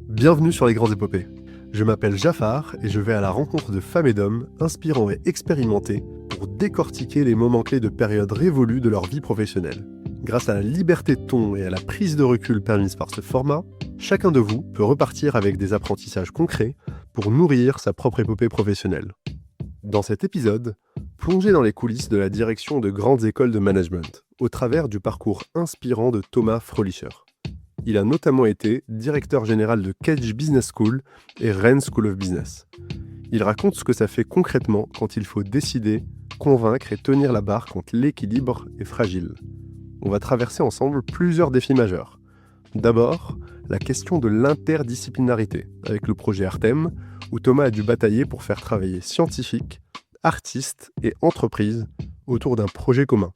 Bienvenue sur Les Grandes Épopées. Je m'appelle Jafar et je vais à la rencontre de femmes et d'hommes inspirants et expérimentés pour décortiquer les moments clés de périodes révolues de leur vie professionnelle. Grâce à la liberté de ton et à la prise de recul permise par ce format, chacun de vous peut repartir avec des apprentissages concrets pour nourrir sa propre épopée professionnelle. Dans cet épisode, plongez dans les coulisses de la direction de grandes écoles de management, au travers du parcours inspirant de Thomas Fröhlicher. Il a notamment été directeur général de Cambridge Business School et Rennes School of Business. Il raconte ce que ça fait concrètement quand il faut décider, convaincre et tenir la barre quand l'équilibre est fragile. On va traverser ensemble plusieurs défis majeurs. D'abord, la question de l'interdisciplinarité, avec le projet Artem, où Thomas a dû batailler pour faire travailler scientifiques, artistes et entreprises autour d'un projet commun.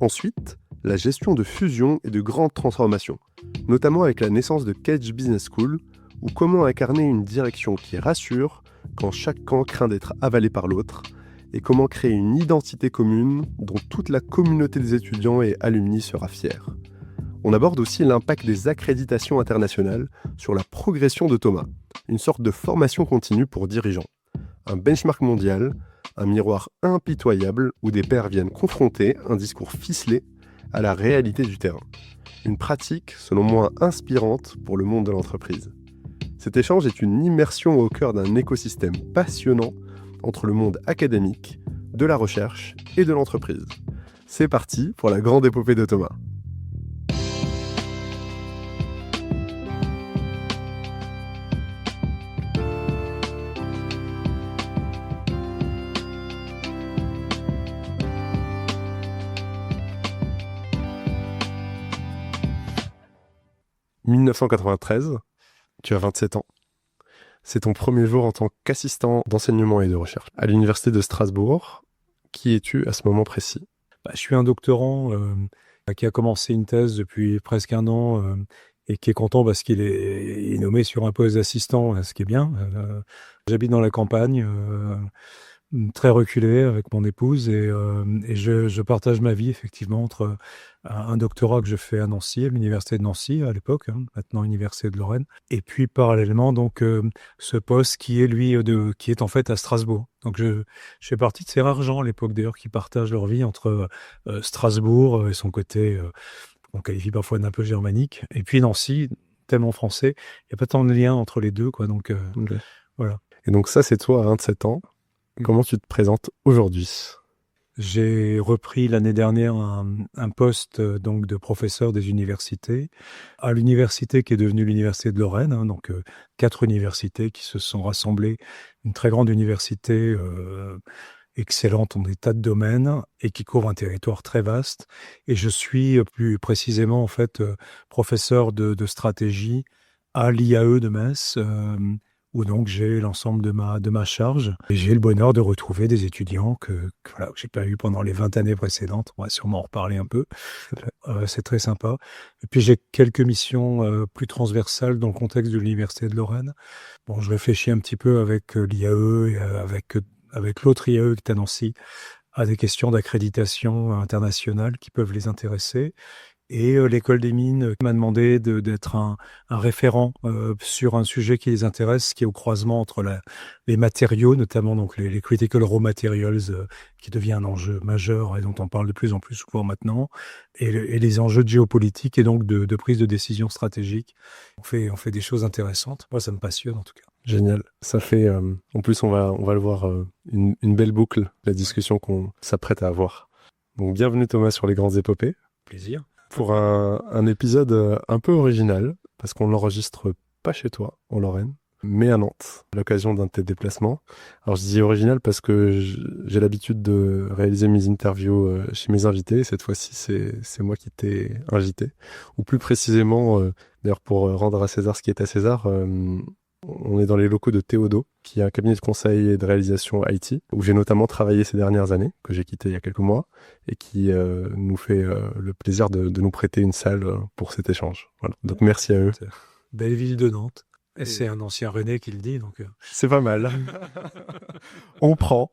Ensuite, la gestion de fusions et de grandes transformations, notamment avec la naissance de Cambridge Business School, ou comment incarner une direction qui rassure quand chaque camp craint d'être avalé par l'autre, et comment créer une identité commune dont toute la communauté des étudiants et alumni sera fière. On aborde aussi l'impact des accréditations internationales sur la progression de Thomas, une sorte de formation continue pour dirigeants. Un benchmark mondial, un miroir impitoyable où des pairs viennent confronter un discours ficelé à la réalité du terrain. Une pratique, selon moi, inspirante pour le monde de l'entreprise. Cet échange est une immersion au cœur d'un écosystème passionnant entre le monde académique, de la recherche et de l'entreprise. C'est parti pour la grande épopée de Thomas. « 1993, tu as 27 ans. C'est ton premier jour en tant qu'assistant d'enseignement et de recherche à l'université de Strasbourg. Qui es-tu à ce moment précis ? Je suis un doctorant qui a commencé une thèse depuis presque un an et qui est content parce qu'il est nommé sur un poste d'assistant, ce qui est bien. J'habite dans la campagne, très reculé avec mon épouse et je partage ma vie effectivement entre un doctorat que je fais à Nancy, à l'université de Nancy à l'époque, maintenant université de Lorraine, et puis parallèlement donc ce poste qui est qui est en fait à Strasbourg. Donc je fais partie de ces rares gens à l'époque d'ailleurs qui partagent leur vie entre Strasbourg et son côté qu'on qualifie parfois d'un peu germanique, et puis Nancy, tellement français, il n'y a pas tant de lien entre les deux, quoi. Donc Okay. voilà. Et donc ça, c'est toi à 27 ans. Comment tu te présentes aujourd'hui ? J'ai repris l'année dernière un poste donc de professeur des universités à l'université qui est devenue l'université de Lorraine, donc 4 universités qui se sont rassemblées, une très grande université excellente en des tas de domaines et qui couvre un territoire très vaste. Et je suis plus précisément en fait professeur de stratégie à l'IAE de Metz, où donc j'ai l'ensemble de ma charge. Et j'ai le bonheur de retrouver des étudiants que j'ai pas eu pendant les 20 années précédentes. On va sûrement en reparler un peu. C'est très sympa. Et puis j'ai quelques missions plus transversales dans le contexte de l'université de Lorraine. Bon, je réfléchis un petit peu avec l'IAE et avec l'autre IAE qui est à Nancy à des questions d'accréditation internationale qui peuvent les intéresser. Et l'école des mines m'a demandé d'être un référent sur un sujet qui les intéresse, qui est au croisement entre les matériaux, notamment donc les critical raw materials, qui devient un enjeu majeur et dont on parle de plus en plus souvent maintenant, et les enjeux de géopolitique et donc de prise de décision stratégique. On fait des choses intéressantes. Moi, ça me passionne en tout cas. Génial. Ça fait, en plus, on va le voir, une belle boucle, la discussion qu'on s'apprête à avoir. Donc, bienvenue Thomas sur Les Grandes Épopées. Plaisir. Pour un épisode un peu original, parce qu'on l'enregistre pas chez toi, en Lorraine, mais à Nantes, à l'occasion d'un de tes déplacements. Alors je dis original parce que j'ai l'habitude de réaliser mes interviews chez mes invités. Cette fois-ci, c'est moi qui t'ai invité. Ou plus précisément, d'ailleurs pour rendre à César ce qui est à César, on est dans les locaux de Théodo, qui est un cabinet de conseil et de réalisation IT, où j'ai notamment travaillé ces dernières années, que j'ai quitté il y a quelques mois, et qui nous fait le plaisir de nous prêter une salle pour cet échange. Voilà. Donc merci à eux. Belle ville de Nantes. Et c'est un ancien René qui le dit, donc... C'est pas mal. On prend.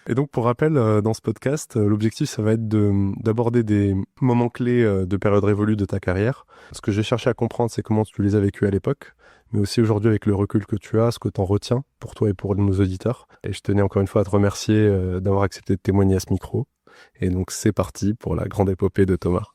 Et donc, pour rappel, dans ce podcast, l'objectif, ça va être d'aborder des moments clés de période révolue de ta carrière. Ce que j'ai cherché à comprendre, c'est comment tu les as vécus à l'époque, mais aussi aujourd'hui avec le recul que tu as, ce que tu en retiens pour toi et pour nos auditeurs. Et je tenais encore une fois à te remercier d'avoir accepté de témoigner à ce micro. Et donc, c'est parti pour la grande épopée de Thomas.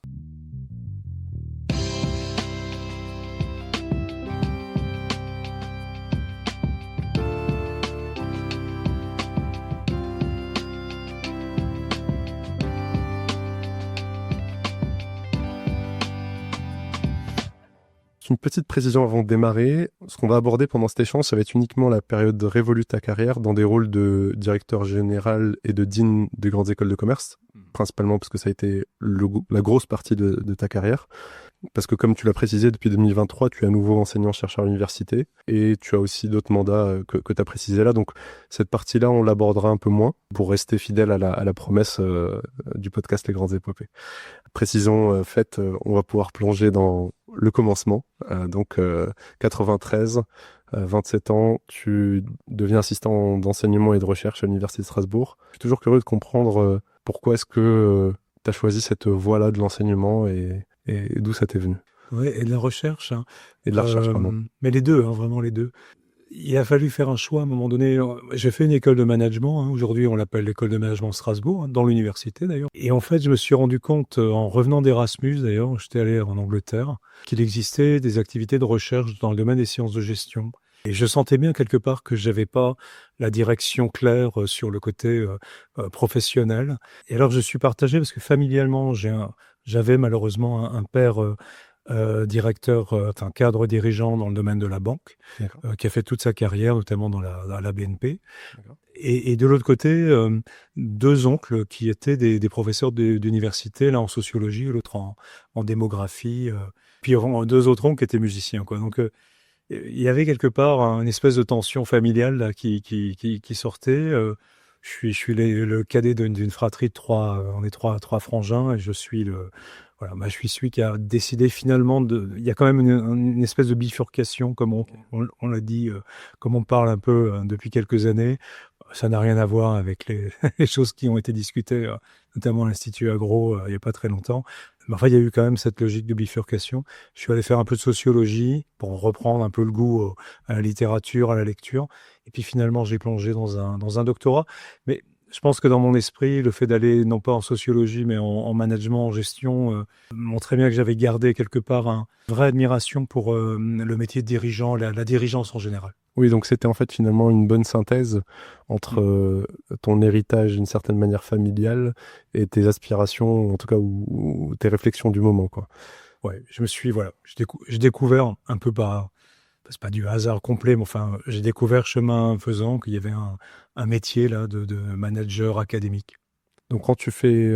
Une petite précision avant de démarrer. Ce qu'on va aborder pendant cet échange, ça va être uniquement la période révolue de ta carrière dans des rôles de directeur général et de dean des grandes écoles de commerce, principalement parce que ça a été la grosse partie de ta carrière. Parce que comme tu l'as précisé, depuis 2023, tu es à nouveau enseignant-chercheur à l'université et tu as aussi d'autres mandats que tu as précisé là. Donc cette partie-là, on l'abordera un peu moins pour rester fidèle à la promesse du podcast Les Grandes Épopées. Précision faite, on va pouvoir plonger dans le commencement. 93, 27 ans, tu deviens assistant d'enseignement et de recherche à l'Université de Strasbourg. Je suis toujours curieux de comprendre pourquoi est-ce que tu as choisi cette voie-là de l'enseignement et d'où ça t'est venu. Oui, et de la recherche. Hein. Et de la recherche, pardon. Mais les deux, vraiment les deux. Il a fallu faire un choix à un moment donné. J'ai fait une école de management. Aujourd'hui, on l'appelle l'école de management de Strasbourg, dans l'université d'ailleurs. Et en fait, je me suis rendu compte, en revenant d'Erasmus d'ailleurs, j'étais allé en Angleterre, qu'il existait des activités de recherche dans le domaine des sciences de gestion. Et je sentais bien quelque part que j'avais pas la direction claire sur le côté professionnel. Et alors, je suis partagé parce que familialement, j'avais malheureusement un père cadre dirigeant dans le domaine de la banque, qui a fait toute sa carrière, notamment dans la BNP. Et de l'autre côté, deux oncles qui étaient des professeurs d'université, l'un en sociologie, l'autre en démographie. Puis deux autres oncles qui étaient musiciens, quoi. Donc, il y avait quelque part une espèce de tension familiale là, qui sortait. Je suis le cadet d'une fratrie de trois. On est trois frangins et je suis je suis celui qui a décidé finalement il y a quand même une espèce de bifurcation, comme on l'a dit, comme on parle un peu depuis quelques années. Ça n'a rien à voir avec les choses qui ont été discutées, notamment à l'Institut Agro, il n'y a pas très longtemps. Mais enfin, il y a eu quand même cette logique de bifurcation. Je suis allé faire un peu de sociologie pour reprendre un peu le goût à la littérature, à la lecture. Et puis finalement, j'ai plongé dans un doctorat. Mais je pense que dans mon esprit, le fait d'aller non pas en sociologie, mais en management, en gestion, montrait bien que j'avais gardé quelque part une vraie admiration pour le métier de dirigeant, la dirigeance en général. Oui, donc c'était en fait finalement une bonne synthèse entre ton héritage d'une certaine manière familiale et tes aspirations, en tout cas, ou tes réflexions du moment, quoi. Ouais, j'ai découvert un peu c'est pas du hasard complet, mais enfin, j'ai découvert chemin faisant qu'il y avait un métier là de manager académique. Donc quand tu fais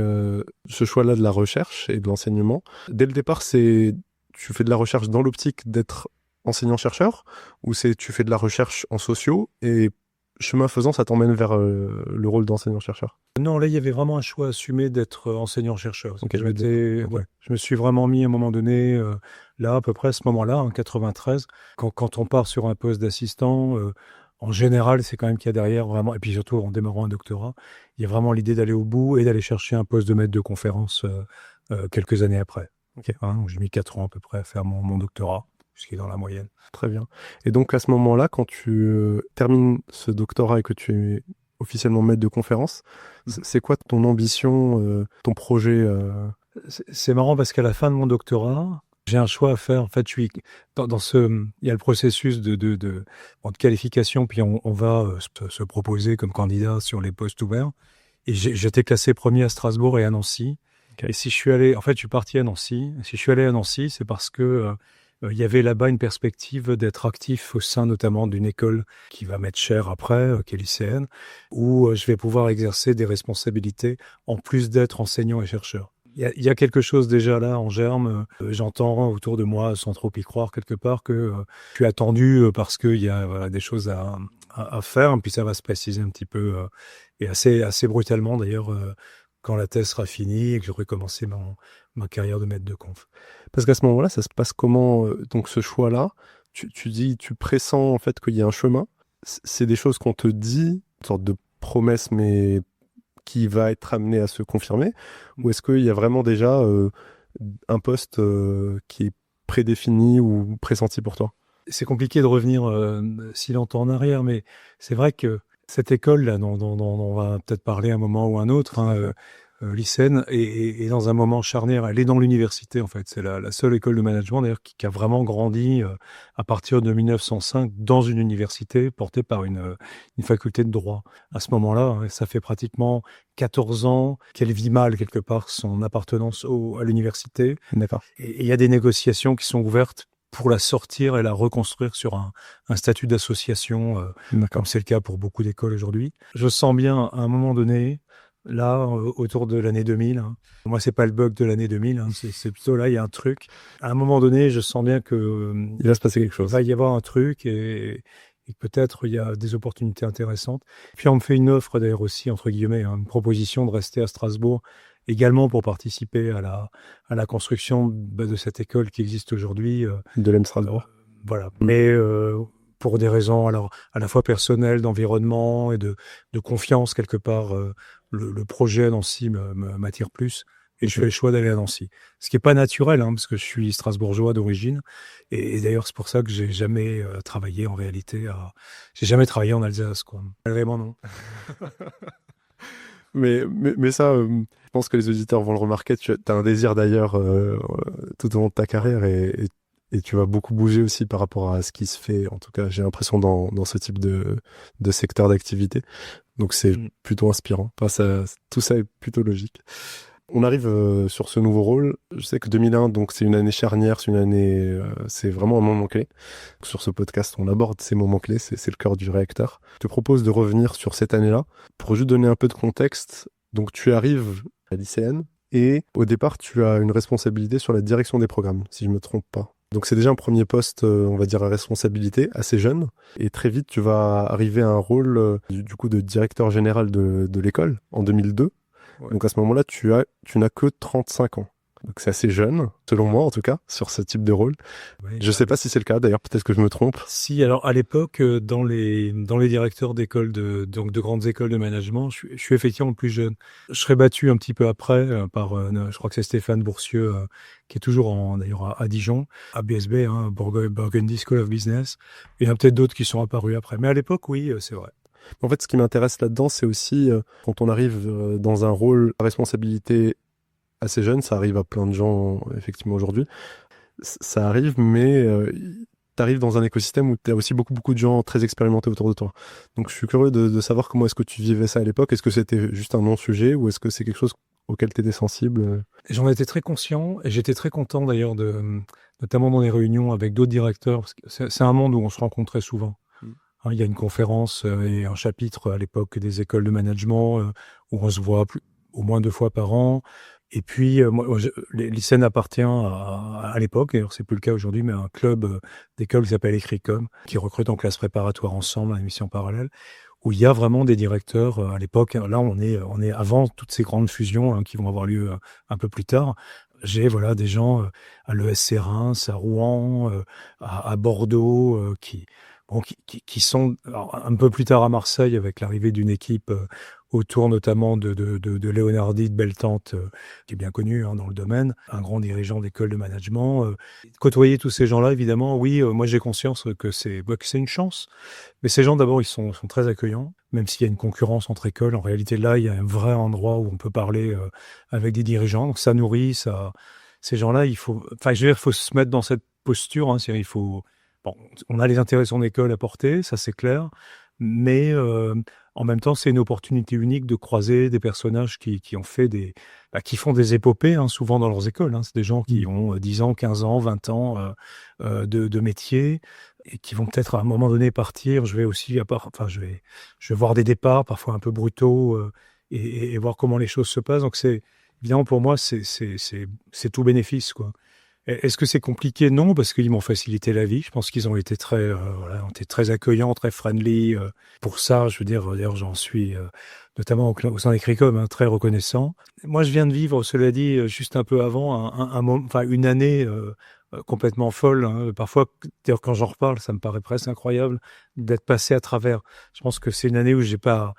ce choix-là de la recherche et de l'enseignement, dès le départ, tu fais de la recherche dans l'optique d'être enseignant-chercheur, ou tu fais de la recherche en sociaux et chemin faisant, ça t'emmène vers le rôle d'enseignant-chercheur? Non, là, il y avait vraiment un choix assumé d'être enseignant-chercheur. Okay, je me suis vraiment mis à un moment donné, là, à peu près à ce moment-là, en 93, quand on part sur un poste d'assistant, en général, c'est quand même qu'il y a derrière vraiment, et puis surtout en démarrant un doctorat, il y a vraiment l'idée d'aller au bout et d'aller chercher un poste de maître de conférence quelques années après. Okay. J'ai mis 4 ans à peu près à faire mon doctorat, ce qui est dans la moyenne. Très bien. Et donc à ce moment-là, quand tu termines ce doctorat et que tu es officiellement maître de conférence, c'est quoi ton ambition, ton projet C'est marrant parce qu'à la fin de mon doctorat, j'ai un choix à faire. En fait, je suis il y a le processus de qualification, puis on va se proposer comme candidat sur les postes ouverts. Et j'étais classé premier à Strasbourg et à Nancy. Okay. Et si je suis parti à Nancy. Si je suis allé à Nancy, c'est parce que il y avait là-bas une perspective d'être actif au sein notamment d'une école qui va m'être chère après, qui est lycéenne, où je vais pouvoir exercer des responsabilités en plus d'être enseignant et chercheur. Il y a quelque chose déjà là en germe. J'entends autour de moi, sans trop y croire quelque part, que je suis attendu parce qu'il y a des choses à faire, puis ça va se préciser un petit peu, et assez brutalement d'ailleurs, quand la thèse sera finie et que j'aurai commencé ma carrière de maître de conf. Parce qu'à ce moment-là, ça se passe comment, donc ce choix-là, tu pressens en fait qu'il y a un chemin. C'est des choses qu'on te dit, une sorte de promesse, mais qui va être amené à se confirmer, ou est-ce qu'il y a vraiment déjà un poste qui est prédéfini ou pressenti pour toi? C'est compliqué de revenir si longtemps en arrière, mais c'est vrai que cette école là, dont on va peut-être parler un moment ou un autre, lycéenne, est dans un moment charnière. Elle est dans l'université en fait. C'est la seule école de management d'ailleurs qui a vraiment grandi à partir de 1905 dans une université portée par une faculté de droit. À ce moment-là, ça fait pratiquement 14 ans qu'elle vit mal quelque part son appartenance à l'université. D'accord. Et il y a des négociations qui sont ouvertes pour la sortir et la reconstruire sur un statut d'association, comme c'est le cas pour beaucoup d'écoles aujourd'hui. Je sens bien, à un moment donné, là, autour de l'année 2000, moi, c'est pas le bug de l'année 2000, c'est plutôt là, il y a un truc. À un moment donné, je sens bien que il va se passer quelque chose. Il va y avoir un truc et peut-être il y a des opportunités intéressantes. Puis on me fait une offre d'ailleurs aussi, entre guillemets, une proposition de rester à Strasbourg, également pour participer à la construction de cette école qui existe aujourd'hui. De l'EM Strasbourg. Voilà. Mais pour des raisons alors à la fois personnelles, d'environnement et de confiance quelque part, le projet Nancy m'attire plus. Et je fais le choix d'aller à Nancy. Ce qui n'est pas naturel, parce que je suis strasbourgeois d'origine. Et d'ailleurs, c'est pour ça que j'ai jamais travaillé en réalité. J'ai jamais travaillé en Alsace, quoi. Vraiment, non. Mais ça, je pense que les auditeurs vont le remarquer. Tu as un désir d'ailleurs tout au long de ta carrière et tu vas beaucoup bouger aussi par rapport à ce qui se fait. En tout cas, j'ai l'impression dans ce type de secteur d'activité. Donc c'est plutôt inspirant. Enfin, tout ça est plutôt logique. On arrive sur ce nouveau rôle. Je sais que 2001, donc c'est une année charnière, c'est vraiment un moment clé. Sur ce podcast, on aborde ces moments clés, c'est le cœur du réacteur. Je te propose de revenir sur cette année-là pour juste donner un peu de contexte. Donc tu arrives à lycéenne et au départ, tu as une responsabilité sur la direction des programmes, si je me trompe pas. Donc c'est déjà un premier poste, on va dire à responsabilité, assez jeune. Et très vite, tu vas arriver à un rôle du coup de directeur général de l'école en 2002. Ouais. Donc à ce moment-là, tu n'as que 35 ans. Donc c'est assez jeune, selon moi en tout cas, sur ce type de rôle. Oui, je sais pas si c'est le cas, d'ailleurs, peut-être que je me trompe. Si, alors à l'époque, dans les directeurs d'écoles, donc de grandes écoles de management, je suis effectivement le plus jeune. Je serais battu un petit peu après par, je crois que c'est Stéphane Boursieux, qui est toujours d'ailleurs à Dijon, à BSB, Burgundy School of Business. Et il y en a peut-être d'autres qui sont apparus après. Mais à l'époque, oui, c'est vrai. En fait, ce qui m'intéresse là-dedans, c'est aussi quand on arrive dans un rôle à responsabilité assez jeune, ça arrive à plein de gens effectivement aujourd'hui, ça arrive, mais tu arrives dans un écosystème où tu as aussi beaucoup de gens très expérimentés autour de toi. Donc je suis curieux de savoir comment est-ce que tu vivais ça à l'époque. Est-ce que c'était juste un non-sujet ou est-ce que c'est quelque chose auquel tu étais sensible? J'en étais très conscient et j'étais très content d'ailleurs, notamment dans les réunions avec d'autres directeurs, parce que c'est un monde où on se rencontrait souvent. Il y a une conférence et un chapitre à l'époque des écoles de management où on se voit au moins 2 fois par an. Et puis, les lycéennes appartient à l'époque, d'ailleurs c'est plus le cas aujourd'hui, mais à un club d'école qui s'appelle Écricom, qui recrute en classe préparatoire ensemble, à une mission parallèle, où il y a vraiment des directeurs à l'époque. Là, on est avant toutes ces grandes fusions qui vont avoir lieu un peu plus tard. J'ai des gens à l'ESC Reims, à Rouen, à Bordeaux, qui sont un peu plus tard à Marseille avec l'arrivée d'une équipe autour notamment de Leonardi de Beltente, qui est bien connu dans le domaine, un grand dirigeant d'école de management. Côtoyer tous ces gens-là, évidemment, oui, moi j'ai conscience que c'est une chance. Mais ces gens, d'abord, ils sont très accueillants, même s'il y a une concurrence entre écoles. En réalité, là, il y a un vrai endroit où on peut parler avec des dirigeants. Donc ça nourrit, ça. Ces gens-là, il faut se mettre dans cette posture. Il faut. Bon, on a les intérêts de son école à porter, ça c'est clair, mais en même temps, c'est une opportunité unique de croiser des personnages qui font des épopées, souvent dans leurs écoles. C'est des gens qui ont 10 ans, 15 ans, 20 ans de métier et qui vont peut-être à un moment donné partir. Je vais voir des départs parfois un peu brutaux et voir comment les choses se passent. Donc c'est évidemment pour moi, c'est tout bénéfice, quoi. Est-ce que c'est compliqué? Non, parce qu'ils m'ont facilité la vie. Je pense qu'ils ont été très accueillants, très friendly. Pour ça, je veux dire, d'ailleurs, j'en suis notamment au sein d'Écricom très reconnaissant. Moi, je viens de vivre, cela dit, juste un peu avant, une année complètement folle, hein. Parfois, d'ailleurs, quand j'en reparle, ça me paraît presque incroyable d'être passé à travers. Je pense que c'est une année où j'ai pas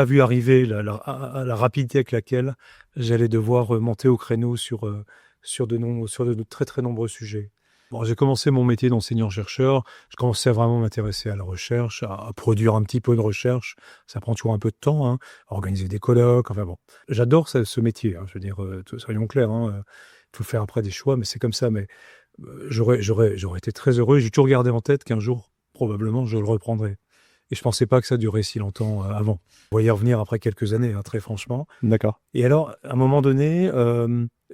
vu arriver la rapidité avec laquelle j'allais devoir monter au créneau sur de très très nombreux sujets. Bon, j'ai commencé mon métier d'enseignant-chercheur. Je commençais à vraiment m'intéresser à la recherche, à produire un petit peu de recherche. Ça prend toujours un peu de temps, hein, à organiser des colloques. Enfin bon, j'adore ce métier, hein. Je veux dire, soyons clairs, hein, il faut faire après des choix, mais c'est comme ça. Mais j'aurais été très heureux. J'ai toujours gardé en tête qu'un jour, probablement, je le reprendrai. Et je pensais pas que ça durait si longtemps avant. On va y revenir après quelques années, hein, très franchement. D'accord. Et alors, à un moment donné,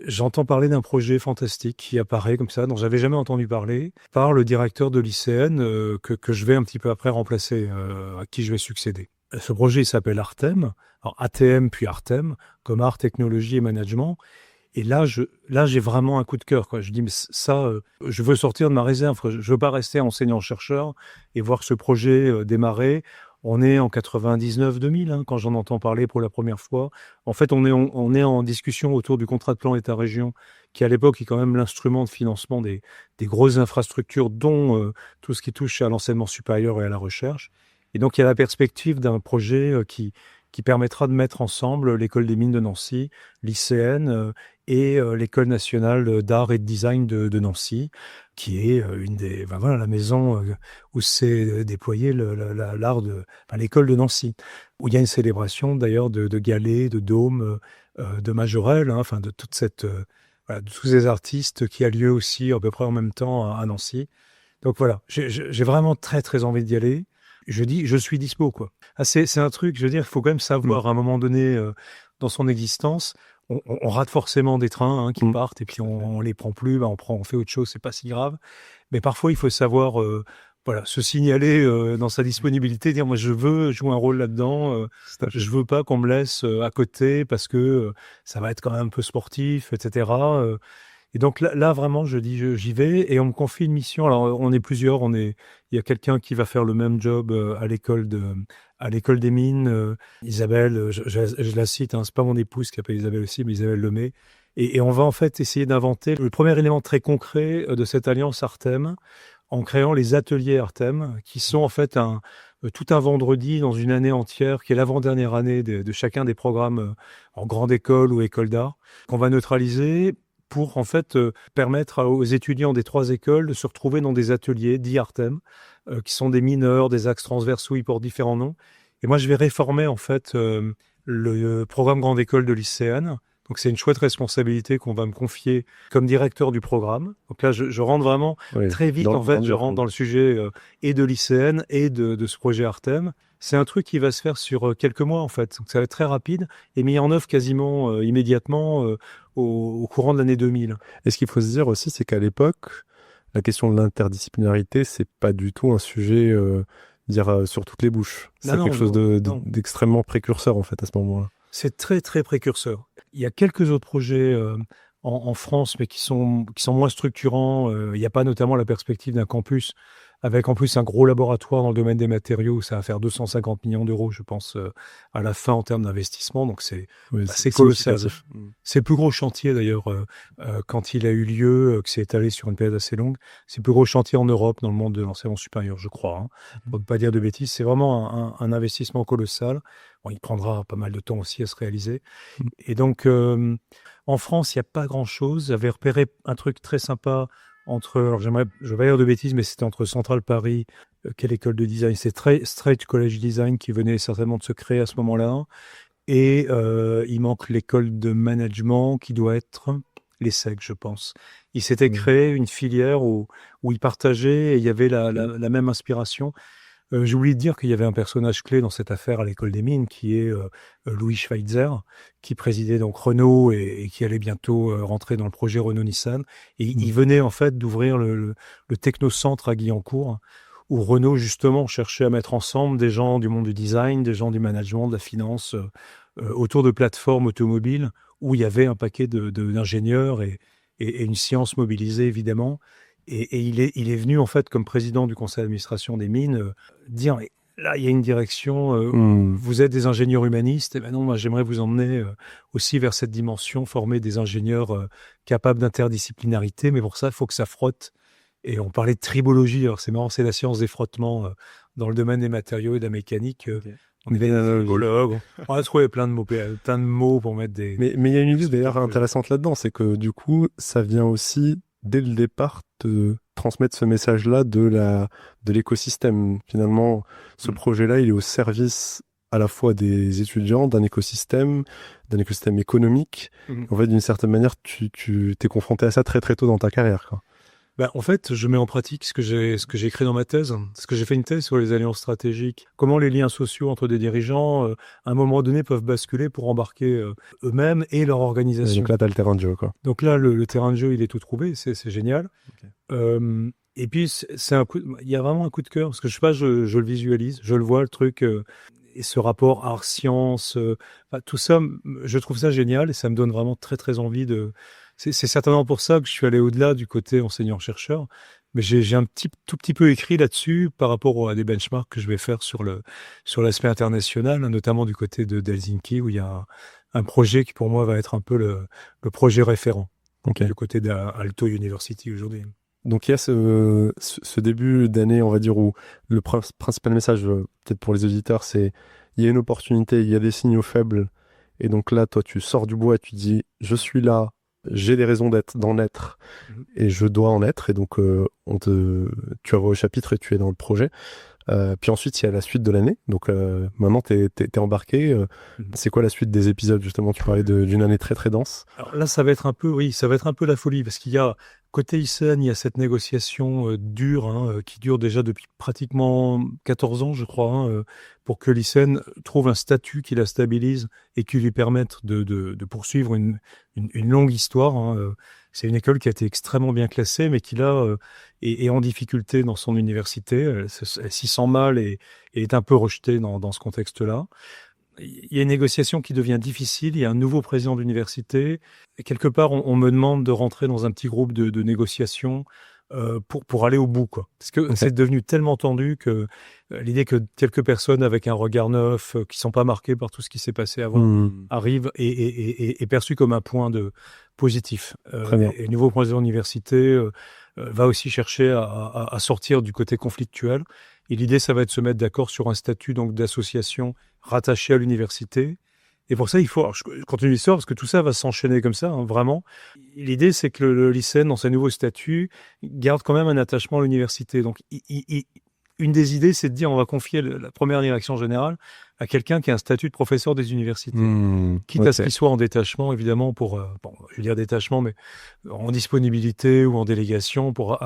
j'entends parler d'un projet fantastique qui apparaît comme ça, dont j'avais jamais entendu parler, par le directeur de l'ICN que je vais un petit peu après remplacer, à qui je vais succéder. Ce projet, il s'appelle Artem. Alors ATM puis Artem, comme art, technologie et management. Et là, j'ai vraiment un coup de cœur, quoi. Je dis, mais ça, je veux sortir de ma réserve, quoi. Je veux pas rester enseignant-chercheur et voir ce projet démarrer. On est en 99-2000, hein, quand j'en entends parler pour la première fois. En fait, on est en discussion autour du contrat de plan État-région, qui à l'époque est quand même l'instrument de financement des grosses infrastructures, dont tout ce qui touche à l'enseignement supérieur et à la recherche. Et donc, il y a la perspective d'un projet qui permettra de mettre ensemble l'école des mines de Nancy, l'ICN et l'école nationale d'art et de design de Nancy, qui est la maison où s'est déployé l'école de Nancy, où il y a une célébration d'ailleurs de galets, de dômes, de majorelles, hein, enfin de toute de tous ces artistes qui a lieu aussi à peu près en même temps à Nancy. Donc voilà, j'ai vraiment très très envie d'y aller. Je dis, je suis dispo, quoi. Ah, c'est un truc, je veux dire, il faut quand même savoir à un moment donné dans son existence, on rate forcément des trains, hein, qui partent et puis on les prend plus, on fait autre chose, c'est pas si grave. Mais parfois, il faut savoir se signaler dans sa disponibilité, dire moi je veux jouer un rôle là-dedans, je veux pas qu'on me laisse à côté parce que ça va être quand même un peu sportif, etc. Et donc là vraiment, je dis, j'y vais et on me confie une mission. Alors, on est plusieurs. Il y a quelqu'un qui va faire le même job à l'école des mines. Isabelle, je la cite, hein, c'est pas mon épouse qui s'appelle Isabelle aussi, mais Isabelle Lemay. Et on va en fait essayer d'inventer le premier élément très concret de cette alliance Artem, en créant les ateliers Artem, qui sont en fait tout un vendredi dans une année entière, qui est l'avant-dernière année de chacun des programmes en grande école ou école d'art, qu'on va neutraliser pour en fait permettre aux étudiants des 3 écoles de se retrouver dans des ateliers dits Artem, qui sont des mineurs, des axes transversaux, ils portent différents noms. Et moi, je vais réformer en fait le programme grande école de l'ICN. Donc c'est une chouette responsabilité qu'on va me confier comme directeur du programme. Donc là, je rentre vraiment très vite, en fait, je rentre dans le sujet et de l'ICN et de ce projet Artem. C'est un truc qui va se faire sur quelques mois, en fait. Donc ça va être très rapide et mis en œuvre quasiment immédiatement au courant de l'année 2000. Et ce qu'il faut se dire aussi, c'est qu'à l'époque, la question de l'interdisciplinarité, c'est pas du tout un sujet sur toutes les bouches. C'est quelque chose d'extrêmement précurseur, en fait, à ce moment-là. C'est très, très précurseur. Il y a quelques autres projets en France, mais qui sont moins structurants. Il n'y a pas notamment la perspective d'un campus avec en plus un gros laboratoire dans le domaine des matériaux. Ça va faire 250 millions d'euros, je pense, à la fin en termes d'investissement. Donc c'est colossal. C'est le plus gros chantier d'ailleurs quand il a eu lieu, que c'est étalé sur une période assez longue. C'est le plus gros chantier en Europe dans le monde de l'enseignement supérieur, je crois, hein. Pour ne pas dire de bêtises, c'est vraiment un investissement colossal. Bon, il prendra pas mal de temps aussi à se réaliser. Et donc, en France, il n'y a pas grand-chose. J'avais repéré un truc très sympa alors je vais pas dire de bêtises, mais c'était entre Centrale Paris, quelle école de design, c'est Straight College Design qui venait certainement de se créer à ce moment-là. Et il manque l'école de management qui doit être l'ESSEC, je pense. Il s'était créé une filière où ils partageaient et il y avait la même inspiration. J'ai oublié de dire qu'il y avait un personnage clé dans cette affaire à l'école des mines qui est Louis Schweitzer, qui présidait donc Renault et qui allait bientôt rentrer dans le projet Renault-Nissan. Et il venait en fait d'ouvrir le technocentre à Guyancourt, où Renault justement cherchait à mettre ensemble des gens du monde du design, des gens du management, de la finance, autour de plateformes automobiles où il y avait un paquet d'ingénieurs et une science mobilisée évidemment. Et il est venu, en fait, comme président du conseil d'administration des mines, dire là, il y a une direction, Hmm. vous êtes des ingénieurs humanistes, et maintenant, moi, j'aimerais vous emmener aussi vers cette dimension, former des ingénieurs capables d'interdisciplinarité, mais pour ça, il faut que ça frotte. Et on parlait de tribologie, alors c'est marrant, c'est la science des frottements dans le domaine des matériaux et de la mécanique. Ok. On est des tribologues, on a trouvé plein de mots pour mettre des... Mais il y a une idée d'ailleurs intéressante là-dedans, c'est que du coup, ça vient aussi, dès le départ, te transmettre ce message-là de l'écosystème. Finalement, ce projet-là, il est au service à la fois des étudiants, d'un écosystème économique. Mhm. En fait, d'une certaine manière, tu t'es confronté à ça très très tôt dans ta carrière, quoi. Ben, en fait, je mets en pratique ce que j'ai écrit dans ma thèse, parce que j'ai fait une thèse sur les alliances stratégiques. Comment les liens sociaux entre des dirigeants, à un moment donné, peuvent basculer pour embarquer eux-mêmes et leur Et organisation. donc là, t'as le terrain de jeu, quoi. Donc là, le terrain de jeu, il est tout trouvé, c'est génial. Ok. Et puis, il y a vraiment un coup de cœur, parce que je sais pas, je le visualise, je le vois, le truc, et ce rapport art-science, enfin, tout ça, je trouve ça génial, et ça me donne vraiment très, très envie de... C'est certainement pour ça que je suis allé au-delà du côté enseignant-chercheur, mais j'ai tout petit peu écrit là-dessus par rapport à des benchmarks que je vais faire sur l'aspect international, notamment du côté d'Helsinki, où il y a un projet qui, pour moi, va être un peu le projet référent, Ok. du côté d'Aalto University aujourd'hui. Donc il y a ce début d'année, on va dire, où le principal message, peut-être pour les auditeurs, c'est il y a une opportunité, il y a des signaux faibles. Et donc là, toi, tu sors du bois, tu dis, je suis là, j'ai des raisons d'en être, Mhm. et je dois en être. Et donc, tu vas au chapitre et tu es dans le projet. Puis ensuite, il y a la suite de l'année. Donc maintenant, t'es embarqué. Mhm. C'est quoi la suite des épisodes, justement? Tu parlais d'une année très très dense. Alors là, ça va être un peu, oui, ça va être un peu la folie, parce qu'il y a, côté ICN, il y a cette négociation dure, qui dure déjà depuis pratiquement 14 ans, je crois, pour que l'ICN trouve un statut qui la stabilise et qui lui permette de poursuivre une longue histoire, hein. C'est une école qui a été extrêmement bien classée, mais qui là est en difficulté dans son université. Elle s'y sent mal et est un peu rejetée dans ce contexte-là. Il y a une négociation qui devient difficile, il y a un nouveau président d'université, et quelque part, on me demande de rentrer dans un petit groupe de négociation pour aller au bout, quoi. Parce que Ok. c'est devenu tellement tendu que l'idée que quelques personnes avec un regard neuf, qui sont pas marquées par tout ce qui s'est passé avant, Hmm. arrivent est perçu comme un point de positif. Très bien. Et le nouveau président d'université va aussi chercher à sortir du côté conflictuel. Et l'idée, ça va être de se mettre d'accord sur un statut donc d'association rattaché à l'université. Et pour ça, il faut... Alors, je continue l'histoire parce que tout ça va s'enchaîner comme ça, hein, vraiment. L'idée, c'est que le lycéen, dans ses nouveaux statuts, garde quand même un attachement à l'université. Donc, une des idées, c'est de dire on va confier la première direction générale à quelqu'un qui a un statut de professeur des universités. Quitte à ce Ok. qu'il soit en détachement, évidemment, bon, je veux dire détachement, mais en disponibilité ou en délégation pour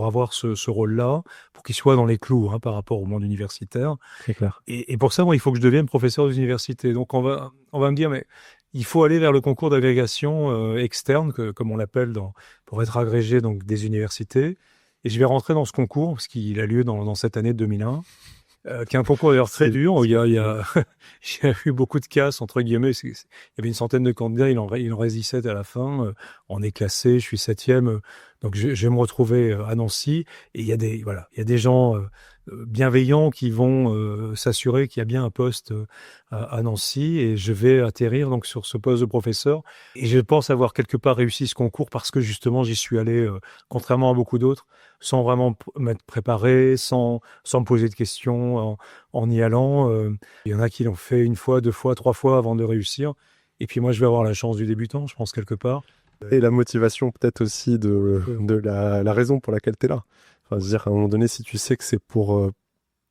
avoir ce rôle-là, pour qu'il soit dans les clous, hein, par rapport au monde universitaire. Très clair. Et pour ça, moi, il faut que je devienne professeur des universités. Donc, on va me dire, mais il faut aller vers le concours d'agrégation externe, comme on l'appelle, pour être agrégé donc, des universités. Et je vais rentrer dans ce concours, parce qu'il a lieu dans cette année de 2001, qui est un concours d'ailleurs très dur, où il y a il y a eu beaucoup de casse, entre guillemets. Il y avait une centaine de candidats, il en reste 17 à la fin. On est classé, je suis 7e. Donc, je vais me retrouver à Nancy. Et il y a des gens bienveillants qui vont s'assurer qu'il y a bien un poste à Nancy. Et je vais atterrir donc sur ce poste de professeur. Et je pense avoir quelque part réussi ce concours parce que justement, j'y suis allé, contrairement à beaucoup d'autres, sans vraiment m'être préparé, sans me poser de questions en y allant. Il y en a qui l'ont fait une fois, deux fois, trois fois avant de réussir. Et puis moi, je vais avoir la chance du débutant, je pense, quelque part. Et la motivation peut-être aussi de la raison pour laquelle tu es là. Enfin, je veux dire, à un moment donné, si tu sais que c'est pour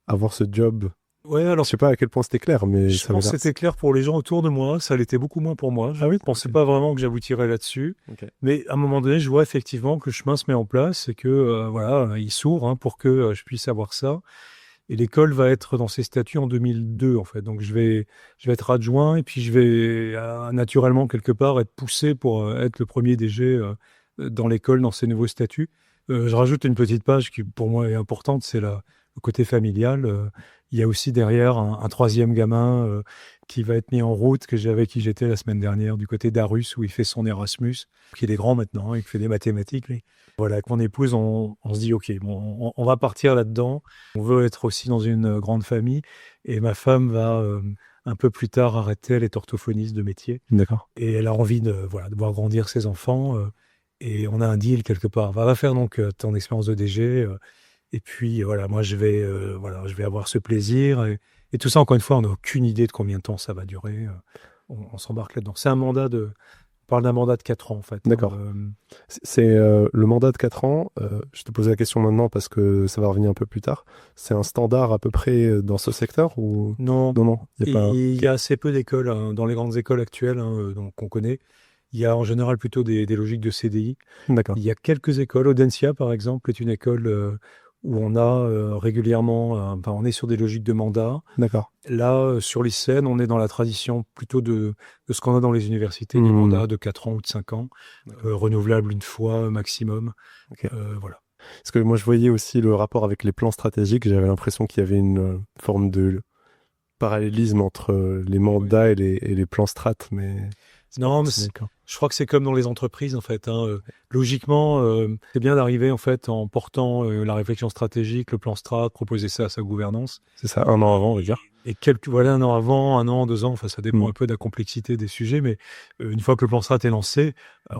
avoir ce job, Ouais, alors je sais pas à quel point c'était clair, mais je ça pense avait que l'air... c'était clair pour les gens autour de moi, ça l'était beaucoup moins pour moi. Je Ah oui, pensais pas vraiment que j'aboutirais là-dessus. Ok. Mais à un moment donné, je vois effectivement que le chemin se met en place et que voilà, il s'ouvre, hein, pour que je puisse avoir ça. Et l'école va être dans ses statuts en 2002, en fait. Donc, je vais être adjoint et puis je vais naturellement, quelque part, être poussé pour être le premier DG dans l'école, dans ses nouveaux statuts. Je rajoute une petite page qui, pour moi, est importante, c'est le côté familial, il y a aussi derrière un troisième gamin qui va être mis en route, avec qui j'étais la semaine dernière, du côté d'Arus, où il fait son Erasmus, qu'il est grand maintenant, il fait des mathématiques, lui. Voilà, avec mon épouse, on se dit, OK, bon, on va partir là-dedans. On veut être aussi dans une grande famille. Et ma femme va, un peu plus tard, arrêter, elle est orthophoniste de métier. D'accord. Et elle a envie de voir grandir ses enfants. Et on a un deal quelque part. Va faire donc ton expérience de DG. Et puis, voilà, moi, je vais avoir ce plaisir. Et tout ça, encore une fois, on n'a aucune idée de combien de temps ça va durer. On s'embarque là-dedans. On parle d'un mandat de 4 ans, en fait. D'accord. C'est le mandat de 4 ans. Je te pose la question maintenant parce que ça va revenir un peu plus tard. C'est un standard à peu près dans ce secteur ou... Non, Non, il y a assez peu d'écoles hein, dans les grandes écoles actuelles donc, qu'on connaît. Il y a en général plutôt des logiques de CDI. D'accord. Il y a quelques écoles. Audencia, par exemple, est une école où on a régulièrement... on est sur des logiques de mandat. D'accord. Là, sur l'ICN, on est dans la tradition plutôt de ce qu'on a dans les universités, des mandats de 4 ans ou de 5 ans, renouvelables une fois maximum. Okay. Voilà. Parce que moi, je voyais aussi le rapport avec les plans stratégiques. J'avais l'impression qu'il y avait une forme de parallélisme entre les mandats et les plans strat, mais... Non, mais je crois que c'est comme dans les entreprises, en fait. Logiquement, c'est bien d'arriver, en fait, en portant la réflexion stratégique, le plan strat, proposer ça à sa gouvernance. C'est ça, un an avant, on va dire. Et un an avant, 1 an, 2 ans, ça dépend un peu de la complexité des sujets, mais une fois que le plan strat est lancé, à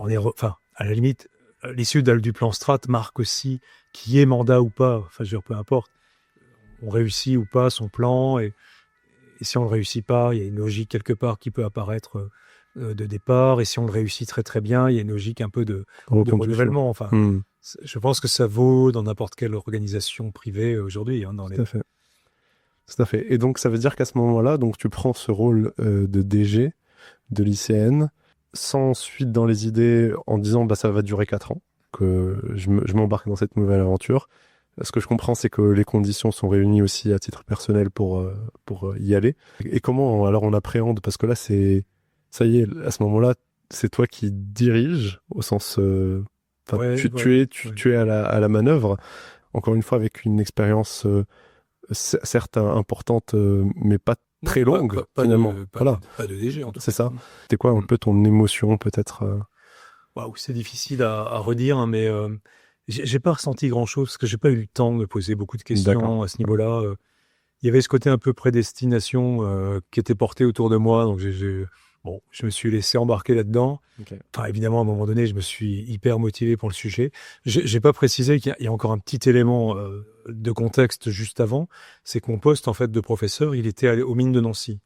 la limite, l'issue du plan strat marque aussi qui est mandat ou pas. Peu importe. On réussit ou pas son plan, et si on le réussit pas, il y a une logique quelque part qui peut apparaître de départ, et si on le réussit très très bien, il y a une logique un peu de renouvellement. Je pense que ça vaut dans n'importe quelle organisation privée aujourd'hui. Tout à fait. Et donc ça veut dire qu'à ce moment-là, donc tu prends ce rôle de DG de l'ICN, sans suite dans les idées, en disant ça va durer 4 ans, que je m'embarque dans cette nouvelle aventure. Ce que je comprends, c'est que les conditions sont réunies aussi à titre personnel pour y aller. Et comment alors on appréhende, parce que là ça y est, à ce moment-là, c'est toi qui diriges, au sens... tu es à la manœuvre, encore une fois avec une expérience certes importante, mais pas très longue, finalement. Pas de DG, en tout cas. C'est ça. C'était quoi un peu ton émotion, peut-être Waouh, c'est difficile à redire, mais j'ai pas ressenti grand-chose, parce que j'ai pas eu le temps de poser beaucoup de questions à ce niveau-là. Il y avait ce côté un peu prédestination qui était porté autour de moi, donc je me suis laissé embarquer là-dedans. Okay. Évidemment, à un moment donné, je me suis hyper motivé pour le sujet. J'ai pas précisé qu'il y a encore un petit élément de contexte juste avant, c'est que mon poste en fait de professeur, il était aux mines de Nancy.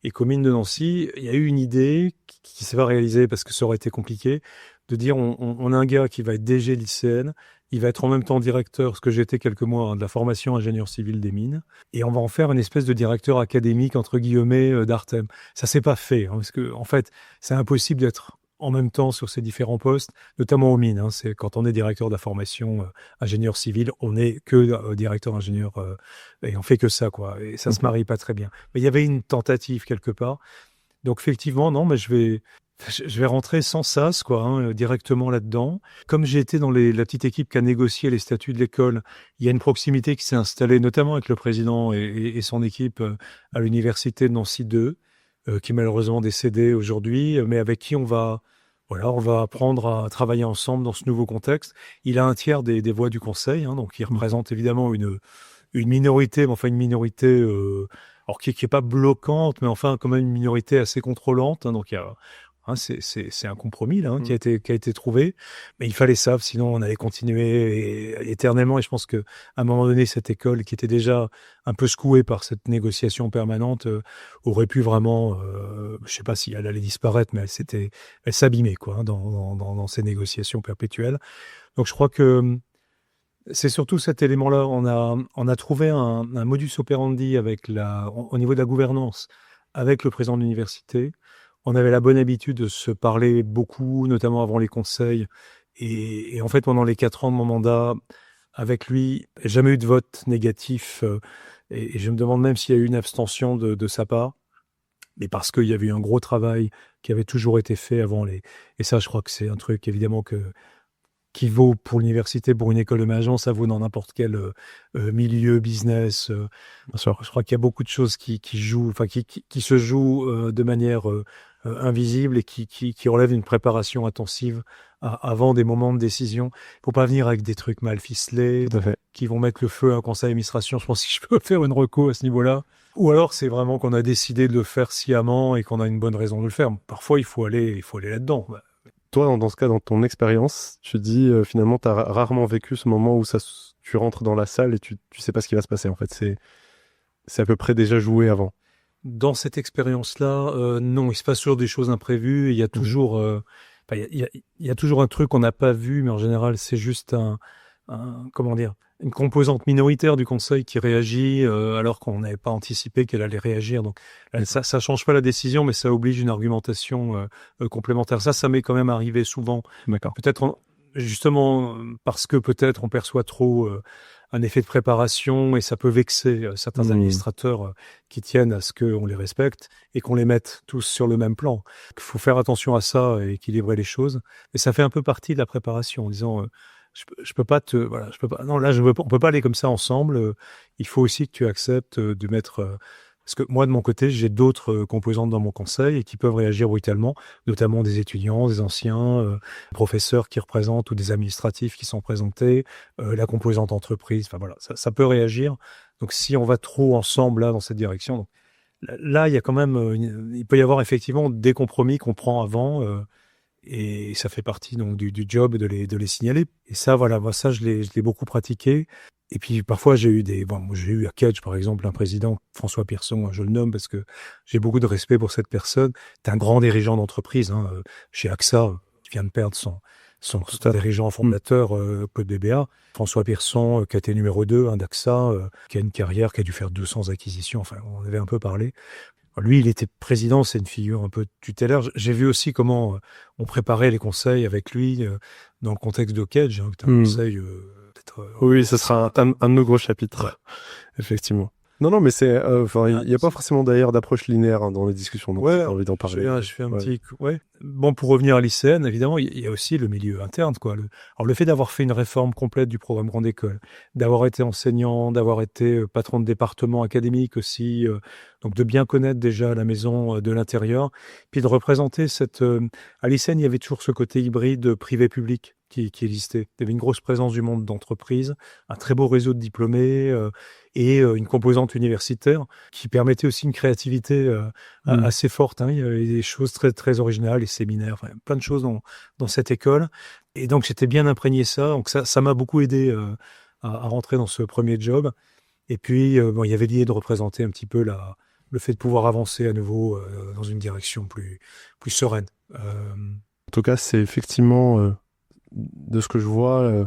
Et qu'aux mines de Nancy, il y a eu une idée qui s'est pas réalisée parce que ça aurait été compliqué, de dire on a un gars qui va être DG de l'ICN, il va être en même temps directeur, ce que j'étais quelques mois, de la formation ingénieur civil des mines, et on va en faire une espèce de directeur académique, entre guillemets, d'Artem. Ça s'est pas fait, parce que, en fait, c'est impossible d'être en même temps sur ces différents postes, notamment aux mines. C'est quand on est directeur de la formation ingénieur civil, on n'est que directeur ingénieur, et on fait que ça, quoi. Et ça se marie pas très bien. Mais il y avait une tentative quelque part. Donc, effectivement, non, mais je vais rentrer sans sas, directement là-dedans. Comme j'ai été dans la petite équipe qui a négocié les statuts de l'école, il y a une proximité qui s'est installée, notamment avec le président et son équipe à l'université de Nancy 2, qui est malheureusement décédé aujourd'hui, mais avec qui on va apprendre à travailler ensemble dans ce nouveau contexte. Il a un tiers des voix du conseil, donc il représente évidemment une minorité, mais enfin une minorité... alors qui est pas bloquante, mais enfin quand même une minorité assez contrôlante. Donc il y a c'est un compromis là qui a été trouvé, mais il fallait ça, sinon on allait continuer éternellement. Et je pense que à un moment donné, cette école qui était déjà un peu secouée par cette négociation permanente aurait pu vraiment, je sais pas si elle allait disparaître, mais elle s'abîmait dans ces négociations perpétuelles. Donc je crois que c'est surtout cet élément-là. On a trouvé un modus operandi au niveau de la gouvernance avec le président de l'université. On avait la bonne habitude de se parler beaucoup, notamment avant les conseils. Et en fait, pendant les 4 ans de mon mandat, avec lui, jamais eu de vote négatif. Et je me demande même s'il y a eu une abstention de sa part. Mais parce qu'il y avait eu un gros travail qui avait toujours été fait avant Et ça, je crois que c'est un truc, évidemment, que qui vaut pour l'université, pour une école de management, ça vaut dans n'importe quel milieu, business. Bien sûr. Je crois qu'il y a beaucoup de choses qui jouent, enfin qui se jouent de manière invisible et qui relèvent d'une préparation intensive avant des moments de décision. Il faut pas venir avec des trucs mal ficelés Tout à fait. qui vont mettre le feu à un conseil d'administration. Je pense que je peux faire une reco à ce niveau-là. Ou alors c'est vraiment qu'on a décidé de le faire sciemment et qu'on a une bonne raison de le faire. Parfois il faut aller là-dedans. Toi, dans ce cas, dans ton expérience, tu dis finalement, tu as rarement vécu ce moment où tu rentres dans la salle et tu sais pas ce qui va se passer. En fait, c'est à peu près déjà joué avant. Dans cette expérience-là, non, il se passe toujours des choses imprévues. Il y a toujours, il y a toujours un truc qu'on n'a pas vu, mais en général, c'est juste comment dire, une composante minoritaire du conseil qui réagit alors qu'on n'avait pas anticipé qu'elle allait réagir. Donc ça change pas la décision, mais ça oblige une argumentation complémentaire. Ça m'est quand même arrivé souvent. D'accord. Peut-être justement parce que peut-être on perçoit trop un effet de préparation et ça peut vexer certains administrateurs qui tiennent à ce qu'on les respecte et qu'on les mette tous sur le même plan. Il faut faire attention à ça et équilibrer les choses. Et ça fait un peu partie de la préparation en disant je peux pas je peux pas, non, là, on peut pas aller comme ça ensemble. Il faut aussi que tu acceptes de mettre, parce que moi, de mon côté, j'ai d'autres composantes dans mon conseil et qui peuvent réagir brutalement, notamment des étudiants, des anciens, professeurs qui représentent ou des administratifs qui sont présentés, la composante entreprise. Enfin voilà, ça peut réagir. Donc, si on va trop ensemble là dans cette direction, donc, là, il y a quand même, il peut y avoir effectivement des compromis qu'on prend avant. Et ça fait partie donc du job de les signaler. Et ça, voilà, moi ça je l'ai beaucoup pratiqué. Et puis parfois j'ai eu j'ai eu à Kedge par exemple un président, François Pierson, je le nomme parce que j'ai beaucoup de respect pour cette personne. C'est un grand dirigeant d'entreprise chez AXA, qui vient de perdre son dirigeant fondateur Claude Bébéa. François Pierson, qui a été numéro 2 d'AXA, qui a une carrière, qui a dû faire 200 acquisitions. Enfin, on en avait un peu parlé. Lui, il était président, c'est une figure un peu tutélaire. J'ai vu aussi comment on préparait les conseils avec lui dans le contexte de Kedge, qui est un conseil peut-être... oui, ce sera un de nos gros chapitres, ouais. Effectivement. Non, mais c'est, il n'y a pas forcément d'ailleurs d'approche linéaire dans les discussions, donc j'ai envie d'en parler. Je fais un petit... Ouais. Bon, pour revenir à l'ICN, évidemment, il y a aussi le milieu interne, quoi. Alors, le fait d'avoir fait une réforme complète du programme Grande École, d'avoir été enseignant, d'avoir été patron de département académique aussi, donc de bien connaître déjà la maison de l'intérieur, puis de représenter à l'ICN, il y avait toujours ce côté hybride privé-public qui existait. Il y avait une grosse présence du monde d'entreprise, un très beau réseau de diplômés et une composante universitaire qui permettait aussi une créativité assez forte. Il y avait des choses très, très originales, les séminaires, enfin, plein de choses dans cette école. Et donc, j'étais bien imprégné ça. Donc, ça m'a beaucoup aidé à rentrer dans ce premier job. Et puis, il y avait l'idée de représenter un petit peu le fait de pouvoir avancer à nouveau dans une direction plus sereine. En tout cas, c'est effectivement... de ce que je vois,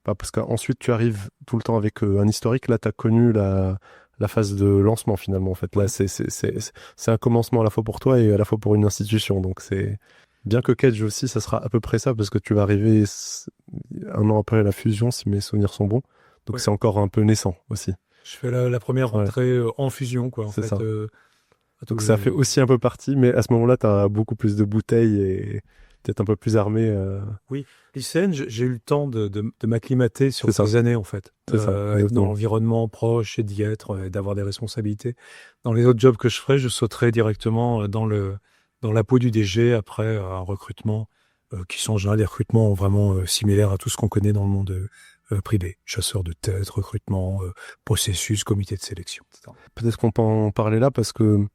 parce qu'ensuite tu arrives tout le temps avec un historique. Là, tu as connu la phase de lancement finalement. En fait, là, c'est un commencement à la fois pour toi et à la fois pour une institution. Donc, c'est bien que Kedge aussi, ça sera à peu près ça, parce que tu vas arriver un an après la fusion, si mes souvenirs sont bons. Donc, c'est encore un peu naissant aussi. Je fais la première rentrée en fusion, quoi. En fait, ça. Donc, ça fait aussi un peu partie, mais à ce moment-là, tu as beaucoup plus de bouteilles et peut-être un peu plus armé. Oui, l'ICN, j'ai eu le temps de m'acclimater sur ces années, en fait. Dans l'environnement proche et d'y être, d'avoir des responsabilités. Dans les autres jobs que je ferais, je sauterais directement dans la peau du DG après un recrutement, qui sont en général des recrutements vraiment similaires à tout ce qu'on connaît dans le monde privé. Chasseur de tête, recrutement, processus, comité de sélection, etc. Peut-être qu'on peut en parler là parce que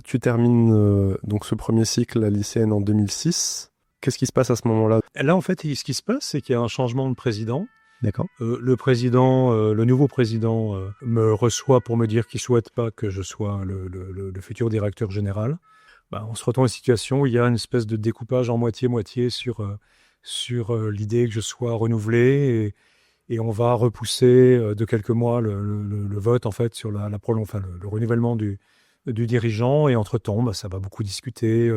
tu termines donc ce premier cycle à l'ICN en 2006. Qu'est-ce qui se passe à ce moment-là ? Là, en fait, ce qui se passe, c'est qu'il y a un changement de président. D'accord. Le nouveau président me reçoit pour me dire qu'il souhaite pas que je sois le futur directeur général. On se retrouve dans une situation où il y a une espèce de découpage en moitié-moitié sur l'idée que je sois renouvelé et on va repousser de quelques mois le vote en fait sur le renouvellement du dirigeant, et entre-temps, ça va beaucoup discuter.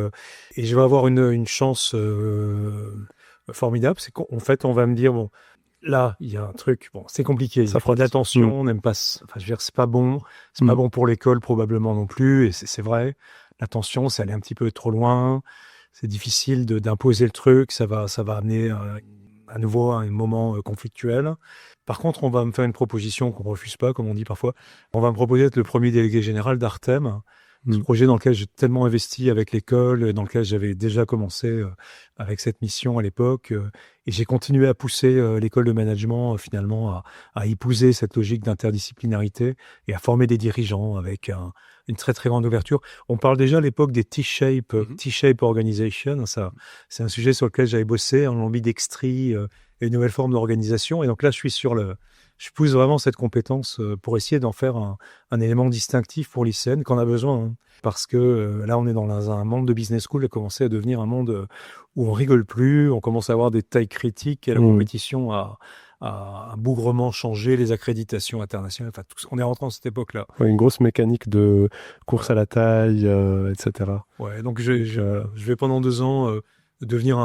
Et je vais avoir une chance formidable, c'est qu'en fait, on va me dire, bon, là, il y a un truc, bon, c'est compliqué, ça fera de l'attention, on n'aime pas, enfin, je veux dire, c'est pas bon pour l'école probablement non plus, et c'est vrai, l'attention, c'est aller un petit peu trop loin, c'est difficile d'imposer le truc, ça va amener un à nouveau un moment conflictuel. Par contre, on va me faire une proposition qu'on ne refuse pas, comme on dit parfois. On va me proposer d'être le premier délégué général d'Artem, ce projet dans lequel j'ai tellement investi avec l'école, dans lequel j'avais déjà commencé avec cette mission à l'époque. Et j'ai continué à pousser l'école de management finalement à épouser cette logique d'interdisciplinarité et à former des dirigeants avec une très très grande ouverture. On parle déjà à l'époque des T-shape organization. Ça, c'est un sujet sur lequel j'avais bossé, l'ambidextrie et une nouvelle forme d'organisation. Et donc là, je pousse vraiment cette compétence pour essayer d'en faire un élément distinctif pour l'ICN qu'on a besoin. Hein. Parce que là, on est dans un monde de business school qui a commencé à devenir un monde où on rigole plus, on commence à avoir des tailles critiques et la compétition a bougrement changé, les accréditations internationales. Enfin, on est rentré dans cette époque-là. Ouais, une grosse mécanique de course à la taille, etc. Ouais, donc je vais pendant 2 ans devenir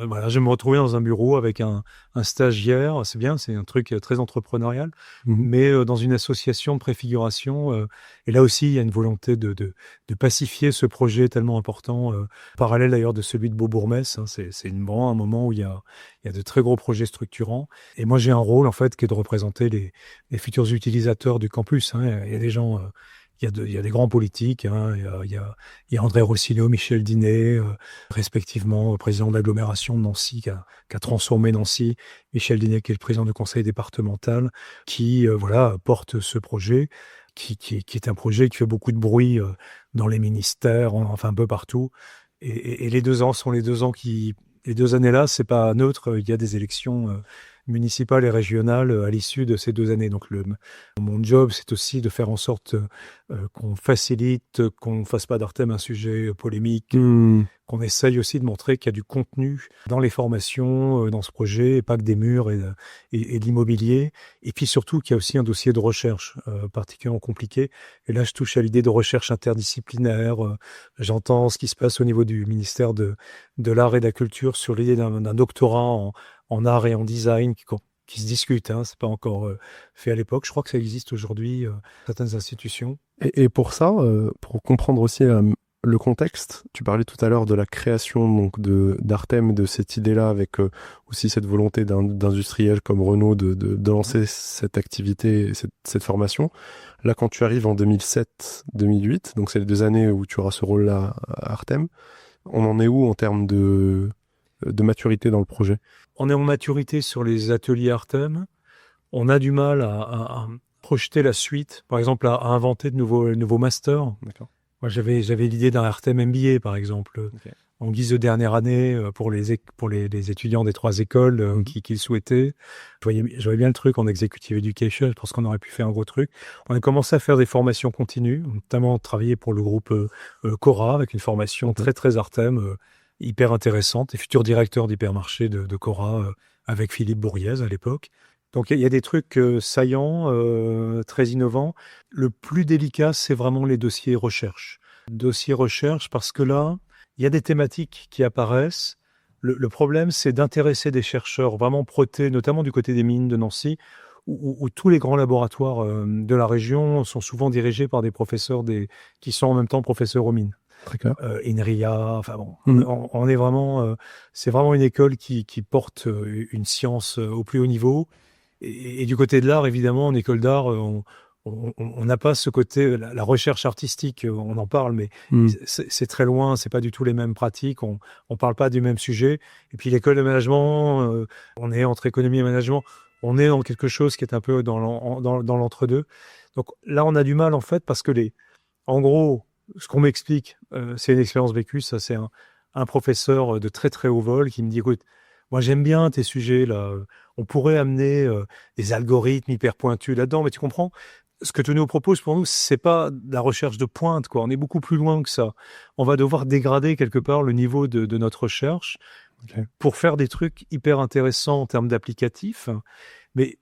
voilà, je vais me retrouver dans un bureau avec un stagiaire. C'est bien, c'est un truc très entrepreneurial, mais dans une association de préfiguration. Et là aussi, il y a une volonté de pacifier ce projet tellement important, parallèle d'ailleurs de celui de Beaubourg-Metz. Hein. C'est vraiment un moment où il y a de très gros projets structurants. Et moi, j'ai un rôle en fait qui est de représenter les futurs utilisateurs du campus. Hein. Il y a des gens... Il y a des grands politiques, hein. Il y a André Rosselló, Michel Dinet, respectivement président de l'agglomération de Nancy, qui a transformé Nancy, Michel Dinet, qui est le président du conseil départemental, qui voilà, porte ce projet, qui est un projet qui fait beaucoup de bruit dans les ministères, enfin un peu partout. Et les 2 ans sont les 2 ans les 2 années-là, c'est pas neutre, il y a des élections municipales et régionales à l'issue de ces 2 années. Donc mon job, c'est aussi de faire en sorte qu'on facilite, qu'on ne fasse pas d'Artem un sujet polémique, qu'on essaye aussi de montrer qu'il y a du contenu dans les formations, dans ce projet, et pas que des murs et de l'immobilier. Et puis surtout qu'il y a aussi un dossier de recherche particulièrement compliqué. Et là, je touche à l'idée de recherche interdisciplinaire. J'entends ce qui se passe au niveau du ministère de l'Art et de la Culture sur l'idée d'un doctorat en art et en design qui se discute. Hein, c'est pas encore fait à l'époque. Je crois que ça existe aujourd'hui certaines institutions. Et pour ça, pour comprendre aussi le contexte, tu parlais tout à l'heure de la création donc d'Artem, de cette idée-là, avec aussi cette volonté d'industriels comme Renault de lancer cette activité, cette formation. Là, quand tu arrives en 2007-2008, donc c'est les 2 années où tu auras ce rôle-là à Artem, on en est où en termes de maturité dans le projet? On est en maturité sur les ateliers Artem. On a du mal à projeter la suite, par exemple à inventer de nouveaux masters. D'accord. Moi, j'avais l'idée d'un Artem MBA, par exemple, en guise de dernière année pour les étudiants des 3 écoles qui le souhaitaient. Je voyais bien le truc en Executive Education. Je pense qu'on aurait pu faire un gros truc. On a commencé à faire des formations continues, notamment travailler pour le groupe Cora avec une formation très, très Artem, hyper intéressante, et futur directeur d'hypermarché de Cora avec Philippe Bourriez à l'époque. Donc il y a des trucs saillants, très innovants. Le plus délicat, c'est vraiment les dossiers recherche. Dossiers recherche parce que là, il y a des thématiques qui apparaissent. Le problème, c'est d'intéresser des chercheurs vraiment protés, notamment du côté des mines de Nancy, où tous les grands laboratoires de la région sont souvent dirigés par des professeurs qui sont en même temps professeurs aux mines. INRIA, enfin bon, on est vraiment, c'est vraiment une école qui porte une science au plus haut niveau. Et du côté de l'art, évidemment, en école d'art, on n'a pas ce côté, la recherche artistique, on en parle, mais c'est très loin, c'est pas du tout les mêmes pratiques, on parle pas du même sujet. Et puis l'école de management, on est entre économie et management, on est dans quelque chose qui est un peu dans l'entre-deux. Donc là, on a du mal en fait parce que en gros, ce qu'on m'explique, c'est une expérience vécue. Ça, c'est un professeur de très très haut vol qui me dit, écoute, moi j'aime bien tes sujets là. On pourrait amener des algorithmes hyper pointus là-dedans, mais tu comprends, ce que tu nous proposes pour nous, c'est pas de la recherche de pointe, quoi. On est beaucoup plus loin que ça. On va devoir dégrader quelque part le niveau de notre recherche pour faire des trucs hyper intéressants en termes d'applicatifs. Mais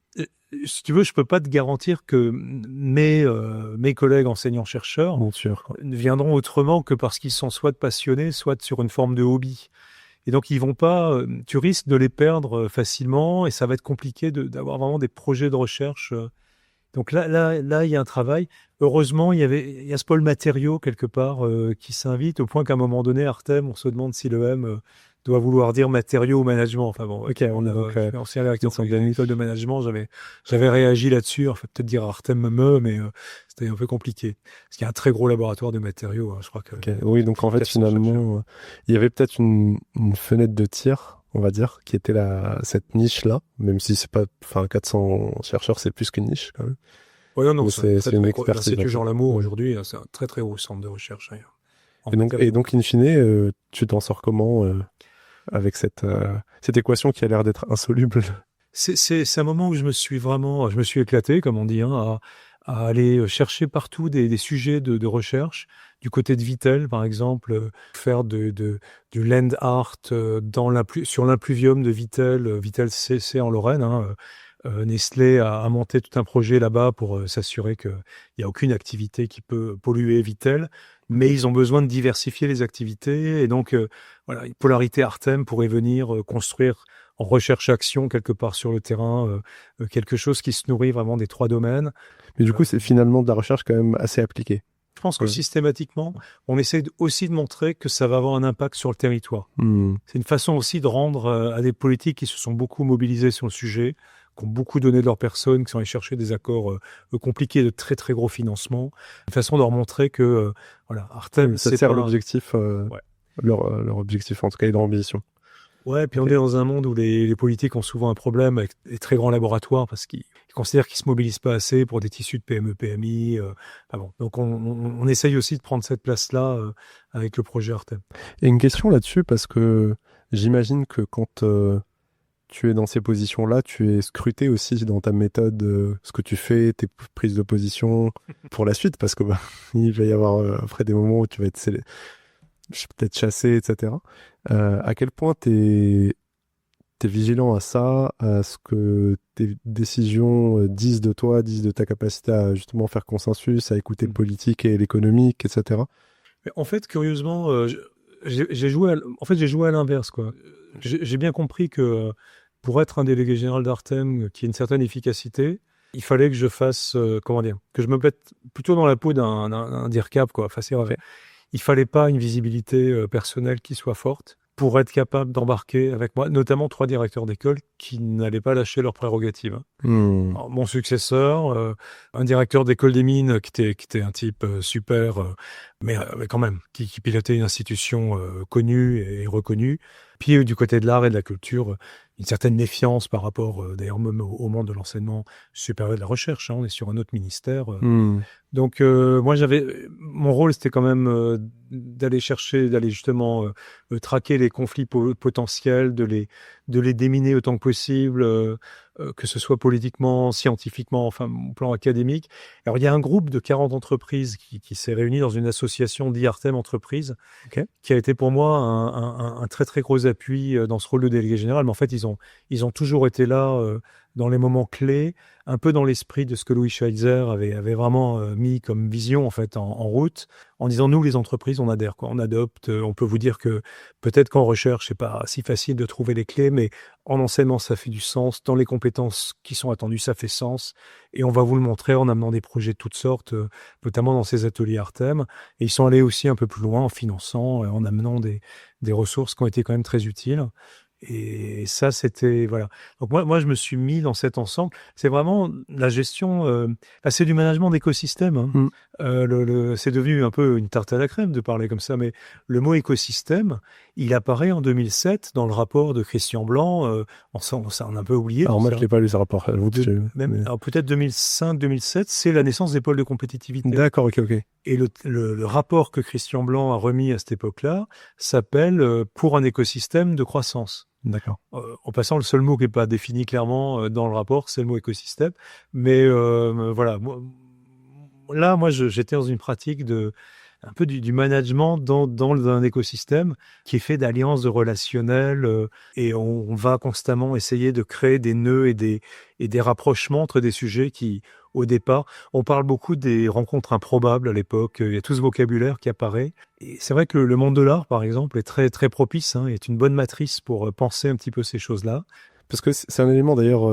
si tu veux, je peux pas te garantir que mes collègues enseignants-chercheurs ne viendront autrement que parce qu'ils sont soit passionnés, soit sur une forme de hobby. Et donc, ils vont pas, tu risques de les perdre facilement et ça va être compliqué d'avoir vraiment des projets de recherche. Donc là, il y a un travail. Heureusement, il y a ce pôle matériaux quelque part qui s'invite au point qu'à un moment donné, Artem, on se demande si le M doit vouloir dire matériaux management. Enfin bon, Ok, on a donc je suis ancien directeur d'une école de management, j'avais réagi là-dessus. Enfin, peut-être dire Artem mais c'était un peu compliqué. Parce qu'il y a un très gros laboratoire de matériaux, hein, je crois que... Oui, donc en fait, 400 chercheurs. finalement, il y avait peut-être une fenêtre de tir, on va dire, qui était cette niche-là, même si c'est pas, enfin, 400 chercheurs, c'est plus qu'une niche, quand même. Ouais, non, Mais c'est c'est une très expertise. l'Institut Jean Lamour aujourd'hui, c'est un très très gros centre de recherche. Et donc, in fine, tu t'en sors comment avec cette équation qui a l'air d'être insoluble? C'est un moment où je me suis éclaté, comme on dit, hein, à aller chercher partout des sujets de recherche. Du côté de Vittel, par exemple, faire du land art sur l'impluvium de Vittel. Vittel, c'est en Lorraine, hein. Nestlé a monté tout un projet là-bas pour s'assurer qu'il n'y a aucune activité qui peut polluer Vittel, mais ils ont besoin de diversifier les activités. Et donc, voilà, une polarité Artem pourrait venir construire en recherche-action quelque part sur le terrain, quelque chose qui se nourrit vraiment des 3 domaines. Mais du coup, c'est finalement de la recherche quand même assez appliquée. Je pense que systématiquement, on essaie aussi de montrer que ça va avoir un impact sur le territoire. C'est une façon aussi de rendre à des politiques qui se sont beaucoup mobilisés sur le sujet, qui ont beaucoup donné de leur personne, qui sont allés chercher des accords compliqués de très très gros financement, une façon de leur montrer que voilà, Artem, ça sert l'objectif, leur objectif en tout cas et leur ambition. Ouais, puis on est dans un monde où les politiques ont souvent un problème avec les très grands laboratoires parce qu'ils considèrent qu'ils se mobilisent pas assez pour des tissus de PME, PMI. Bon. Donc on essaye aussi de prendre cette place-là avec le projet Artem. Et une question là-dessus, parce que j'imagine que quand tu es dans ces positions-là, tu es scruté aussi dans ta méthode, ce que tu fais, tes prises de position pour la suite, parce que il va y avoir après des moments où tu vas être peut-être chassé, etc. À quel point t'es vigilant à ça, à ce que tes décisions disent de toi, disent de ta capacité à justement faire consensus, à écouter le politique et l'économique, etc. Mais en fait, curieusement, j'ai joué à l'inverse, quoi. J'ai bien compris que pour être un délégué général d'Artem qui a une certaine efficacité, il fallait que je fasse, que je me mette plutôt dans la peau d'un DIRCAP, quoi. Enfin, il fallait pas une visibilité personnelle qui soit forte pour être capable d'embarquer avec moi, notamment 3 directeurs d'école qui n'allaient pas lâcher leurs prérogatives. Alors, mon successeur, un directeur d'école des mines qui était un type super, mais quand même, qui pilotait une institution connue et reconnue. Puis du côté de l'art et de la culture, une certaine méfiance par rapport, d'ailleurs, même au monde de l'enseignement supérieur et de la recherche. Hein, on est sur un autre ministère. Donc, moi, mon rôle, c'était quand même d'aller justement traquer les conflits potentiels, de les déminer autant que possible, que ce soit politiquement, scientifiquement, enfin, au plan académique. Alors, il y a un groupe de 40 entreprises qui s'est réuni dans une association d'Artem Entreprises, qui a été pour moi un très, très gros appui dans ce rôle de délégué général. Mais en fait, ils ont toujours été là dans les moments clés, un peu dans l'esprit de ce que Louis Schweitzer avait vraiment mis comme vision en fait en route, en disant nous les entreprises on adhère, quoi, on adopte, on peut vous dire que peut-être qu'en recherche c'est pas si facile de trouver les clés, mais en enseignement ça fait du sens, dans les compétences qui sont attendues ça fait sens, et on va vous le montrer en amenant des projets de toutes sortes, notamment dans ces ateliers Artem, et ils sont allés aussi un peu plus loin en finançant, en amenant des ressources qui ont été quand même très utiles. Et ça, c'était... Voilà. Donc moi, je me suis mis dans cet ensemble. C'est vraiment la gestion... c'est du management d'écosystème. Hein. C'est devenu un peu une tarte à la crème de parler comme ça, mais le mot écosystème, il apparaît en 2007 dans le rapport de Christian Blanc. On a un peu oublié. Alors moi, je ne l'ai pas lu, ce rapport. Alors peut-être 2005-2007, c'est la naissance des pôles de compétitivité. D'accord, ok. Et le rapport que Christian Blanc a remis à cette époque-là s'appelle « Pour un écosystème de croissance ». D'accord. En passant, le seul mot qui n'est pas défini clairement dans le rapport, c'est le mot écosystème. Mais voilà, moi, j'étais dans une pratique un peu du management dans un écosystème qui est fait d'alliances de relationnel et on va constamment essayer de créer des nœuds et des rapprochements entre des sujets qui, au départ, on parle beaucoup des rencontres improbables à l'époque, il y a tout ce vocabulaire qui apparaît. Et c'est vrai que le monde de l'art, par exemple, est très, très propice, hein, est une bonne matrice pour penser un petit peu ces choses-là. Parce que c'est un élément d'ailleurs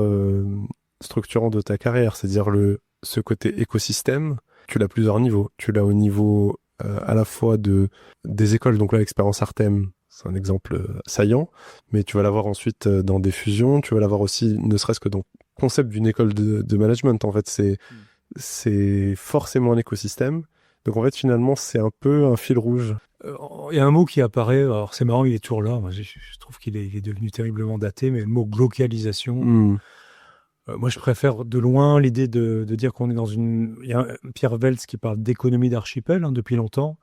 structurant de ta carrière, c'est-à-dire ce côté écosystème, tu l'as à plusieurs niveaux. Tu l'as au niveau à la fois des écoles, donc là l'expérience Artem, c'est un exemple saillant, mais tu vas l'avoir ensuite dans des fusions, tu vas l'avoir aussi, ne serait-ce que dans le concept d'une école de management. En fait, c'est forcément un écosystème. Donc en fait, finalement, c'est un peu un fil rouge. Il y a un mot qui apparaît, alors c'est marrant, il est toujours là, moi, je trouve qu'il est devenu terriblement daté, mais le mot glocalisation. Moi, je préfère de loin l'idée de dire qu'on est dans une... Il y a Pierre Veltz qui parle d'économie d'archipel depuis longtemps.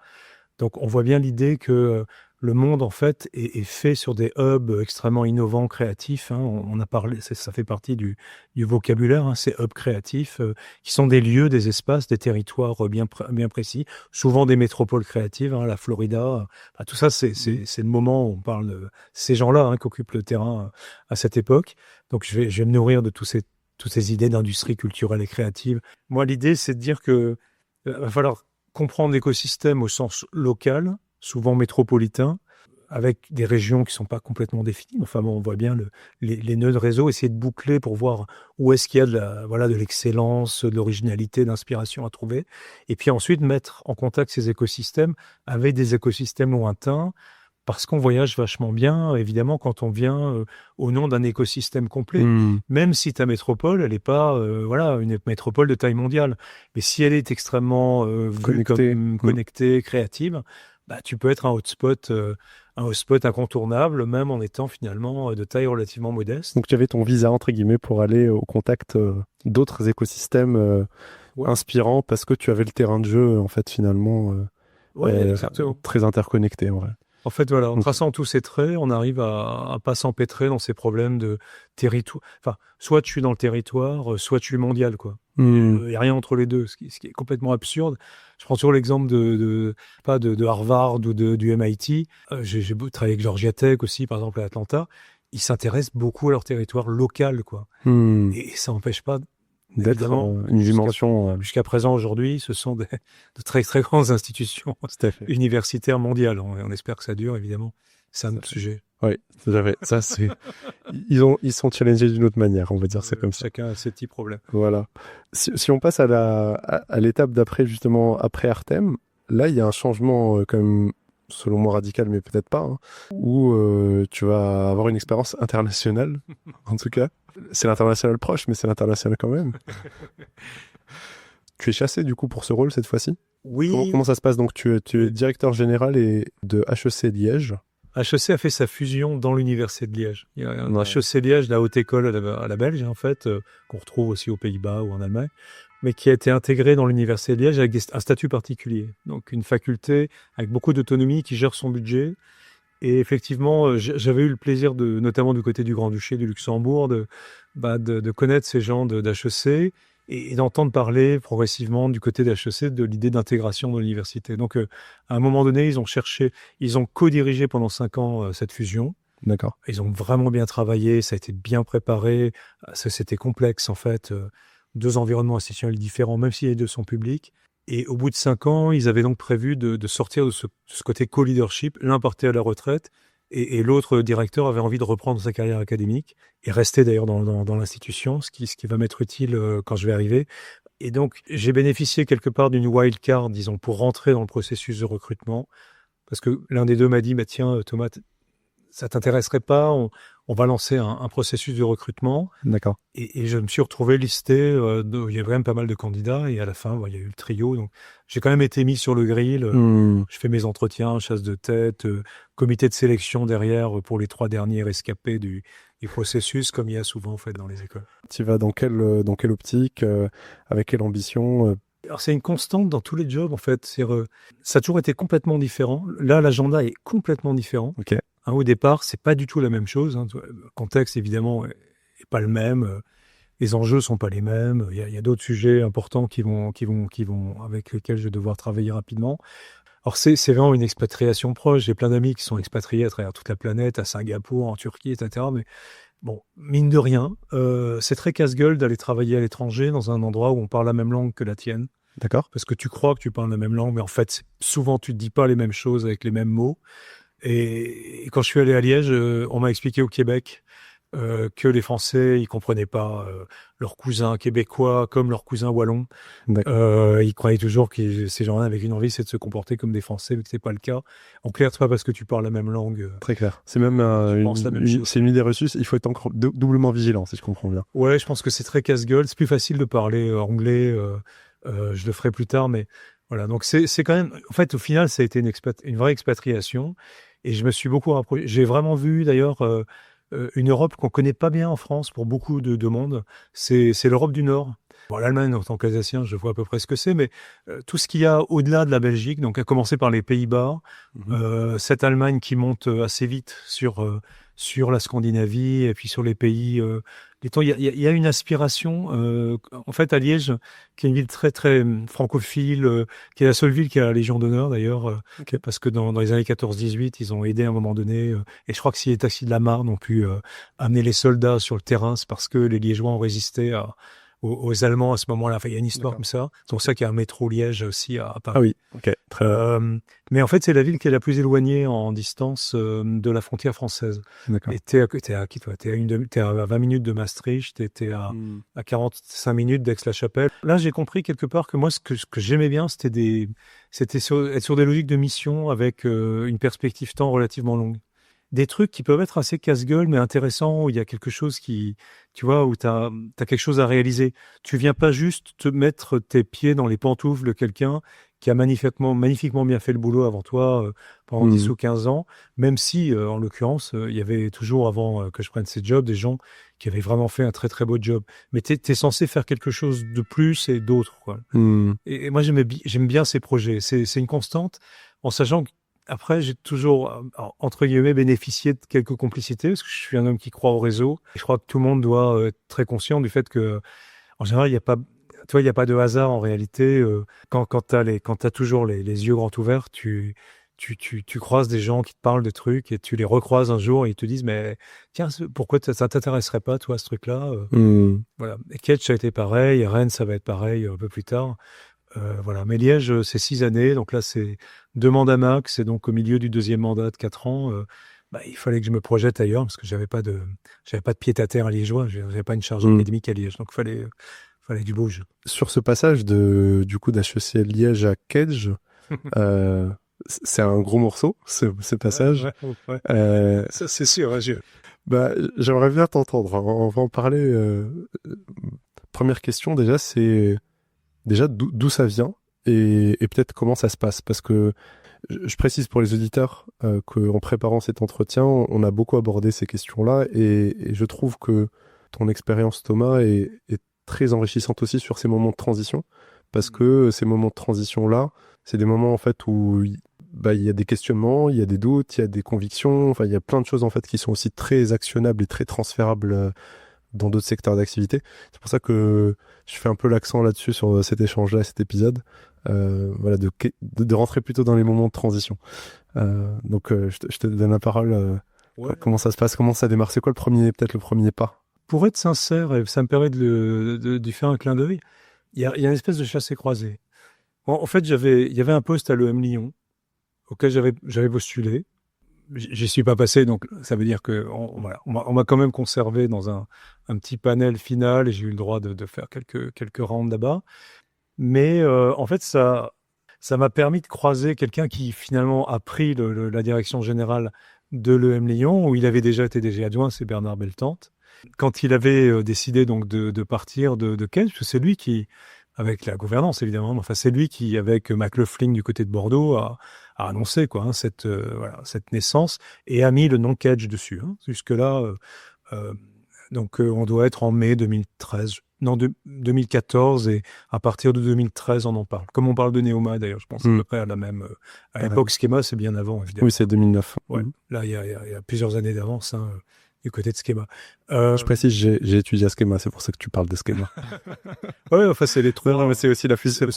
Donc, on voit bien l'idée que le monde, en fait, est fait sur des hubs extrêmement innovants, créatifs. On a parlé, ça fait partie du vocabulaire, ces hubs créatifs, qui sont des lieux, des espaces, des territoires bien précis, souvent des métropoles créatives, la Florida. Tout ça, c'est le moment où on parle de ces gens-là qui occupent le terrain à cette époque. Donc, je vais me nourrir de toutes ces idées d'industrie culturelle et créative. Moi, l'idée, c'est de dire que va falloir comprendre l'écosystème au sens local, souvent métropolitain, avec des régions qui ne sont pas complètement définies. Enfin, bon, on voit bien les nœuds de réseau, essayer de boucler pour voir où est-ce qu'il y a de l'excellence, de l'originalité, d'inspiration à trouver. Et puis ensuite, mettre en contact ces écosystèmes avec des écosystèmes lointains, parce qu'on voyage vachement bien, évidemment, quand on vient au nom d'un écosystème complet. Même si ta métropole, elle n'est pas une métropole de taille mondiale. Mais si elle est extrêmement connectée, créative, tu peux être un hotspot incontournable, même en étant finalement de taille relativement modeste. Donc tu avais ton visa, entre guillemets, pour aller au contact d'autres écosystèmes inspirants, parce que tu avais le terrain de jeu, en fait, finalement, très interconnecté, en vrai. En fait, voilà, en traçant tous ces traits, on arrive à pas s'empêtrer dans ces problèmes de territoire. Enfin, soit tu es dans le territoire, soit tu es mondial, quoi. Il n'y a rien entre les deux, ce qui est complètement absurde. Je prends toujours l'exemple de Harvard ou du MIT. J'ai travaillé avec Georgia Tech aussi, par exemple, à Atlanta. Ils s'intéressent beaucoup à leur territoire local, quoi. Et ça n'empêche pas d'être une dimension. Jusqu'à présent, aujourd'hui, ce sont de très, très grandes institutions universitaires mondiales. On espère que ça dure, évidemment. C'est un autre sujet. Oui, tout à fait. Ça, c'est... ils sont challengés d'une autre manière, on va dire, c'est comme ça. Chacun a ses petits problèmes. Voilà. Si on passe à l'étape d'après, justement, après Artem, là, il y a un changement quand même, selon moi, radical, mais peut-être pas, où tu vas avoir une expérience internationale, en tout cas. C'est l'international proche, mais c'est l'international quand même. Tu es chassé, du coup, pour ce rôle, cette fois-ci ? Oui. Comment ça se passe ? Donc, tu es directeur général de HEC Liège. HEC a fait sa fusion dans l'université de Liège. Il y a un HEC Liège, la haute école à la Belge, en fait, qu'on retrouve aussi aux Pays-Bas ou en Allemagne, mais qui a été intégrée dans l'université de Liège avec un statut particulier. Donc, une faculté avec beaucoup d'autonomie qui gère son budget. Et effectivement, j'avais eu le plaisir, notamment du côté du Grand-Duché du Luxembourg, de connaître ces gens d'HEC et d'entendre parler progressivement du côté d'HEC de l'idée d'intégration de l'université. Donc, à un moment donné, ils ont co-dirigé pendant 5 ans cette fusion. D'accord. Ils ont vraiment bien travaillé, ça a été bien préparé. C'était complexe, en fait. 2 environnements institutionnels différents, même si les 2 sont publics. Et au bout de 5 ans, ils avaient donc prévu de sortir de ce côté co-leadership. L'un partait à la retraite et l'autre directeur avait envie de reprendre sa carrière académique et rester d'ailleurs dans l'institution, ce qui va m'être utile quand je vais arriver. Et donc, j'ai bénéficié quelque part d'une wild card, disons, pour rentrer dans le processus de recrutement. Parce que l'un des deux m'a dit, tiens, Thomas, ça t'intéresserait pas ? On va lancer un processus de recrutement. D'accord. Et je me suis retrouvé listé. Il y avait quand même pas mal de candidats. Et à la fin, il y a eu le trio. Donc, j'ai quand même été mis sur le grill. Je fais mes entretiens, chasse de tête, comité de sélection derrière pour les 3 derniers rescapés du processus, comme il y a souvent en fait dans les écoles. Tu vas dans quelle optique, avec quelle ambition Alors, c'est une constante dans tous les jobs, en fait. Ça a toujours été complètement différent. Là, l'agenda est complètement différent. Ok. Au départ, c'est pas du tout la même chose. Le contexte, évidemment, est pas le même. Les enjeux sont pas les mêmes. Il y a d'autres sujets importants qui vont, avec lesquels je vais devoir travailler rapidement. Alors, c'est vraiment une expatriation proche. J'ai plein d'amis qui sont expatriés à travers toute la planète, à Singapour, en Turquie, etc. Mais bon, mine de rien, c'est très casse-gueule d'aller travailler à l'étranger dans un endroit où on parle la même langue que la tienne. D'accord. Parce que tu crois que tu parles la même langue, mais en fait, souvent, tu ne dis pas les mêmes choses avec les mêmes mots. Et quand je suis allé à Liège, on m'a expliqué au Québec que les Français, ils comprenaient pas leurs cousins québécois comme leurs cousins wallons. Ils croyaient toujours que ces gens-là avaient une envie, c'est de se comporter comme des Français, mais que c'est pas le cas. En clair, c'est pas parce que tu parles la même langue. Très clair. C'est même c'est une idée reçue. Il faut être encore doublement vigilant, si je comprends bien. Ouais, je pense que c'est très casse-gueule. C'est plus facile de parler anglais. Je le ferai plus tard, mais voilà. Donc c'est quand même. En fait, au final, ça a été une vraie expatriation, et je me suis beaucoup rapproché. J'ai vraiment vu d'ailleurs une Europe qu'on connaît pas bien en France pour beaucoup de monde. C'est l'Europe du Nord. Bon, l'Allemagne, en tant qu'Alsacien, je vois à peu près ce que c'est, mais tout ce qu'il y a au-delà de la Belgique, donc à commencer par les Pays-Bas, cette Allemagne qui monte assez vite sur la Scandinavie et puis sur les pays. Il y a une aspiration, en fait, à Liège, qui est une ville très très francophile, qui est la seule ville qui a la Légion d'honneur d'ailleurs, parce que dans les années 14-18, ils ont aidé à un moment donné, et je crois que si les taxis de la Marne ont pu amener les soldats sur le terrain, c'est parce que les Liégeois ont résisté aux Allemands à ce moment-là. Enfin, il y a une histoire comme ça. C'est pour ça qu'il y a un métro Liège aussi à Paris. Ah oui, ok. Très bien. Mais en fait, c'est la ville qui est la plus éloignée en distance de la frontière française. D'accord. Et t'es à qui, toi? T'es à 20 minutes de Maastricht, t'es à 45 minutes d'Aix-la-Chapelle. Là, j'ai compris quelque part que moi, ce que j'aimais bien, c'était être sur des logiques de mission avec une perspective temps relativement longue. Des trucs qui peuvent être assez casse-gueule, mais intéressants, où il y a quelque chose qui, tu vois, où t'as quelque chose à réaliser. Tu viens pas juste te mettre tes pieds dans les pantoufles de quelqu'un qui a magnifiquement bien fait le boulot avant toi pendant 10 ou 15 ans, même si, en l'occurrence, il y avait toujours, avant que je prenne ces jobs, des gens qui avaient vraiment fait un très très beau job. Mais t'es censé faire quelque chose de plus et d'autre, quoi. Et moi, j'aime bien ces projets. C'est une constante, en sachant que après, j'ai toujours, entre guillemets, bénéficié de quelques complicités, parce que je suis un homme qui croit au réseau. Et je crois que tout le monde doit être très conscient du fait que, en général, il n'y a pas, tu vois, il n'y a pas de hasard en réalité. Quand t'as toujours les yeux grands ouverts, tu croises des gens qui te parlent de trucs et tu les recroises un jour et ils te disent, mais tiens, pourquoi ça t'intéresserait pas, toi, ce truc-là? Voilà. Et Ketch, ça a été pareil. Et Rennes, ça va être pareil un peu plus tard. Voilà. Mais Liège, c'est 6 années. Donc là, c'est 2 mandats max. Et donc, au milieu du 2e mandat de 4 ans, il fallait que je me projette ailleurs parce que j'avais pas de pied-à-terre à liégeois. J'avais pas une charge académique à Liège. Donc, il fallait du bouge. Sur ce passage d'HEC Liège à Kedge, c'est un gros morceau, ce passage. Ouais. Ça, c'est sûr. J'aimerais bien t'entendre. On va en parler. Première question, déjà, c'est d'où ça vient et peut-être comment ça se passe. Parce que je précise pour les auditeurs qu'en préparant cet entretien, on a beaucoup abordé ces questions-là et je trouve que ton expérience, Thomas, est très enrichissante aussi sur ces moments de transition. Parce que ces moments de transition-là, c'est des moments en fait où il y a des questionnements, il y a des doutes, il y a des convictions, enfin il y a plein de choses en fait qui sont aussi très actionnables et très transférables dans d'autres secteurs d'activité. C'est pour ça que je fais un peu l'accent là-dessus sur cet échange-là, cet épisode, voilà, de rentrer plutôt dans les moments de transition. Donc je te donne la parole. Ouais. Comment ça se passe, comment ça démarre, c'est quoi peut-être le premier pas? Pour être sincère, et ça me permet de faire un clin d'œil, il y a une espèce de chassé-croisé. En fait, il y avait un poste à l'EM Lyon auquel j'avais postulé. J'y suis pas passé, donc ça veut dire que on m'a quand même conservé dans un petit panel final et j'ai eu le droit de faire quelques rounds là-bas. Mais en fait, ça m'a permis de croiser quelqu'un qui finalement a pris la direction générale de l'EM Lyon, où il avait déjà été DG adjoint, c'est Bernard Beltante. Quand il avait décidé donc de partir de Kedge, c'est lui qui, avec la gouvernance évidemment, enfin c'est lui qui, avec McLaughlin du côté de Bordeaux, a annoncé cette naissance et a mis le nom Kedge dessus. Jusque-là, donc on doit être en mai 2013, non 2014, et à partir de 2013 on en parle. Comme on parle de Neoma d'ailleurs, je pense à peu près à la même. À l'époque, Schema, c'est bien avant évidemment. Oui, c'est 2009. Ouais. Là, il y a plusieurs années d'avance. Du côté de Schema. Je précise, j'ai étudié à Schema, c'est pour ça que tu parles de Schema. Ouais, enfin, c'est les 3. Non, mais c'est aussi la fusion.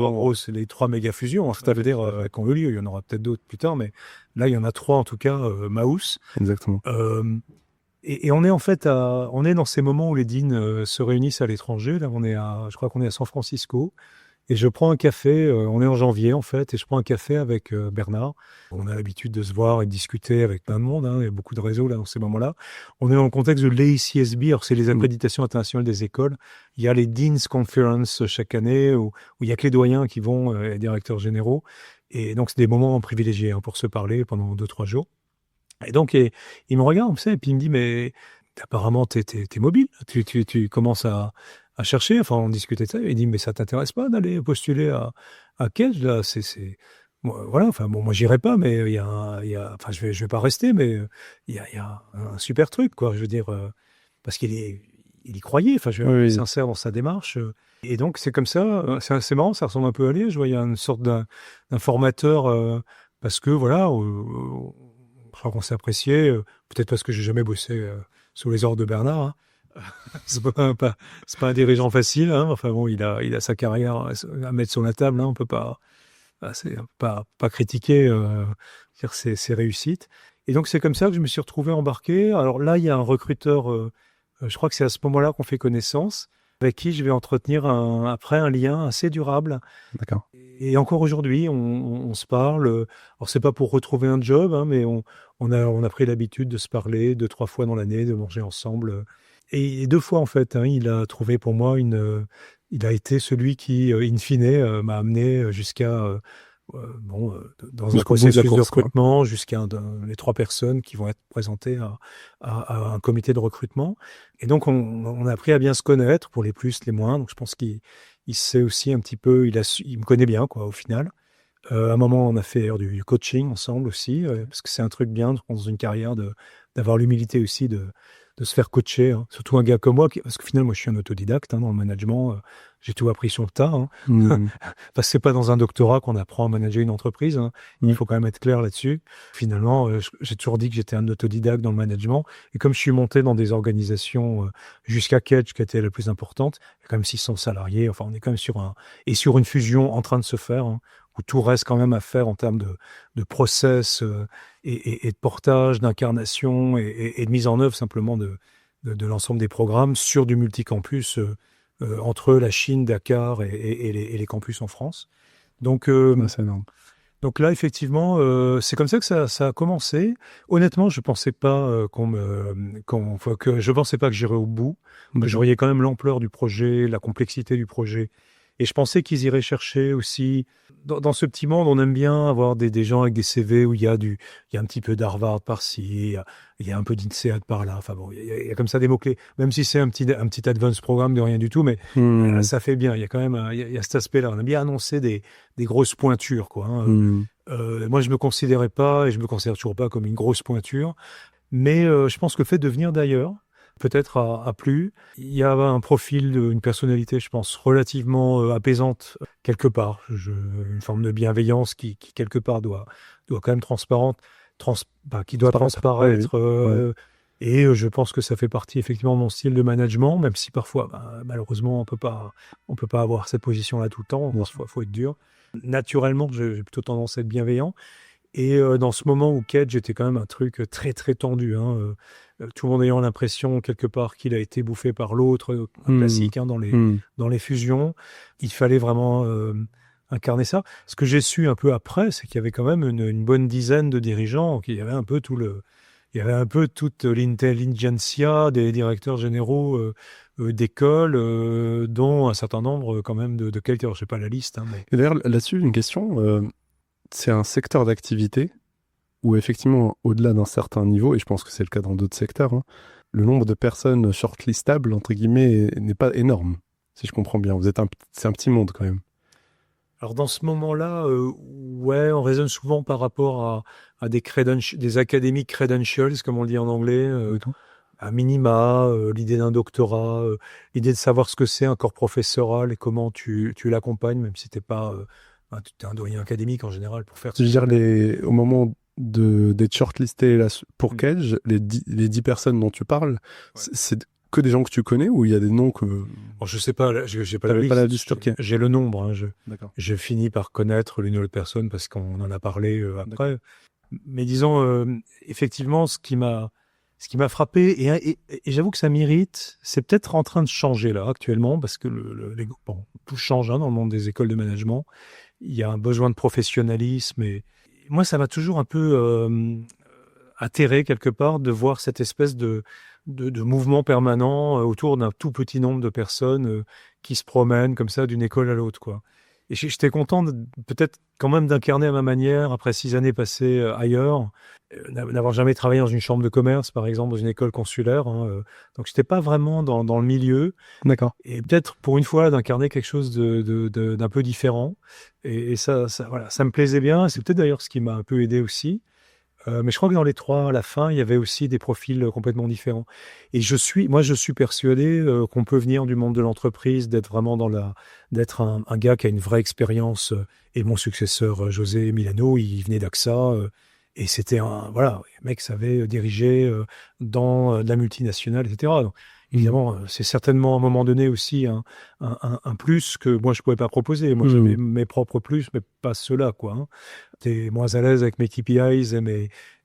En gros, c'est les 3 méga fusions, tout à dire, qui ont eu lieu. Il y en aura peut-être d'autres plus tard, mais là, il y en a 3 en tout cas, Maus. Exactement. Et on est en fait on est dans ces moments où les deans se réunissent à l'étranger. Là, je crois qu'on est à San Francisco. Et je prends un café, on est en janvier en fait, et je prends un café avec Bernard. On a l'habitude de se voir et de discuter avec plein de monde, hein, il y a beaucoup de réseaux là dans ces moments-là. On est dans le contexte de l'ACSB, alors c'est les accréditations internationales des écoles. Il y a les Dean's Conference chaque année où il y a que les doyens qui vont, les directeurs généraux. Et donc c'est des moments privilégiés hein, pour se parler pendant 2-3 jours. Et donc il me regarde comme ça, et puis il me dit, mais apparemment t'es mobile, tu commences à chercher, enfin on discutait de ça, et il dit, mais ça t'intéresse pas d'aller postuler à Cage là, voilà, enfin bon, moi j'irai pas, mais enfin je vais pas rester, mais il y a un super truc, quoi, je veux dire, parce il y croyait, enfin je veux dire, il est sincère dans sa démarche, et donc c'est comme ça, c'est marrant, ça ressemble un peu à Liège, je vois, il y a une sorte d'un formateur, parce que voilà, je crois qu'on s'est apprécié, peut-être parce que j'ai jamais bossé sous les ordres de Bernard, hein. C'est pas un dirigeant facile, hein. Enfin bon, il a sa carrière à mettre sur la table, hein. On peut pas, pas critiquer dire ses réussites. Et donc c'est comme ça que je me suis retrouvé embarqué. Alors là, il y a un recruteur, je crois que c'est à ce moment-là qu'on fait connaissance, avec qui je vais entretenir après un lien assez durable. D'accord. Et encore aujourd'hui, on se parle. Alors c'est pas pour retrouver un job, hein, mais on a pris l'habitude de se parler 2-3 fois dans l'année, de manger ensemble. Et 2 fois, en fait, hein, il a trouvé pour moi il a été celui qui, in fine, m'a amené jusqu'à, dans un processus de recrutement, jusqu'à les 3 personnes qui vont être présentées à un comité de recrutement. Et donc, on a appris à bien se connaître, pour les plus, les moins. Donc, je pense qu'il sait aussi un petit peu, il me connaît bien, quoi, au final. À un moment, on a fait du coaching ensemble aussi, parce que c'est un truc bien dans une carrière d'avoir l'humilité aussi de se faire coacher, hein. Surtout un gars comme moi, parce que finalement, moi, je suis un autodidacte hein, dans le management. J'ai tout appris sur le tas. Hein. Parce que c'est pas dans un doctorat qu'on apprend à manager une entreprise. Hein. Il faut quand même être clair là-dessus. Finalement, j'ai toujours dit que j'étais un autodidacte dans le management. Et comme je suis monté dans des organisations jusqu'à Kedge, qui était la plus importante, il y a quand même 600 salariés. Enfin, on est quand même sur une fusion en train de se faire, hein, où tout reste quand même à faire en termes de process et de portage, d'incarnation et de mise en œuvre simplement de l'ensemble des programmes sur du multicampus entre la Chine, Dakar et les campus en France. Donc, c'est énorme. Donc là, effectivement, c'est comme ça que ça a commencé. Honnêtement, je pensais pas je pensais pas que j'irais au bout. Que je voyais quand même l'ampleur du projet, la complexité du projet. Et je pensais qu'ils iraient chercher aussi, dans ce petit monde, on aime bien avoir des gens avec des CV où il y a un petit peu d'Harvard par-ci, il y a un peu d'INSEAD par-là. Enfin bon, il y a comme ça des mots-clés. Même si c'est un petit advanced programme de rien du tout, mais ça fait bien. Il y a quand même, il y a cet aspect-là. On a bien annoncé des grosses pointures, quoi. Hein. Moi, je me considérais pas, et je me considère toujours pas comme une grosse pointure. Mais je pense que le fait de venir d'ailleurs, peut-être a plu. Il y a un profil, une personnalité, je pense, relativement apaisante quelque part. Une forme de bienveillance qui quelque part doit quand même qui doit transparaître. Et je pense que ça fait partie effectivement de mon style de management, même si parfois, malheureusement, on peut pas avoir cette position-là tout le temps. Parfois, faut être dur. Naturellement, j'ai plutôt tendance à être bienveillant. Et dans ce moment où Kedge était quand même un truc très très tendu, hein, tout le monde ayant l'impression quelque part qu'il a été bouffé par l'autre, un classique hein, dans les fusions, il fallait vraiment incarner ça. Ce que j'ai su un peu après, c'est qu'il y avait quand même une bonne dizaine de dirigeants, qu'il y avait un peu toute l'intelligentsia des directeurs généraux d'écoles, dont un certain nombre quand même de quelques, alors je sais pas la liste. Hein, mais... Et d'ailleurs, là-dessus, une question. C'est un secteur d'activité où effectivement, au-delà d'un certain niveau, et je pense que c'est le cas dans d'autres secteurs, hein, le nombre de personnes shortlistables, entre guillemets, n'est pas énorme, si je comprends bien. C'est un petit monde quand même. Alors dans ce moment-là, ouais, on raisonne souvent par rapport à des académiques credentials, comme on le dit en anglais, à minima, l'idée d'un doctorat, l'idée de savoir ce que c'est un corps professoral et comment tu l'accompagnes, même si t'es pas... tu es un doyen académique en général pour faire... Je veux dire, au moment d'être shortlisté là, pour Kedge, les 10 personnes dont tu parles, c'est que des gens que tu connais ou il y a des noms que... Bon, je sais pas, j'ai pas la liste. J'ai le nombre. Hein, D'accord. Je finis par connaître l'une ou l'autre personne parce qu'on en a parlé après. Mais disons, effectivement, ce qui m'a ce qui m'a frappé, et j'avoue que ça m'irrite, c'est peut-être en train de changer là actuellement, parce que bon, tout change dans le monde des écoles de management. Il y a un besoin de professionnalisme, et moi ça m'a toujours un peu atterré quelque part de voir cette espèce de mouvement permanent autour d'un tout petit nombre de personnes qui se promènent comme ça d'une école à l'autre, quoi. Et j'étais content peut-être quand même d'incarner à ma manière, après 6 années passées ailleurs, n'avoir jamais travaillé dans une chambre de commerce, par exemple, dans une école consulaire. Donc, j'étais pas vraiment dans le milieu. D'accord. Et peut-être, pour une fois, d'incarner quelque chose d'un peu différent. Et ça, voilà, ça me plaisait bien. C'est peut-être d'ailleurs ce qui m'a un peu aidé aussi. Mais je crois que dans les 3, à la fin, il y avait aussi des profils complètement différents. Et je suis persuadé qu'on peut venir du monde de l'entreprise, d'être un gars qui a une vraie expérience. Et mon successeur, José Milano, il venait d'AXA. Et c'était le mec savait diriger dans de la multinationale, etc. Donc, évidemment, c'est certainement à un moment donné aussi un plus que moi je pouvais pas proposer. Moi, j'avais mes propres plus, mais pas ceux-là, quoi. J'étais moins à l'aise avec mes KPIs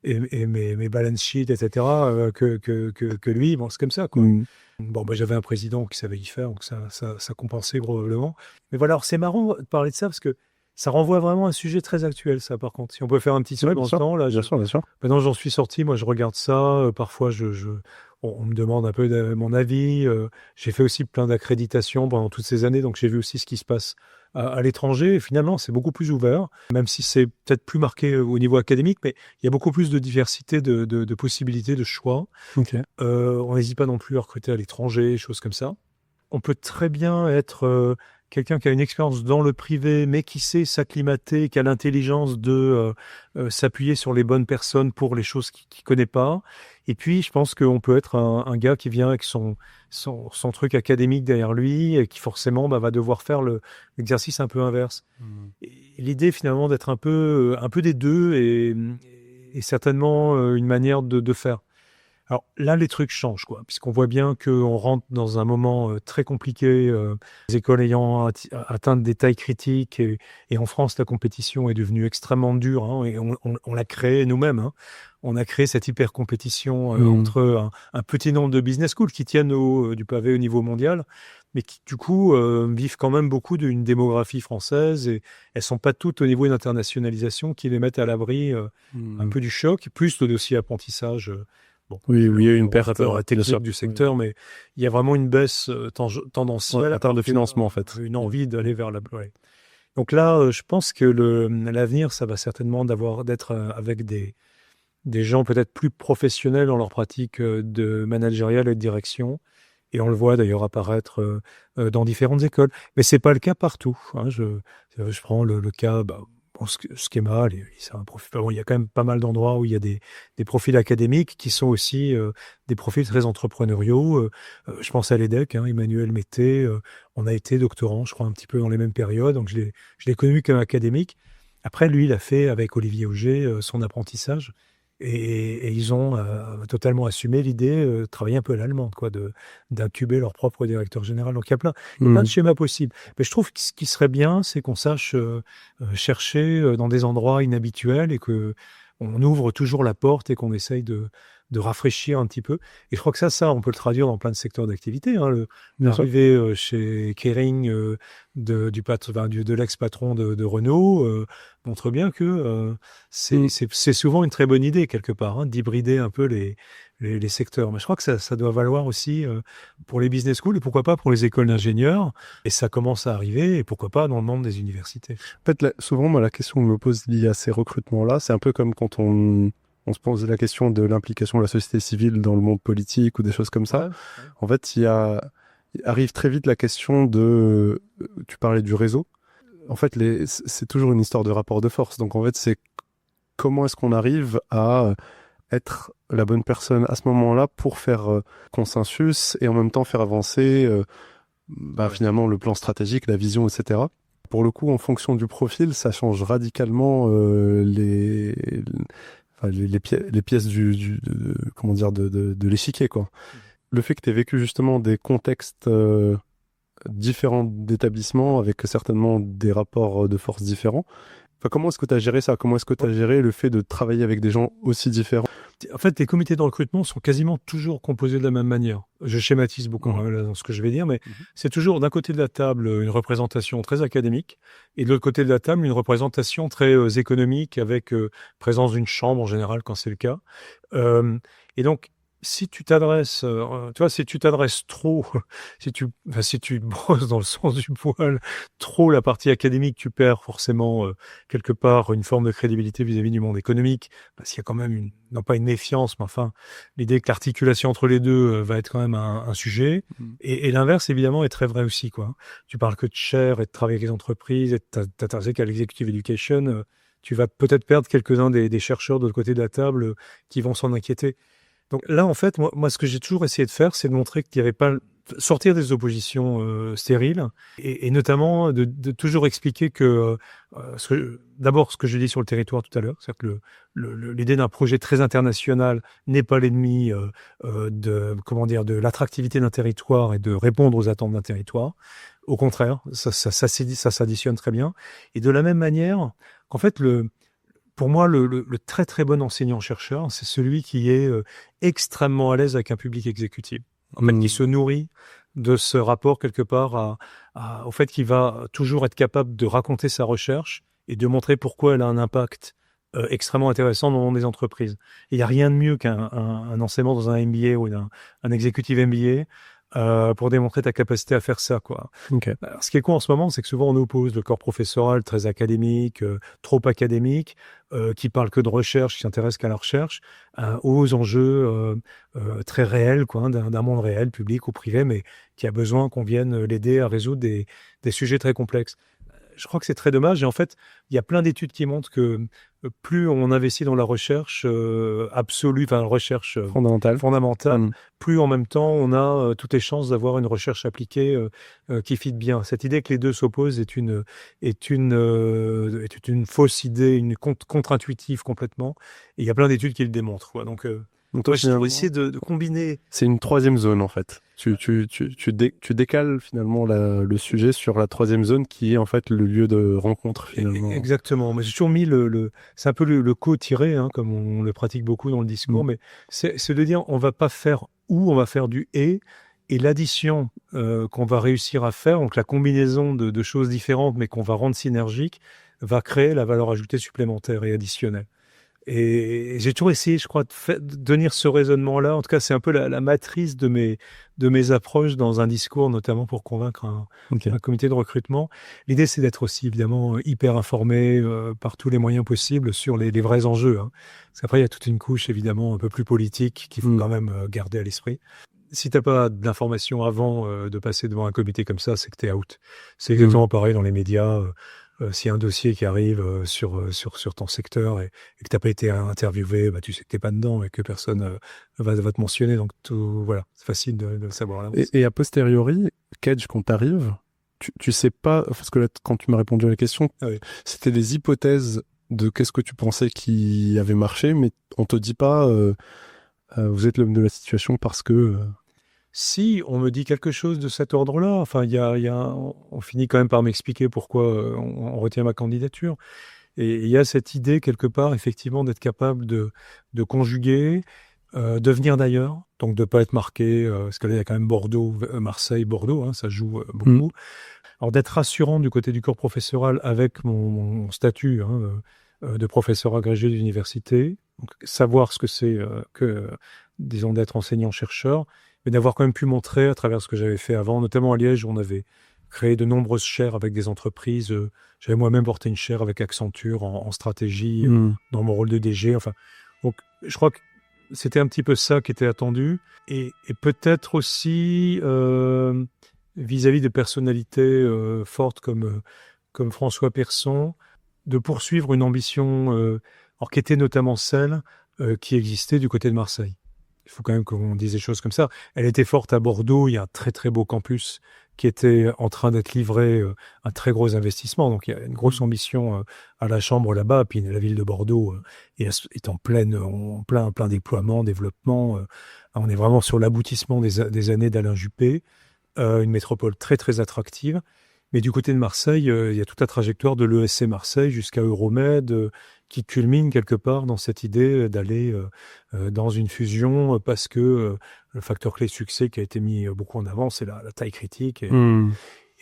et mes balance sheets, etc. Que lui. Bon, c'est comme ça, quoi. Bon, j'avais un président qui savait y faire, donc ça compensait probablement. Mais voilà, alors c'est marrant de parler de ça parce que ça renvoie vraiment à un sujet très actuel, ça, par contre. Si on peut faire un petit saut dans le temps, là. Bien sûr. Maintenant, j'en suis sorti. Moi, je regarde ça. Parfois, on me demande un peu de mon avis. J'ai fait aussi plein d'accréditations pendant toutes ces années, donc j'ai vu aussi ce qui se passe à l'étranger. Et finalement, c'est beaucoup plus ouvert, même si c'est peut-être plus marqué au niveau académique, mais il y a beaucoup plus de diversité, de possibilités, de choix. Okay. On n'hésite pas non plus à recruter à l'étranger, choses comme ça. On peut très bien être quelqu'un qui a une expérience dans le privé, mais qui sait s'acclimater, qui a l'intelligence de s'appuyer sur les bonnes personnes pour les choses qu'il ne connaît pas. Et puis, je pense qu'on peut être un gars qui vient avec son truc académique derrière lui et qui forcément va devoir faire l'exercice un peu inverse. Et l'idée, finalement, d'être un peu des deux est certainement une manière de faire. Alors là, les trucs changent, quoi, puisqu'on voit bien qu'on rentre dans un moment très compliqué, les écoles ayant atteint des tailles critiques, et en France, la compétition est devenue extrêmement dure, et on l'a créée nous-mêmes. On a créé cette hyper-compétition entre un petit nombre de business schools qui tiennent du pavé au niveau mondial, mais qui, du coup, vivent quand même beaucoup d'une démographie française, et elles ne sont pas toutes au niveau d'internationalisation qui les mettent à l'abri un peu du choc, plus le dossier apprentissage. Bon, oui, il y a une perte technique du secteur, mais il y a vraiment une baisse tendancielle en termes de financement, en fait. Une envie d'aller vers la. Ouais. Donc là, je pense que l'avenir, ça va certainement d'être avec des gens peut-être plus professionnels dans leur pratique de managériale et de direction. Et on le voit d'ailleurs apparaître dans différentes écoles. Mais c'est pas le cas partout. Je prends le cas. Schema, c'est un profil. Bon, il y a quand même pas mal d'endroits où il y a des profils académiques qui sont aussi des profils très entrepreneuriaux. Je pense à l'EDEC, Emmanuel Mété. On a été doctorant, je crois, un petit peu dans les mêmes périodes. Donc, je l'ai connu comme académique. Après, lui, il a fait avec Olivier Auger son apprentissage. Et ils ont totalement assumé l'idée de travailler un peu à l'allemande, quoi, d'incuber leur propre directeur général. Donc il y a plein de schémas possibles. Mais je trouve que ce qui serait bien, c'est qu'on sache chercher dans des endroits inhabituels et qu'on ouvre toujours la porte et qu'on essaye de rafraîchir un petit peu. Et je crois que ça, on peut le traduire dans plein de secteurs d'activité. L'arrivée chez Kering de l'ex-patron de Renault montre bien que c'est souvent une très bonne idée, quelque part, d'hybrider un peu les secteurs. Mais je crois que ça doit valoir aussi pour les business schools et pourquoi pas pour les écoles d'ingénieurs. Et ça commence à arriver, et pourquoi pas dans le monde des universités. En fait, souvent, moi, la question que je me pose liée à ces recrutements-là, c'est un peu comme quand on se pose la question de l'implication de la société civile dans le monde politique ou des choses comme ça. Ouais. En fait, il arrive très vite la question de... Tu parlais du réseau. En fait, c'est toujours une histoire de rapport de force. Donc, en fait, c'est comment est-ce qu'on arrive à être la bonne personne à ce moment-là pour faire consensus et en même temps faire avancer finalement le plan stratégique, la vision, etc. Pour le coup, en fonction du profil, ça change radicalement les pièces de l'échiquier, quoi. Le fait que tu aies vécu justement des contextes différents d'établissements avec certainement des rapports de force différents. Comment est-ce que tu as géré ça? Comment est-ce que tu as géré le fait de travailler avec des gens aussi différents? En fait, les comités de recrutement sont quasiment toujours composés de la même manière. Je schématise beaucoup là, dans ce que je vais dire, mais c'est toujours d'un côté de la table une représentation très académique et de l'autre côté de la table une représentation très économique avec présence d'une chambre en général quand c'est le cas. Et donc, si tu t'adresses, si tu t'adresses trop, si tu brosses dans le sens du poil trop la partie académique, tu perds forcément quelque part une forme de crédibilité vis-à-vis du monde économique, parce qu'il y a quand même non pas une méfiance, mais enfin l'idée que l'articulation entre les deux va être quand même un sujet. Et l'inverse évidemment est très vrai aussi, quoi. Tu parles que de chair et de travailler avec les entreprises et de t'intéresser qu'à l'executive education, tu vas peut-être perdre quelques-uns des chercheurs de l'autre côté de la table qui vont s'en inquiéter. Donc là, en fait, moi, ce que j'ai toujours essayé de faire, c'est de montrer qu'il n'y avait pas sortir des oppositions stériles et notamment de toujours expliquer que d'abord ce que je dis sur le territoire tout à l'heure, c'est-à-dire que l'idée d'un projet très international n'est pas l'ennemi de l'attractivité d'un territoire et de répondre aux attentes d'un territoire. Au contraire, ça s'additionne très bien. Et de la même manière, qu'en fait, pour moi, le très très bon enseignant-chercheur, c'est celui qui est extrêmement à l'aise avec un public exécutif. En fait, qui se nourrit de ce rapport quelque part au fait qu'il va toujours être capable de raconter sa recherche et de montrer pourquoi elle a un impact extrêmement intéressant dans des entreprises. Il n'y a rien de mieux qu'un enseignement dans un MBA ou un executive MBA pour démontrer ta capacité à faire ça, quoi. Okay. Alors, ce qui est cool en ce moment, c'est que souvent on oppose le corps professoral très académique, trop académique, qui parle que de recherche, qui s'intéresse qu'à la recherche, aux enjeux très réels, quoi, d'un monde réel, public ou privé, mais qui a besoin qu'on vienne l'aider à résoudre des sujets très complexes. Je crois que c'est très dommage. Et en fait, il y a plein d'études qui montrent que plus on investit dans la recherche absolue, enfin la recherche fondamentale, plus en même temps on a toutes les chances d'avoir une recherche appliquée qui fit bien. Cette idée que les deux s'opposent est une fausse idée, une contre-intuitive complètement. Et il y a plein d'études qui le démontrent, quoi. Donc toi, je vais essayer de combiner. C'est une troisième zone, en fait. Tu décales finalement le sujet sur la troisième zone qui est en fait le lieu de rencontre, finalement. Exactement. Mais j'ai toujours mis c'est un peu le co-tiré, hein, comme on le pratique beaucoup dans le discours, mais c'est de dire on va pas faire ou, on va faire du et l'addition qu'on va réussir à faire, donc la combinaison de choses différentes mais qu'on va rendre synergiques, va créer la valeur ajoutée supplémentaire et additionnelle. Et j'ai toujours essayé, je crois, de tenir ce raisonnement-là. En tout cas, c'est un peu la matrice de mes approches dans un discours, notamment pour convaincre un comité de recrutement. L'idée, c'est d'être aussi, évidemment, hyper informé par tous les moyens possibles sur les vrais enjeux, hein. Parce qu'après, il y a toute une couche, évidemment, un peu plus politique qu'il faut quand même garder à l'esprit. Si t'as pas d'informations avant de passer devant un comité comme ça, c'est que t'es out. C'est exactement pareil dans les médias. S'il y a un dossier qui arrive sur ton secteur et que t'as pas été interviewé, bah tu sais que t'es pas dedans et que personne va te mentionner. Donc voilà, c'est facile de le savoir. Et a posteriori, Kedge, quand t'arrives, tu sais pas, parce que là, quand tu m'as répondu à la question, c'était des hypothèses de qu'est-ce que tu pensais qui avait marché, mais on te dit pas vous êtes l'homme de la situation parce que... Si on me dit quelque chose de cet ordre-là, enfin, on finit quand même par m'expliquer pourquoi on retient ma candidature. Et il y a cette idée, quelque part, effectivement, d'être capable de conjuguer, de venir d'ailleurs, donc de ne pas être marqué, parce que là, il y a quand même Bordeaux, Marseille, Bordeaux, hein, ça joue beaucoup. Alors, d'être rassurant du côté du corps professoral avec mon statut de professeur agrégé d'université, donc savoir ce que c'est que, disons, d'être enseignant-chercheur, mais d'avoir quand même pu montrer à travers ce que j'avais fait avant, notamment à Liège, où on avait créé de nombreuses chaires avec des entreprises. J'avais moi-même porté une chaire avec Accenture en stratégie, dans mon rôle de DG. Enfin, donc, je crois que c'était un petit peu ça qui était attendu. Et peut-être aussi vis-à-vis de personnalités fortes comme François Persson, de poursuivre une ambition alors qui était notamment celle qui existait du côté de Marseille. Il faut quand même qu'on dise des choses comme ça. Elle était forte à Bordeaux. Il y a un très, très beau campus qui était en train d'être livré, un très gros investissement. Donc, il y a une grosse ambition à la Chambre là-bas. Puis, la ville de Bordeaux est en plein déploiement, développement. On est vraiment sur l'aboutissement des années d'Alain Juppé. Une métropole très, très attractive. Mais du côté de Marseille, il y a toute la trajectoire de l'ESC Marseille jusqu'à Euromed, qui culmine quelque part dans cette idée d'aller dans une fusion parce que le facteur clé de succès qui a été mis beaucoup en avant, c'est la taille critique.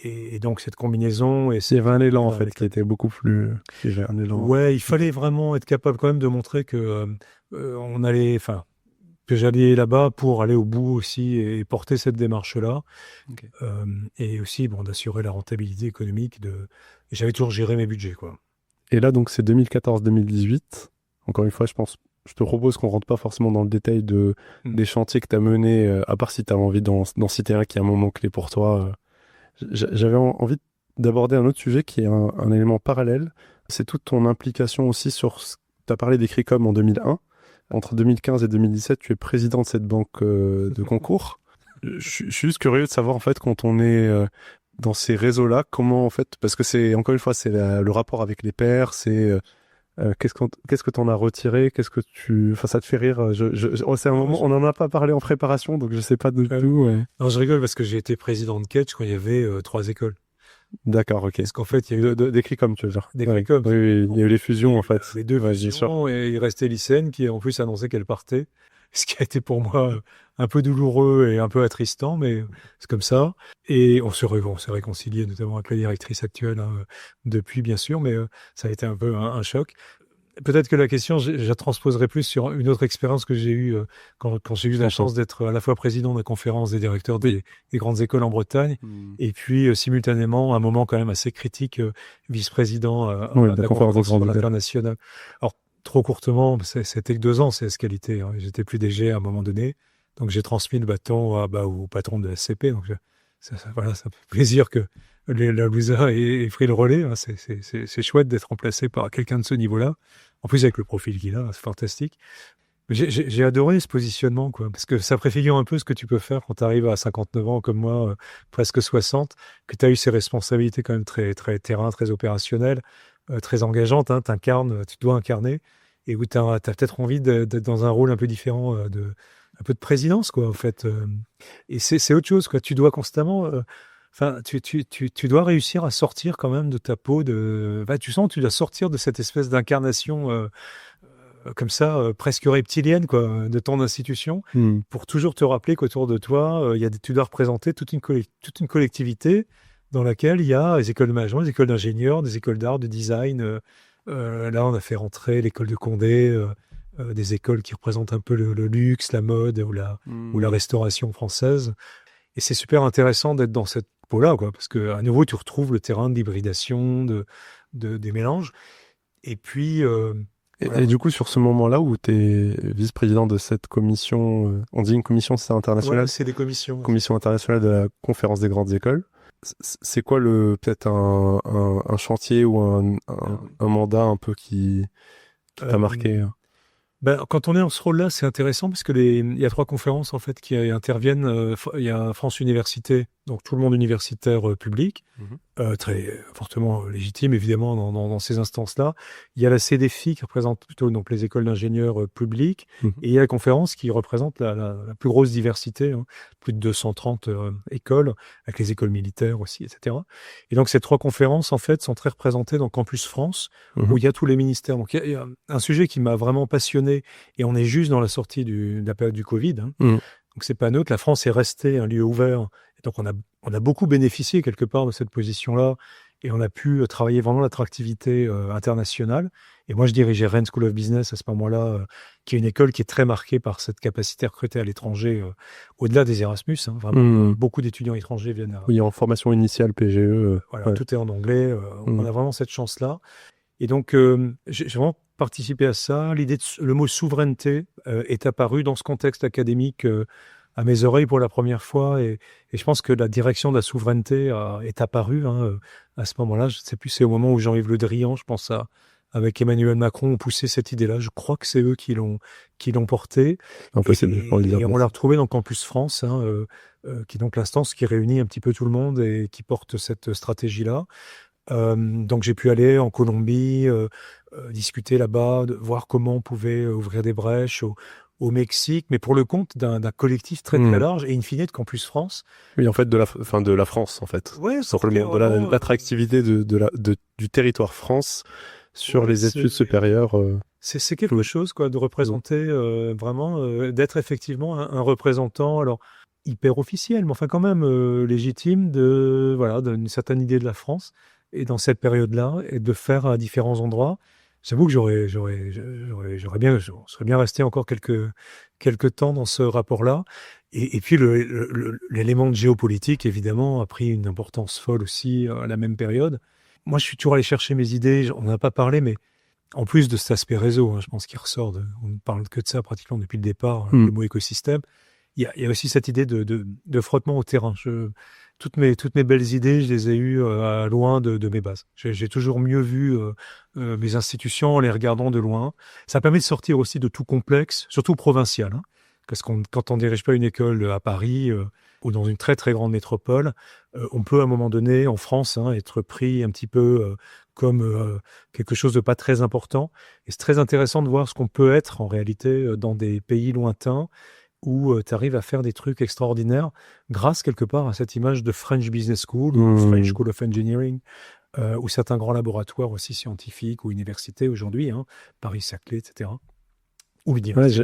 Et donc cette combinaison... Il y avait un élan, en fait, qui était beaucoup plus... Il y avait un élan. Ouais, il fallait vraiment être capable quand même de montrer que on allait... Enfin, que j'allais là-bas pour aller au bout aussi et porter cette démarche-là. Okay. Et aussi, bon, d'assurer la rentabilité économique. Et j'avais toujours géré mes budgets, quoi. Et là, donc, c'est 2014-2018. Encore une fois, je te propose qu'on rentre pas forcément dans le détail des chantiers que tu as menés, à part si tu as envie d'en citer un qui est un moment clé pour toi. J'avais envie d'aborder un autre sujet qui est un élément parallèle. C'est toute ton implication aussi sur... Tu as parlé d'Écricom en 2001. Entre 2015 et 2017, tu es président de cette banque de concours. Je suis juste curieux de savoir, en fait, quand on est dans ces réseaux-là, comment, en fait, parce que c'est, encore une fois, c'est le rapport avec les pairs, c'est qu'est-ce que t'en as retiré, enfin, ça te fait rire. C'est un moment, on n'en a pas parlé en préparation, donc je sais pas du tout. Ouais. Non, je rigole parce que j'ai été président de Catch quand il y avait 3 écoles. D'accord, ok. Parce qu'en fait, il y a eu D'Écricom, tu veux dire. d'Écricom. Oui, il y a eu les fusions, en fait. Les 2 fusions, et il restait lycéenne qui en plus annonçait qu'elle partait. Ce qui a été pour moi un peu douloureux et un peu attristant, mais c'est comme ça. Et on s'est réconcilié, notamment avec la directrice actuelle, depuis, bien sûr, mais ça a été un peu un choc. Peut-être que la question, je la transposerai plus sur une autre expérience que j'ai eue quand j'ai eu la chance d'être à la fois président de la conférence des directeurs des grandes écoles en Bretagne, et puis simultanément, un moment quand même assez critique, vice-président à la conférence internationale. Alors, trop courtement, c'était que 2 ans, c'est ce qualité. Hein. J'étais plus DG à un moment donné, donc j'ai transmis le bâton au patron de la SCP. Donc voilà, ça me fait plaisir que la Louisa ait pris le relais. Hein. C'est chouette d'être remplacé par quelqu'un de ce niveau-là. En plus, avec le profil qu'il a, c'est fantastique. J'ai adoré ce positionnement, quoi, parce que ça préfigure un peu ce que tu peux faire quand tu arrives à 59 ans, comme moi, presque 60, que tu as eu ces responsabilités quand même très, très terrain, très opérationnelles, très engageantes. Hein, tu dois incarner, et où tu as peut-être envie d'être dans un rôle un peu différent, un peu de présidence, quoi, en fait. Et c'est autre chose, quoi. Tu dois constamment... Enfin, tu dois réussir à sortir quand même de ta peau. Tu sens que tu dois sortir de cette espèce d'incarnation comme ça, presque reptilienne, quoi, de ton institution, pour toujours te rappeler qu'autour de toi, tu dois représenter toute une collectivité dans laquelle il y a les écoles de management, les écoles d'ingénieurs, des écoles d'art, de design. Là, on a fait rentrer l'école de Condé, des écoles qui représentent un peu le luxe, la mode ou la restauration française. Et c'est super intéressant d'être dans cette peau-là, quoi, parce qu'à nouveau, tu retrouves le terrain de l'hybridation, des mélanges. Et puis... voilà. Et du coup, sur ce moment-là où tu es vice-président de cette commission, on dit une commission, c'est internationale? Ouais, c'est des commissions. Commission internationale de la conférence des grandes écoles. C'est quoi peut-être un chantier ou un mandat un peu qui t'a marqué? Quand on est en ce rôle-là, c'est intéressant parce que il y a 3 conférences en fait qui interviennent. Il y a France Université, donc tout le monde universitaire public, très fortement légitime évidemment dans ces instances-là. Il y a la CDFI qui représente plutôt donc les écoles d'ingénieurs publics, et il y a la conférence qui représente la plus grosse diversité, hein, plus de 230 écoles, avec les écoles militaires aussi, etc. Et donc ces 3 conférences en fait sont très représentées dans Campus France, où il y a tous les ministères. Donc il y a un sujet qui m'a vraiment passionné, et on est juste dans la sortie de la période du Covid. Hein. Donc c'est pas neutre. La France est restée un lieu ouvert. Et donc on a beaucoup bénéficié quelque part de cette position-là, et on a pu travailler vraiment l'attractivité internationale. Et moi, je dirigeais Rennes School of Business à ce moment-là, qui est une école qui est très marquée par cette capacité à recruter à l'étranger, au-delà des Erasmus. Hein, vraiment, beaucoup d'étudiants étrangers viennent. Oui, en formation initiale, PGE. Voilà, tout est en anglais. On a vraiment cette chance-là. Et donc, j'ai vraiment participé à ça. Le mot souveraineté est apparu dans ce contexte académique à mes oreilles pour la première fois. Et je pense que la direction de la souveraineté est apparue à ce moment-là. Je ne sais plus, c'est au moment où Jean-Yves Le Drian, je pense, avec Emmanuel Macron, ont poussé cette idée-là. Je crois que c'est eux qui l'ont portée. Impossible. Et on l'a retrouvé dans Campus France, qui est donc l'instance qui réunit un petit peu tout le monde et qui porte cette stratégie-là. Donc j'ai pu aller en Colombie, discuter là-bas, voir comment on pouvait ouvrir des brèches au Mexique, mais pour le compte d'un collectif très très large et in fine de Campus France. Oui, en fait, de la France, en fait. Ouais, Simplement de l'attractivité du territoire France sur les études supérieures. C'est quelque chose, quoi, de représenter vraiment, d'être effectivement un représentant, alors hyper officiel, mais enfin quand même légitime d'une certaine idée de la France et dans cette période-là et de faire à différents endroits. J'avoue que je serais bien resté encore quelques temps dans ce rapport-là. Et puis l'élément de géopolitique, évidemment, a pris une importance folle aussi à la même période. Moi, je suis toujours allé chercher mes idées, on n'en a pas parlé, mais en plus de cet aspect réseau, hein, je pense qu'il ressort, on ne parle que de ça pratiquement depuis le départ, le mot écosystème. Il y a aussi cette idée de frottement au terrain. Toutes mes belles idées, je les ai eues loin de mes bases. J'ai toujours mieux vu mes institutions en les regardant de loin. Ça permet de sortir aussi de tout complexe, surtout provincial. Hein, parce que quand on dirige pas une école à Paris ou dans une très très grande métropole, on peut à un moment donné en France être pris un petit peu comme quelque chose de pas très important. Et c'est très intéressant de voir ce qu'on peut être en réalité dans des pays lointains où tu arrives à faire des trucs extraordinaires grâce quelque part à cette image de French Business School ou French School of Engineering ou certains grands laboratoires aussi scientifiques ou universités aujourd'hui, Paris-Saclay, etc. Ou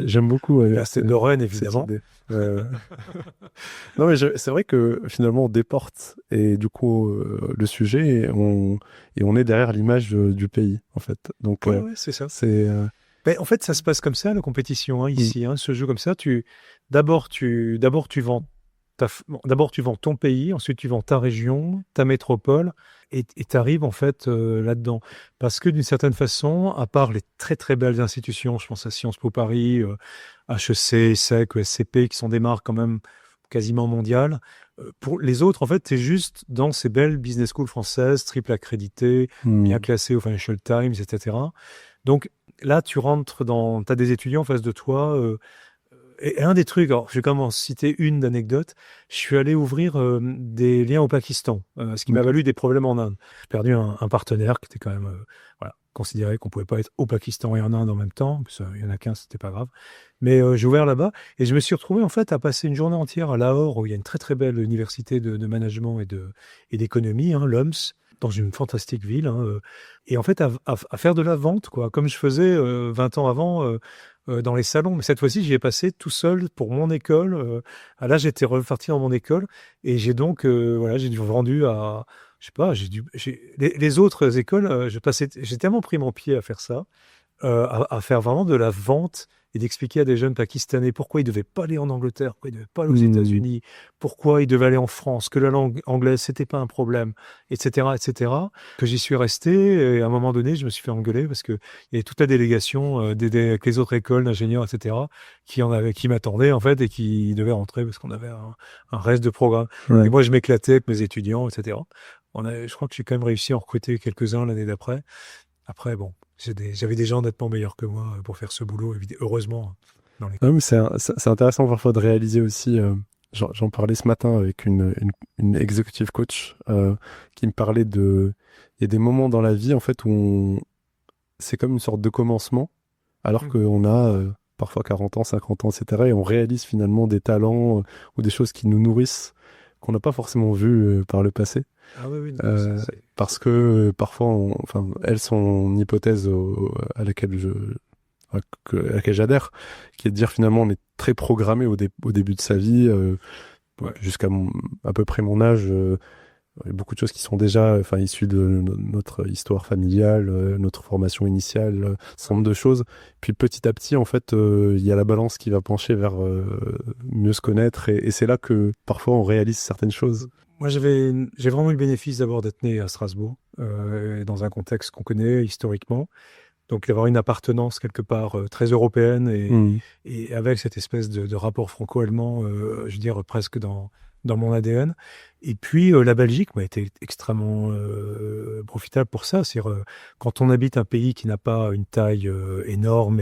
j'aime beaucoup. C'est de Lorraine, évidemment. Non, mais c'est vrai que finalement, on déporte et du coup, le sujet, et on est derrière l'image du pays, en fait. Donc, ouais, c'est ça. Ben, en fait, ça se passe comme ça, la compétition, ici, ce jeu comme ça. D'abord, tu vends ton pays, ensuite tu vends ta région, ta métropole, et tu arrives en fait là-dedans. Parce que d'une certaine façon, à part les très très belles institutions, je pense à Sciences Po Paris, HEC, ESSEC, ESCP, qui sont des marques quand même quasiment mondiales, pour les autres, en fait, tu es juste dans ces belles business schools françaises, triple accréditées, bien classées au Financial Times, etc. Donc là, tu as des étudiants en face de toi. Et un des trucs, alors je vais quand même en citer une d'anecdote, je suis allé ouvrir des liens au Pakistan, ce qui m'a valu des problèmes en Inde. J'ai perdu un partenaire qui était quand même considéré qu'on pouvait pas être au Pakistan et en Inde en même temps. Il y en a qu'un, c'était pas grave. Mais j'ai ouvert là-bas et je me suis retrouvé en fait à passer une journée entière à Lahore où il y a une très très belle université de management et d'économie, l'OMS, dans une fantastique ville. Et en fait à faire de la vente, quoi, comme je faisais 20 ans avant. Dans les salons, mais cette fois-ci, j'y ai passé tout seul pour mon école. Là, j'étais reparti dans mon école et j'ai donc, j'ai vendu à, je sais pas, les autres écoles, j'ai tellement pris mon pied à faire ça, à faire vraiment de la vente et d'expliquer à des jeunes Pakistanais pourquoi ils ne devaient pas aller en Angleterre, pourquoi ils ne devaient pas aller aux États-Unis, pourquoi ils devaient aller en France, que la langue anglaise, c'était pas un problème, etc., que j'y suis resté. Et à un moment donné, je me suis fait engueuler parce qu'il y avait toute la délégation avec les autres écoles d'ingénieurs, etc., qui m'attendaient, en fait, et qui devaient rentrer parce qu'on avait un reste de programme. Ouais. Et moi, je m'éclatais avec mes étudiants, etc. Je crois que j'ai quand même réussi à en recruter quelques-uns l'année d'après. Après, bon, j'avais des gens nettement meilleurs que moi pour faire ce boulot, heureusement. Non, mais c'est intéressant parfois de réaliser aussi. J'en parlais ce matin avec une executive coach qui me parlait il y a des moments dans la vie en fait où c'est comme une sorte de commencement, alors qu'on a parfois 40 ans, 50 ans, etc. Et on réalise finalement des talents ou des choses qui nous nourrissent qu'on n'a pas forcément vues par le passé. Ah oui, parce que parfois, elle, son hypothèse à laquelle j'adhère, qui est de dire finalement on est très programmé au début de sa vie, jusqu'à à peu près mon âge. Il y a beaucoup de choses qui sont déjà issues de notre histoire familiale, notre formation initiale, un certain nombre de choses. Puis petit à petit, en fait, il y a la balance qui va pencher vers mieux se connaître, et c'est là que parfois on réalise certaines choses. Moi, j'ai vraiment eu le bénéfice d'abord d'être né à Strasbourg, dans un contexte qu'on connaît historiquement. Donc, d'avoir une appartenance quelque part très européenne et avec cette espèce de rapport franco-allemand, je veux dire, presque dans mon ADN. Et puis, la Belgique m'a été extrêmement profitable pour ça. C'est-à-dire, quand on habite un pays qui n'a pas une taille énorme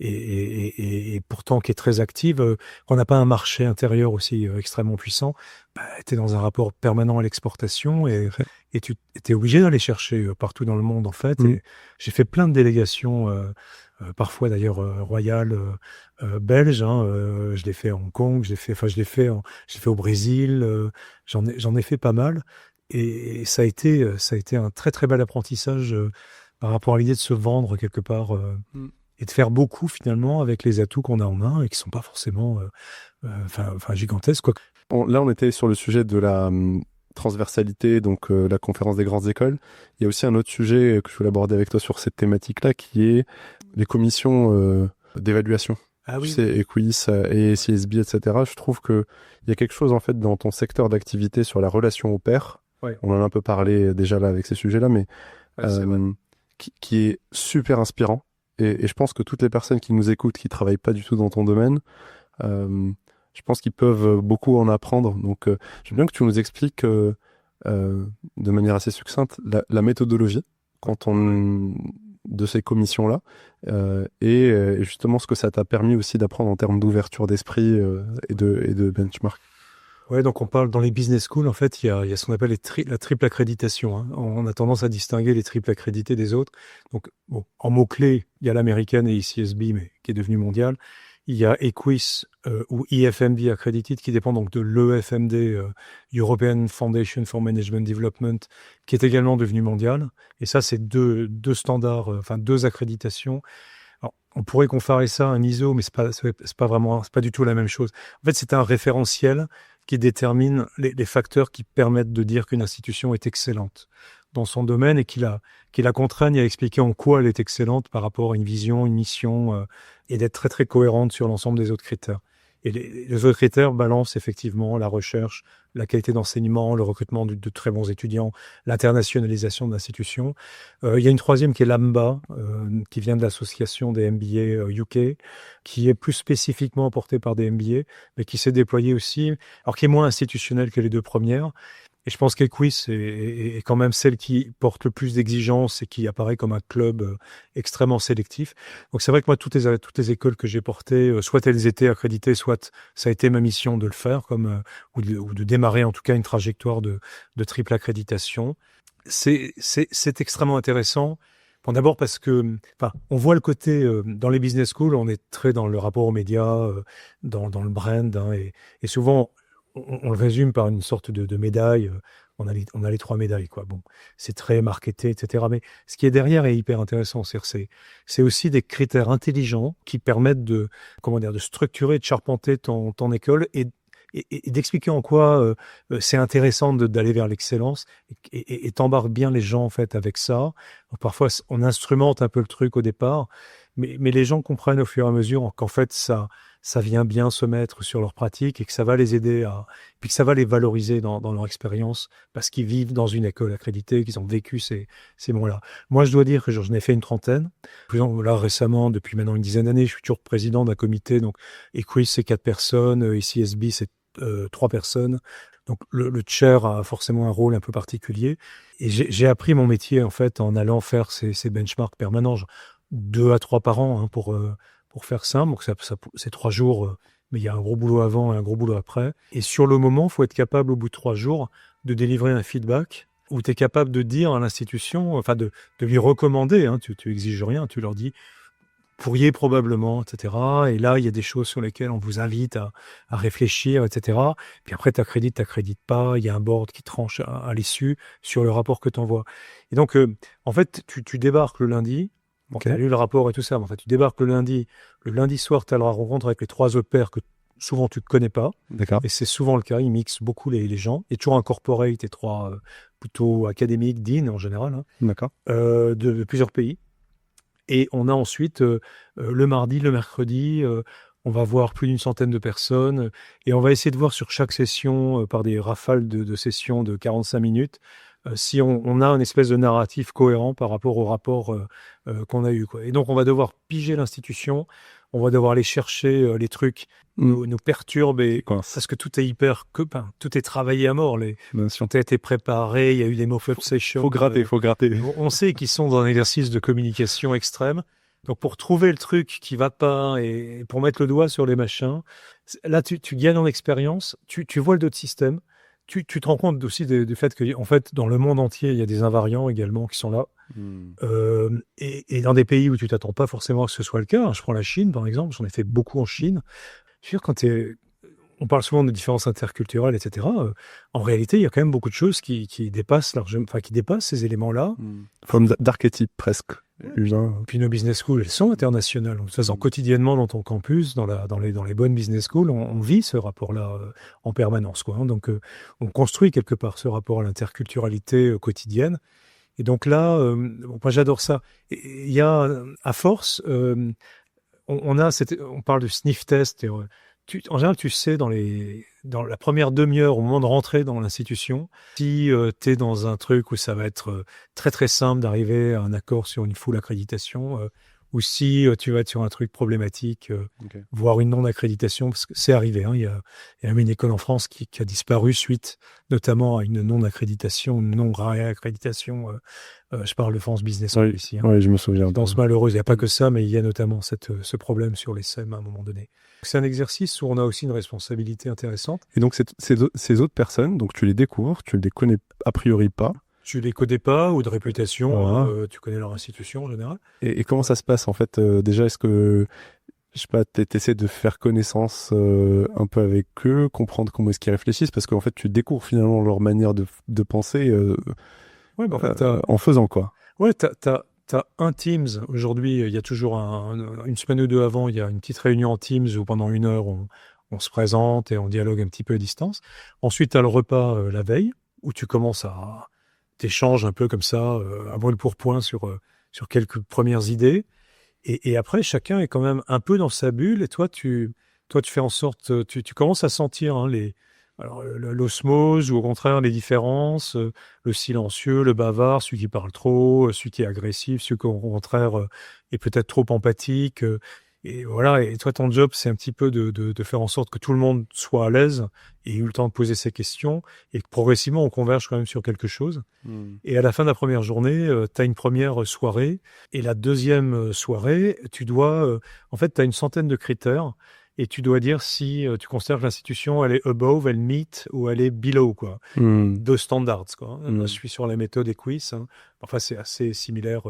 et pourtant qui est très active, qu'on n'a pas un marché intérieur aussi extrêmement puissant, tu es dans un rapport permanent à l'exportation et tu es obligé d'aller chercher partout dans le monde, en fait. Et j'ai fait plein de délégations, parfois d'ailleurs royales, belges. Hein, je l'ai fait à Hong Kong, je l'ai fait au Brésil, j'en ai fait pas mal. Et ça a été un très très bel apprentissage par rapport à l'idée de se vendre quelque part et de faire beaucoup finalement avec les atouts qu'on a en main et qui sont pas forcément gigantesques, quoi. Là, on était sur le sujet de la transversalité, donc la conférence des grandes écoles. Il y a aussi un autre sujet que je voulais aborder avec toi sur cette thématique-là, qui est les commissions d'évaluation. Ah oui. Tu sais, Equis et CSB, etc. Je trouve qu'il y a quelque chose en fait dans ton secteur d'activité sur la relation au pair. Ouais. On en a un peu parlé déjà là avec ces sujets-là, mais qui est super inspirant. Et je pense que toutes les personnes qui nous écoutent, qui travaillent pas du tout dans ton domaine, je pense qu'ils peuvent beaucoup en apprendre. Donc, j'aime bien que tu nous expliques de manière assez succincte la méthodologie de ces commissions-là et justement ce que ça t'a permis aussi d'apprendre en termes d'ouverture d'esprit et de benchmark. Ouais, donc on parle dans les business schools, en fait, il y a ce qu'on appelle la triple accréditation. Hein. On a tendance à distinguer les triples accrédités des autres. Donc, bon, en mots-clés, il y a l'américaine et ICSB, mais qui est devenue mondiale. Il y a Equis ou IFMD accredited, qui dépend donc de l'EFMD, European Foundation for Management Development, qui est également devenu mondial. Et ça, c'est deux standards, deux accréditations. Alors, on pourrait comparer ça à un ISO, mais c'est pas du tout la même chose. En fait, c'est un référentiel qui détermine les facteurs qui permettent de dire qu'une institution est excellente dans son domaine et qui la contraignent à expliquer en quoi elle est excellente par rapport à une vision, une mission, et d'être très très cohérente sur l'ensemble des autres critères. Et les autres critères balancent effectivement la recherche, la qualité d'enseignement, le recrutement de très bons étudiants, l'internationalisation de l'institution. Il y a une troisième qui est l'AMBA, qui vient de l'association des MBA UK, qui est plus spécifiquement portée par des MBA, mais qui s'est déployée aussi, alors qui est moins institutionnelle que les deux premières. Et je pense qu'Equis est quand même celle qui porte le plus d'exigences et qui apparaît comme un club extrêmement sélectif. Donc c'est vrai que moi, toutes les écoles que j'ai portées, soit elles étaient accréditées, soit ça a été ma mission de le faire, ou de démarrer en tout cas une trajectoire de triple accréditation. C'est extrêmement intéressant. Bon, d'abord parce que, on voit le côté dans les business schools, on est très dans le rapport aux médias, dans le brand, hein, et souvent on le résume par une sorte de médaille. On a les 3 médailles, quoi. Bon, c'est très marketé, etc. Mais ce qui est derrière est hyper intéressant. C'est aussi des critères intelligents qui permettent de structurer, de charpenter ton école et d'expliquer en quoi c'est intéressant d'aller vers l'excellence et t'embarques bien les gens en fait avec ça. Donc, parfois on instrumente un peu le truc au départ, mais les gens comprennent au fur et à mesure qu'en fait ça vient bien se mettre sur leur pratique et que ça va les aider puis que ça va les valoriser dans leur expérience parce qu'ils vivent dans une école accréditée, qu'ils ont vécu ces moments-là. Moi, je dois dire que j'en ai fait une trentaine. Là, récemment, depuis maintenant une dizaine d'années, je suis toujours président d'un comité. Donc, Equis, c'est 4 personnes. ICSB, c'est 3 personnes. Donc, le chair a forcément un rôle un peu particulier. Et j'ai appris mon métier, en fait, en allant faire ces benchmarks permanents, 2 à 3 par an, hein, pour faire simple. Donc, c'est 3 jours, mais il y a un gros boulot avant et un gros boulot après. Et sur le moment, il faut être capable, au bout de 3 jours, de délivrer un feedback où tu es capable de dire à l'institution, de lui recommander, hein, tu exiges rien, tu leur dis, pourriez probablement, etc. Et là, il y a des choses sur lesquelles on vous invite à réfléchir, etc. Puis après, t'accrédites pas, il y a un board qui tranche à l'issue sur le rapport que tu envoies. Et donc, en fait, tu débarques le lundi. Bon, tu as lu le rapport et tout ça, mais en fait, tu débarques le lundi soir, tu as la rencontre avec les 3 autres pairs que souvent tu ne connais pas. D'accord. Et c'est souvent le cas, ils mixent beaucoup les gens. Il y a toujours un corporate et 3 plutôt académiques, dean en général, hein, D'accord. de plusieurs pays. Et on a ensuite, le mardi, le mercredi, on va voir plus d'une centaine de personnes et on va essayer de voir sur chaque session, par des rafales de sessions de 45 minutes, si on a une espèce de narratif cohérent par rapport au rapport qu'on a eu, quoi. Et donc, on va devoir piger l'institution, on va devoir aller chercher les trucs qui nous perturbent parce que tout est tout est travaillé à mort. Tout a été préparé, il y a eu des mop-up sessions. Faut gratter. On sait qu'ils sont dans un exercice de communication extrême. Donc, pour trouver le truc qui va pas et pour mettre le doigt sur les machins, là, tu gagnes en expérience, tu vois le d'autres systèmes. tu te rends compte aussi du fait que, en fait, dans le monde entier, il y a des invariants également qui sont là. Et dans des pays où tu t'attends pas forcément que ce soit le cas. Hein, je prends la Chine, par exemple. J'en ai fait beaucoup en Chine. Je veux dire, on parle souvent de différences interculturelles, etc. En réalité, il y a quand même beaucoup de choses qui dépassent qui dépassent ces éléments-là. Forme d'archétype presque. Puis nos business schools, elles sont internationales. De toute façon, quotidiennement dans ton campus, dans les bonnes business schools, on vit ce rapport-là en permanence, quoi. Hein. Donc, on construit quelque part ce rapport à l'interculturalité quotidienne. Et donc là, moi j'adore ça. Il y a, à force, on parle de sniff test. En général, tu sais, dans la première demi-heure, au moment de rentrer dans l'institution, si tu es dans un truc où ça va être très très simple d'arriver à un accord sur une full accréditation, ou si tu vas être sur un truc problématique, voire une non-accréditation, parce que c'est arrivé. Hein, il y a même une école en France qui a disparu suite notamment à une non-accréditation, une non-réaccréditation. Je parle de France Business School ici. Hein. Oui, je me souviens. Danse malheureuse, il n'y a pas que ça, mais il y a notamment ce problème sur les SEM à un moment donné. C'est un exercice où on a aussi une responsabilité intéressante. Et donc, ces autres personnes, donc tu les découvres, tu les connais a priori pas. Tu les connais pas, ou de réputation, tu connais leur institution en général. Et comment ça se passe en fait déjà, est-ce que, je sais pas, t'essaies de faire connaissance un peu avec eux, comprendre comment est-ce qu'ils réfléchissent, parce qu'en fait, tu découvres finalement leur manière de penser en faisant quoi. Ouais, t'as un Teams. Aujourd'hui, il y a toujours une semaine ou deux avant, il y a une petite réunion en Teams où pendant 1 heure, on se présente et on dialogue un petit peu à distance. Ensuite, tu as le repas la veille, où tu commences à t'échanger un peu comme ça, à brûle pour point sur quelques premières idées. Et après, chacun est quand même un peu dans sa bulle. Et toi, tu fais en sorte, tu commences à sentir l'osmose ou au contraire les différences, le silencieux, le bavard, celui qui parle trop, celui qui est agressif, celui qui au contraire est peut-être trop empathique. Et voilà, et toi ton job c'est un petit peu de faire en sorte que tout le monde soit à l'aise et ait eu le temps de poser ses questions et que progressivement on converge quand même sur quelque chose. Et à la fin de la première journée, tu as une première soirée et la deuxième soirée, tu dois, en fait tu as une centaine de critères. Et tu dois dire si tu considères que l'institution, elle est above, elle meet ou elle est below, quoi. 2 standards, quoi. Je suis sur la méthode Equis. Hein. Enfin, c'est assez similaire.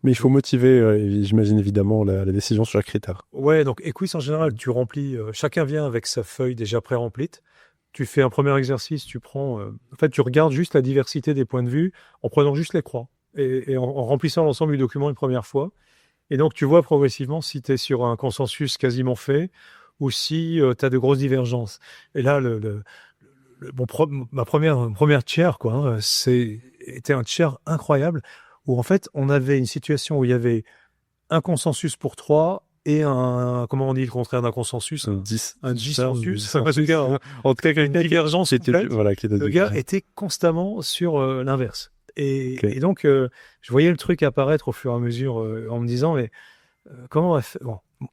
Mais il faut motiver, j'imagine évidemment, la décision sur les critères. Ouais, donc Equis, en général, tu remplis... chacun vient avec sa feuille déjà pré-remplie. Tu fais un premier exercice, tu regardes juste la diversité des points de vue en prenant juste les croix et en remplissant l'ensemble du document une première fois. Et donc, tu vois progressivement si tu es sur un consensus quasiment fait ou si tu as de grosses divergences. Et là, ma première chair, quoi, était un chair incroyable où, en fait, on avait une situation où il y avait un consensus pour 3 et comment on dit le contraire d'un consensus? Un dissensus. En tout cas, une divergence. Le gars était constamment sur l'inverse. Et donc, je voyais le truc apparaître au fur et à mesure en me disant, mais comment on va faire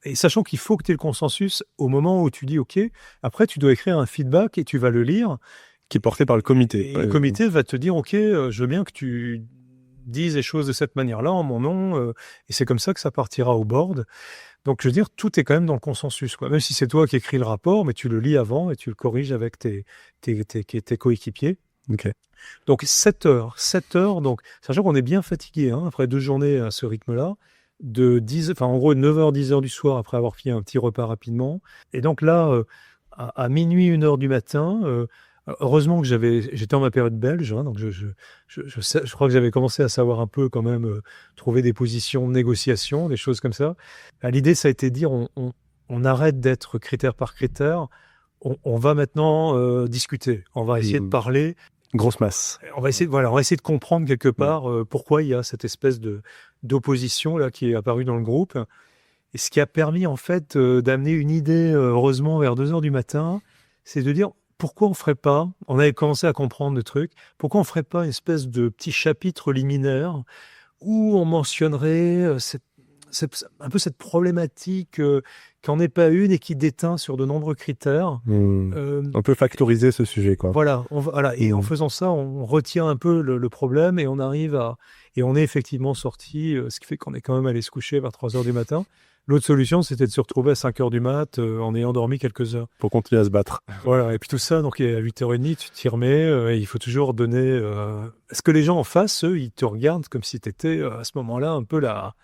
Et sachant qu'il faut que tu aies le consensus au moment où tu dis OK, après tu dois écrire un feedback et tu vas le lire. Qui est porté par le comité. Et le comité va te dire OK, je veux bien que tu dises les choses de cette manière-là en mon nom. Et c'est comme ça que ça partira au board. Donc, je veux dire, tout est quand même dans le consensus, quoi. Même si c'est toi qui écris le rapport, mais tu le lis avant et tu le corriges avec tes coéquipiers. Ok. Donc 7 heures, donc sachant qu'on est bien fatigué après 2 journées à ce rythme-là, en gros 9h, 10h du soir après avoir fait un petit repas rapidement. Et donc là, à minuit, 1h du matin, heureusement que j'étais en ma période belge, donc je crois que j'avais commencé à savoir un peu quand même trouver des positions de négociation, des choses comme ça. L'idée, ça a été de dire on arrête d'être critère par critère, on va maintenant discuter, on va essayer de parler. Grosse masse. On va essayer de comprendre quelque part pourquoi il y a cette espèce d'opposition là qui est apparue dans le groupe. Et ce qui a permis en fait d'amener une idée, heureusement vers 2h du matin, c'est de dire pourquoi on ferait pas, on avait commencé à comprendre le truc, pourquoi on ferait pas une espèce de petit chapitre liminaire où on mentionnerait un peu cette problématique qui n'en est pas une et qui déteint sur de nombreux critères. On peut factoriser ce sujet, quoi. Voilà. Et en faisant ça, on retient un peu le problème et on arrive et on est effectivement sorti, ce qui fait qu'on est quand même allé se coucher vers 3h du matin, L'autre solution, c'était de se retrouver à 5 heures du mat en ayant dormi quelques heures. Pour continuer à se battre. Voilà, et puis tout ça, donc à 8h30, tu t'y remets, et il faut toujours donner... Est-ce que les gens en face, eux, ils te regardent comme si tu étais à ce moment-là un peu là...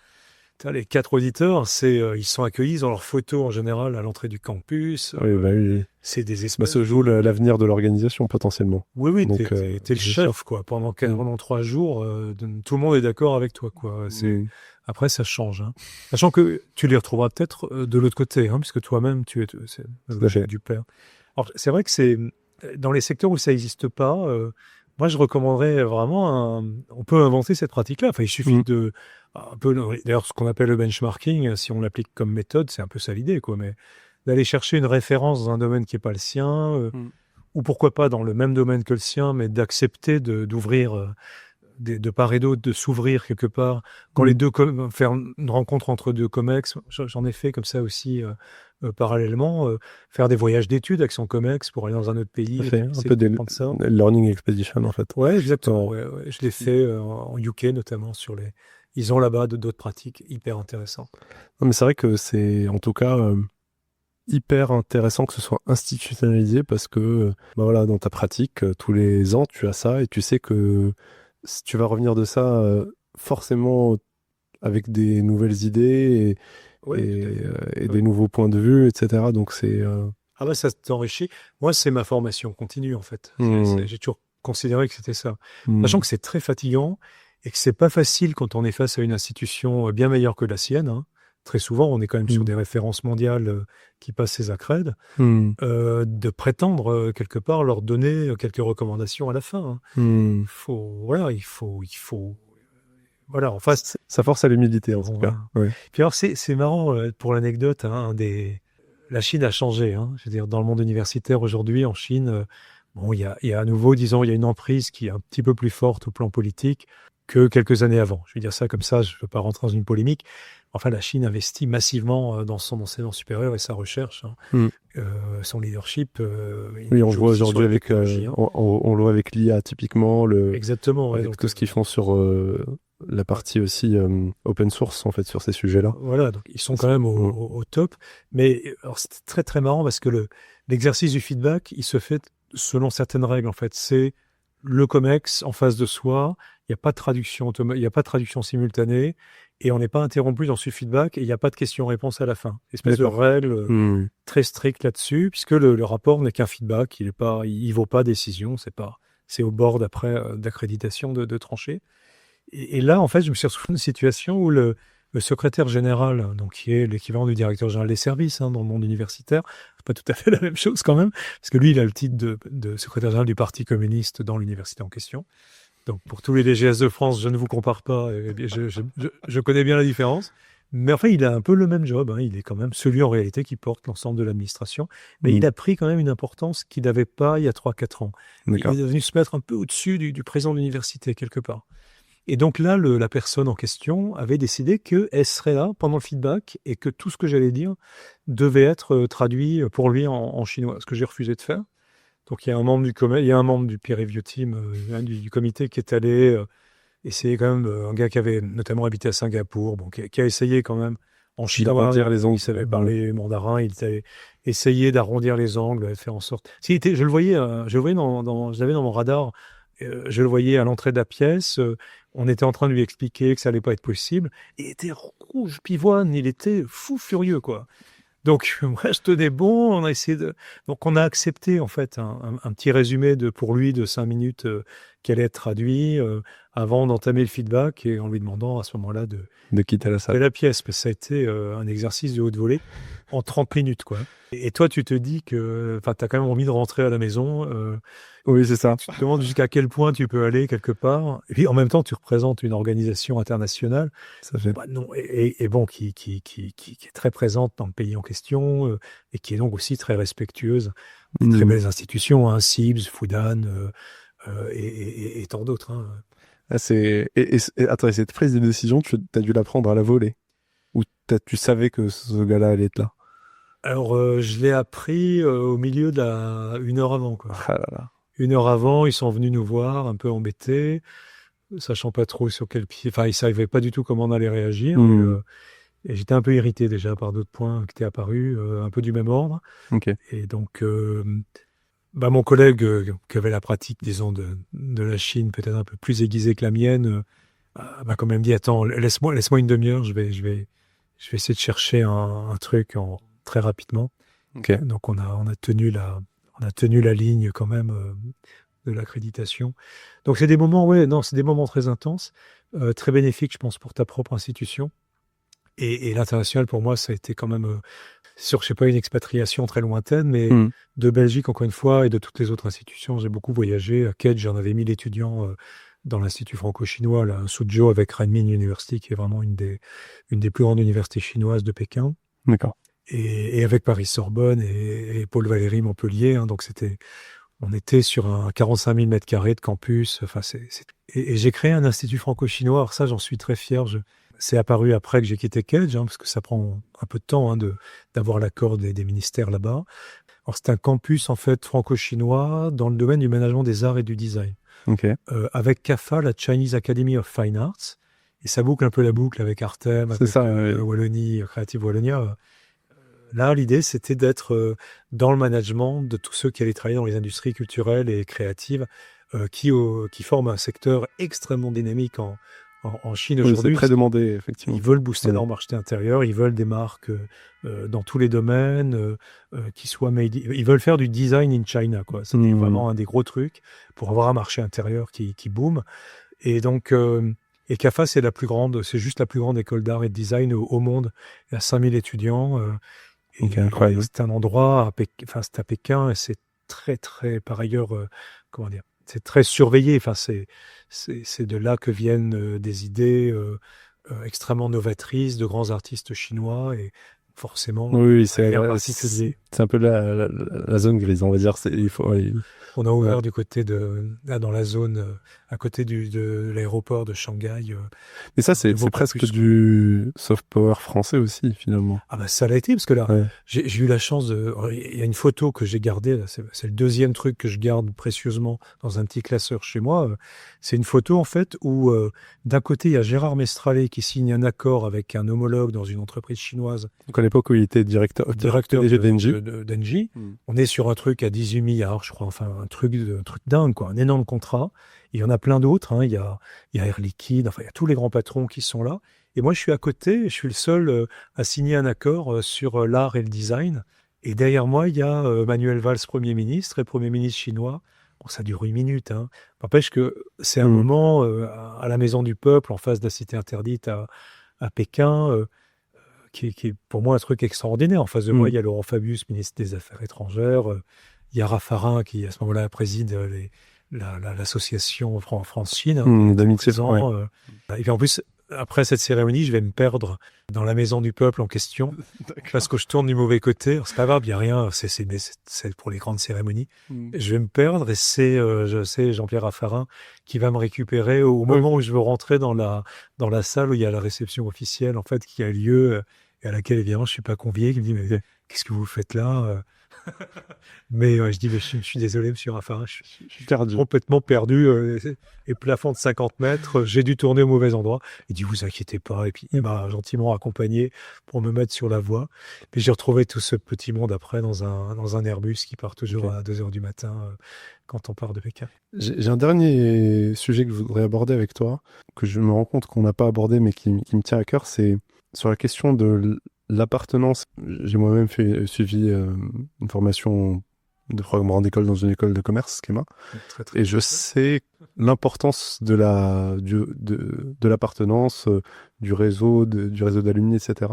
Les 4 auditeurs, ils sont accueillis, ils ont leurs photos en général à l'entrée du campus. Oui, oui. C'est des espèces... se joue l'avenir de l'organisation potentiellement. Oui, donc, t'es le chef, quoi. Pendant 3 jours, tout le monde est d'accord avec toi, quoi. Après, ça change. Hein. Sachant que tu les retrouveras peut-être de l'autre côté, hein, puisque toi-même, tu es du père. Alors, c'est vrai que c'est dans les secteurs où ça n'existe pas. Moi, je recommanderais vraiment. On peut inventer cette pratique-là. Enfin, il suffit de un peu. D'ailleurs, ce qu'on appelle le benchmarking, si on l'applique comme méthode, c'est un peu ça l'idée, quoi. Mais d'aller chercher une référence dans un domaine qui n'est pas le sien, ou pourquoi pas dans le même domaine que le sien, mais d'accepter d'ouvrir. De part et d'autre, de s'ouvrir quelque part. Quand les deux faire une rencontre entre deux comex, j'en ai fait comme ça aussi parallèlement, faire des voyages d'études avec son comex pour aller dans un autre pays. Un peu des learning expedition en fait. Ouais, exactement. Ouais. Je l'ai fait en UK notamment ils ont là-bas d'autres pratiques hyper intéressantes. Non, mais c'est vrai que c'est en tout cas hyper intéressant que ce soit institutionnalisé parce que voilà, dans ta pratique, tous les ans, tu as ça et tu sais que si tu vas revenir de ça forcément avec des nouvelles idées et des nouveaux points de vue, etc. Donc c'est... Ah bah ça t'enrichit. Moi, c'est ma formation continue en fait. J'ai toujours considéré que c'était ça. Sachant que c'est très fatigant et que c'est pas facile quand on est face à une institution bien meilleure que la sienne. Hein. Très souvent, on est quand même sur des références mondiales qui passent ses accrèdes, de prétendre quelque part leur donner quelques recommandations à la fin. Hein. Il faut, en face. Ça force à l'humilité en tout cas. Ouais. Puis alors c'est marrant pour l'anecdote. Hein, la Chine a changé. Hein, je veux dire, dans le monde universitaire aujourd'hui, en Chine, il y a à nouveau, disons, il y a une emprise qui est un petit peu plus forte au plan politique que quelques années avant. Je vais dire ça comme ça, je ne veux pas rentrer dans une polémique. Enfin, la Chine investit massivement dans son enseignement supérieur et sa recherche, son leadership. Oui, on le voit aujourd'hui avec, on le voit avec l'IA typiquement, exactement, avec tout ce qu'ils font sur la partie aussi open source en fait sur ces sujets-là. Voilà, donc ils sont quand même au top. Mais alors c'est très très marrant parce que l'exercice du feedback, il se fait selon certaines règles en fait. C'est le COMEX en face de soi. Il n'y a pas de traduction simultanée et on n'est pas interrompu dans ce feedback et il n'y a pas de questions-réponses à la fin. Espèce de règle très stricte là-dessus, puisque le rapport n'est qu'un feedback, il vaut pas décision, c'est au board après d'accréditation de trancher. Et là, en fait, je me suis retrouvé dans une situation où le secrétaire général, donc qui est l'équivalent du directeur général des services dans le monde universitaire, c'est pas tout à fait la même chose quand même, parce que lui, il a le titre de secrétaire général du Parti communiste dans l'université en question. Donc, pour tous les DGS de France, je ne vous compare pas, je connais bien la différence. Mais enfin, il a un peu le même job. Hein. Il est quand même celui, en réalité, qui porte l'ensemble de l'administration. Mais il a pris quand même une importance qu'il n'avait pas il y a 3-4 ans. D'accord. Il est devenu se mettre un peu au-dessus du président de l'université, quelque part. Et donc là, la personne en question avait décidé qu'elle serait là pendant le feedback et que tout ce que j'allais dire devait être traduit pour lui en chinois, ce que j'ai refusé de faire. Donc, il y a un membre du peer review team, du comité qui est allé essayer quand même, un gars qui avait notamment habité à Singapour, qui a essayé quand même en chinois. D'arrondir les angles. Il savait parler mandarin, il a essayé d'arrondir les angles, de faire en sorte... je le voyais je l'avais dans mon radar, je le voyais à l'entrée de la pièce, on était en train de lui expliquer que ça allait pas être possible, et il était rouge pivoine, il était fou furieux, quoi. Donc, moi, je tenais bon, on a essayé donc, on a accepté, en fait, un petit résumé pour lui de 5 minutes qui allait être traduit avant d'entamer le feedback et en lui demandant à ce moment-là de quitter la salle. De la pièce, parce que ça a été un exercice de haute volée en 30 minutes, quoi. Et toi, tu te dis que, enfin, t'as quand même envie de rentrer à la maison. Oui, c'est ça. Tu te demandes jusqu'à quel point tu peux aller quelque part. Et puis, en même temps, tu représentes une organisation internationale. Ça fait. Non, et bon, qui est très présente dans le pays en question et qui est donc aussi très respectueuse des très belles institutions, hein, CIBS, Fudan et tant d'autres. Hein. Ah, attends, cette prise de décision, tu as dû la prendre à la volée? Ou tu savais que ce gars-là allait être là? Alors, je l'ai appris au milieu une heure avant, quoi. Ah là là. 1 heure avant, ils sont venus nous voir, un peu embêtés, sachant pas trop sur quel pied... Enfin, ils savaient pas du tout comment on allait réagir. Et j'étais un peu irrité déjà par d'autres points qui étaient apparus, un peu du même ordre. Ok. Et donc, mon collègue qui avait la pratique, disons, de la Chine peut-être un peu plus aiguisée que la mienne, m'a quand même dit, attends, laisse-moi une demi-heure, je vais essayer de chercher un truc très rapidement. Ok. Donc on a tenu la ligne quand même de l'accréditation. Donc c'est des moments très intenses, très bénéfiques, je pense, pour ta propre institution. Et l'international, pour moi, ça a été quand même, c'est sûr que je sais pas une expatriation très lointaine, mais de Belgique, encore une fois, et de toutes les autres institutions. J'ai beaucoup voyagé. À Kedge, j'en avais 1000 étudiants dans l'Institut franco-chinois, là, à Suzhou, avec Renmin University, qui est vraiment une des plus grandes universités chinoises de Pékin. D'accord. Et avec Paris-Sorbonne et Paul Valéry Montpellier. Hein, donc on était sur un 45 000 mètres carrés de campus. Enfin, et j'ai créé un institut franco-chinois. Alors ça, j'en suis très fier. C'est apparu après que j'ai quitté Kedge, parce que ça prend un peu de temps d'avoir l'accord des ministères là-bas. Alors c'est un campus en fait franco-chinois dans le domaine du management des arts et du design. Ok. Avec CAFA, la Chinese Academy of Fine Arts. Et ça boucle un peu la boucle avec Artem, avec Wallonie, Creative Wallonia. Là, l'idée, c'était d'être dans le management de tous ceux qui allaient travailler dans les industries culturelles et créatives qui forment un secteur extrêmement dynamique en Chine aujourd'hui. C'est très demandé, effectivement. Ils veulent booster leur marché intérieur, ils veulent des marques dans tous les domaines, qui soient made. Ils veulent faire du design in China, quoi. C'est vraiment un des gros trucs pour avoir un marché intérieur qui boom. Et donc, et CAFA, c'est juste la plus grande école d'art et de design au monde. Il y a 5000 étudiants. Incroyable. C'est un endroit, c'est à Pékin, et c'est très, très, par ailleurs, comment dire, c'est très surveillé. Enfin, c'est de là que viennent des idées extrêmement novatrices de grands artistes chinois, et forcément, oui, c'est un peu la zone grise, on va dire. On a ouvert du côté dans la zone à côté de l'aéroport de Shanghai. Mais ça, c'est presque du soft power français aussi, finalement. Ah bah ça l'a été, parce que là, j'ai eu la chance il y a une photo que j'ai gardée, là, c'est le deuxième truc que je garde précieusement dans un petit classeur chez moi. C'est une photo, en fait, où d'un côté, il y a Gérard Mestralet qui signe un accord avec un homologue dans une entreprise chinoise. Donc à l'époque où il était directeur d'Engie. On est sur un truc à 18 milliards, je crois, enfin un truc dingue, quoi, un énorme contrat. Il y en a plein d'autres, hein. Il y a Air Liquide, enfin il y a tous les grands patrons qui sont là. Et moi je suis à côté, je suis le seul à signer un accord sur l'art et le design. Et derrière moi il y a Manuel Valls, Premier ministre, et Premier ministre chinois. Bon, ça dure 8 minutes. Hein. N'empêche que c'est un moment à la Maison du Peuple, en face de la Cité Interdite à Pékin, qui est pour moi un truc extraordinaire. En face de moi, il y a Laurent Fabius, ministre des Affaires étrangères. Il y a Raffarin qui, à ce moment-là, préside l'association France-Chine. D'amitié. Et puis en plus, après cette cérémonie, je vais me perdre dans la Maison du Peuple en question, parce que je tourne du mauvais côté. C'est pas grave, il n'y a rien, c'est pour les grandes cérémonies. Je vais me perdre, et c'est Jean-Pierre Raffarin qui va me récupérer au moment où je veux rentrer dans la salle où il y a la réception officielle, en fait, qui a lieu, et à laquelle, évidemment, je suis pas convié, qui me dit, mais qu'est-ce que vous faites là? Mais je dis, mais je suis désolé, monsieur Raffarin, je suis complètement perdu, et plafond de 50 mètres, j'ai dû tourner au mauvais endroit. Il dit, vous inquiétez pas, et puis il m'a gentiment accompagné pour me mettre sur la voie. Puis j'ai retrouvé tout ce petit monde après dans un Airbus qui part toujours à 2h du matin quand on part de Pékin. J'ai un dernier sujet que je voudrais aborder avec toi, que je me rends compte qu'on n'a pas abordé, mais qui me tient à cœur, c'est sur la question de l'appartenance. J'ai moi-même suivi une formation de grande école dans une école de commerce, Schema. Et je sais l'importance de l'appartenance, du réseau d'alumni, etc.